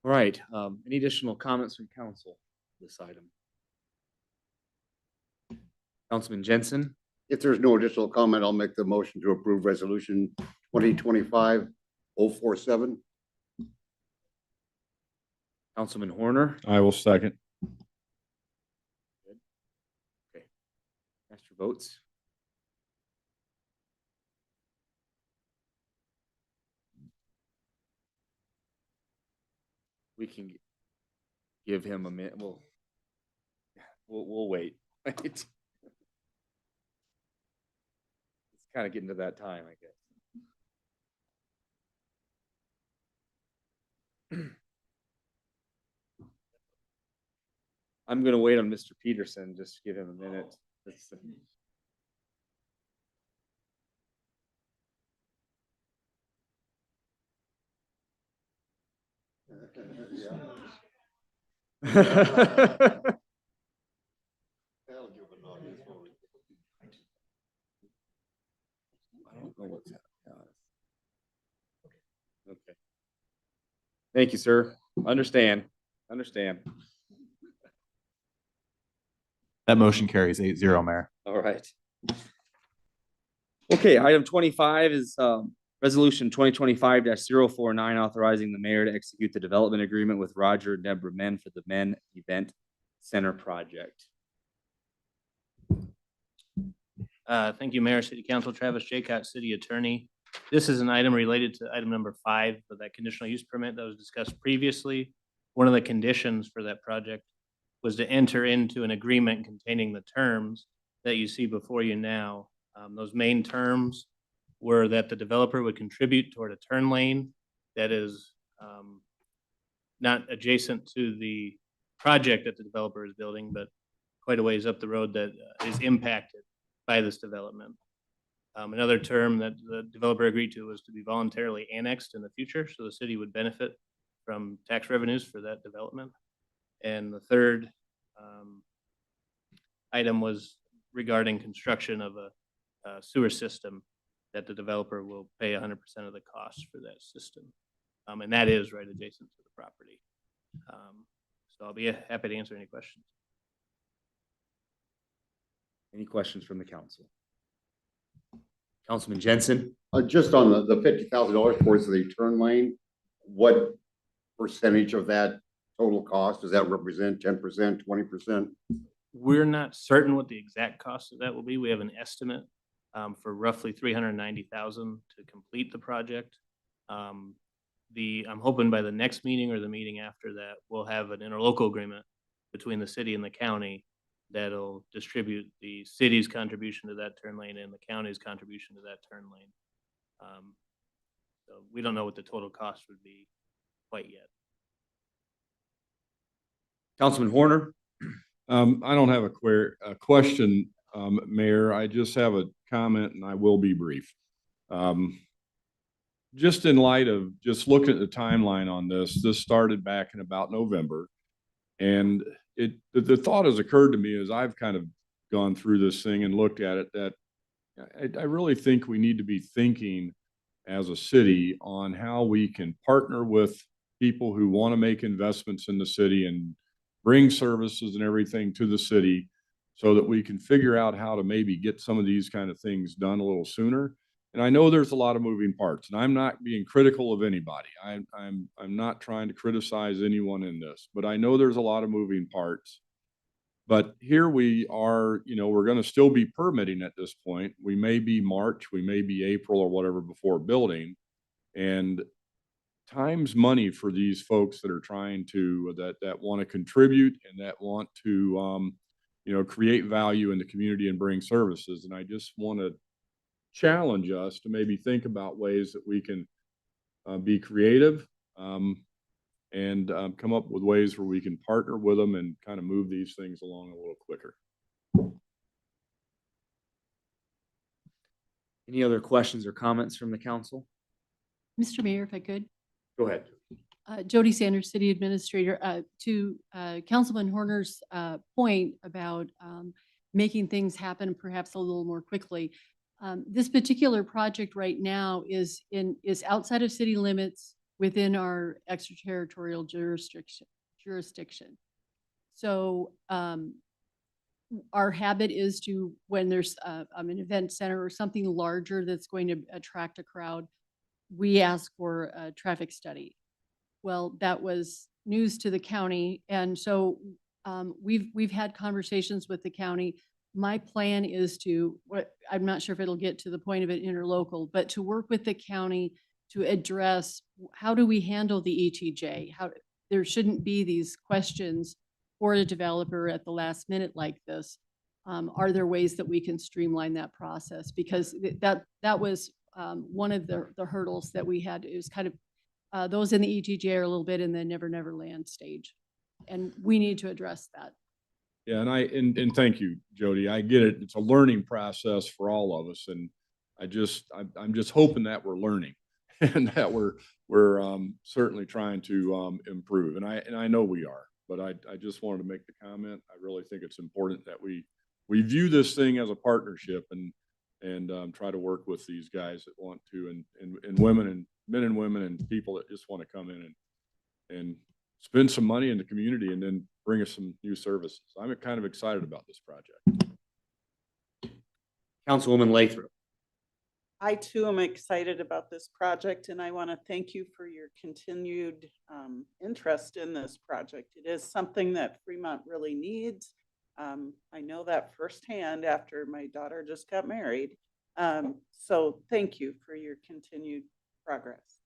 All right, any additional comments from council on this item? Councilman Jensen, If there's no additional comment, I'll make the motion to approve resolution 2025-047. Councilman Horner, I will second. okay, cast your votes. We can give him a minute, we'll wait. It's kind of getting to that time, I guess. I'm gonna wait on Mr. Peterson, just give him a minute. Let's see. I don't know what's happening. Okay. Thank you, sir. Understand. That motion carries 8-0, Mayor. All right. Okay, item 25 is resolution 2025-049, authorizing the mayor to execute the development agreement with Roger and Deborah Men for the Men Event Center project. Thank you, Mayor, City Council, Travis Jaycott, City Attorney. This is an item related to item number 5 for that conditional use permit that was discussed previously. One of the conditions for that project was to enter into an agreement containing the terms that you see before you now. Those main terms were that the developer would contribute toward a turn lane that is not adjacent to the project that the developer is building, but quite a ways up the road that is impacted by this development. Another term that the developer agreed to was to be voluntarily annexed in the future, so the city would benefit from tax revenues for that development. And the third item was regarding construction of a sewer system that the developer will pay 100% of the cost for that system. And that is right adjacent to the property. So I'll be happy to answer any questions. Any questions from the council? Councilman Jensen? Just on the $50,000 towards the turn lane, what percentage of that total cost does that represent? 10%, 20%? We're not certain what the exact cost of that will be. We have an estimate for roughly $390,000 to complete the project. I'm hoping by the next meeting or the meeting after that, we'll have an interlocal agreement between the city and the county that'll distribute the city's contribution to that turn lane and the county's contribution to that turn lane. So we don't know what the total cost would be quite yet. Councilman Horner? I don't have a question, Mayor. I just have a comment and I will be brief. Just in light of just looking at the timeline on this started back in about November. And the thought has occurred to me as I've kind of gone through this thing and looked at it that I really think we need to be thinking as a city on how we can partner with people who want to make investments in the city and bring services and everything to the city so that we can figure out how to maybe get some of these kind of things done a little sooner. And I know there's a lot of moving parts, and I'm not being critical of anybody. I'm not trying to criticize anyone in this, but I know there's a lot of moving parts. But here we are, we're going to still be permitting at this point. We may be March, we may be April or whatever before building. And time's money for these folks that are trying to, that want to contribute and that want to, create value in the community and bring services. And I just want to challenge us to maybe think about ways that we can be creative and come up with ways where we can partner with them and kind of move these things along a little quicker. Any other questions or comments from the council? Mr. Mayor, if I could. Go ahead. Jody Sanders, City Administrator, to Councilman Horner's point about making things happen perhaps a little more quickly. This particular project right now is outside of city limits within our extraterritorial jurisdiction. So our habit is to, when there's an event center or something larger that's going to attract a crowd, we ask for a traffic study. Well, that was news to the county. And so we've had conversations with the county. My plan is to, I'm not sure if it'll get to the point of an interlocal, but to work with the county to address how do we handle the ETJ? There shouldn't be these questions for a developer at the last minute like this. Are there ways that we can streamline that process? Because that was one of the hurdles that we had. It was kind of those in the ETJ are a little bit in the Never Never Land stage. And we need to address that. Yeah, and thank you, Jody. I get it. It's a learning process for all of us, and I'm just hoping that we're learning and that we're certainly trying to improve. And I know we are, but I just wanted to make the comment. I really think it's important that we view this thing as a partnership and try to work with these guys that want to and women and men and women and people that just want to come in and spend some money in the community and then bring us some new services. I'm kind of excited about this project. Councilwoman Lathrop. I too am excited about this project, and I want to thank you for your continued interest in this project. It is something that Fremont really needs. I know that firsthand after my daughter just got married. So thank you for your continued progress.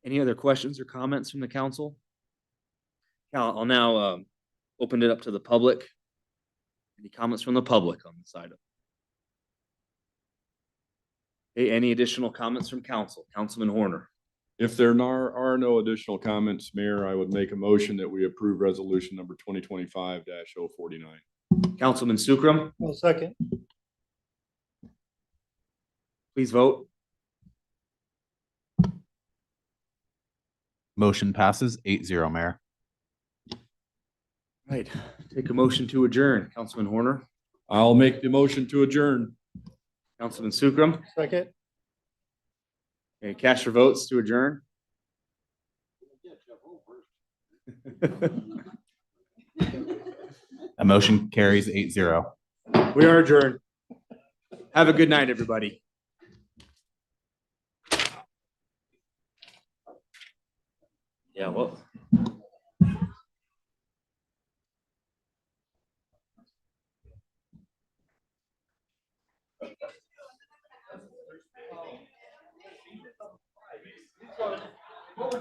Any other questions or comments from the council? I'll now open it up to the public. Any comments from the public on this item? Okay, any additional comments from council? Councilman Horner. If there are no additional comments, Mayor, I would make a motion that we approve resolution number 2025-049. Councilman Sukram. Well, second. Please vote. Motion passes 8-0, Mayor. Right, take a motion to adjourn. Councilman Horner. I'll make the motion to adjourn. Councilman Sukram. Second. Okay, cast your votes to adjourn. A motion carries 8-0. We are adjourned. Have a good night, everybody. Yeah, well. Over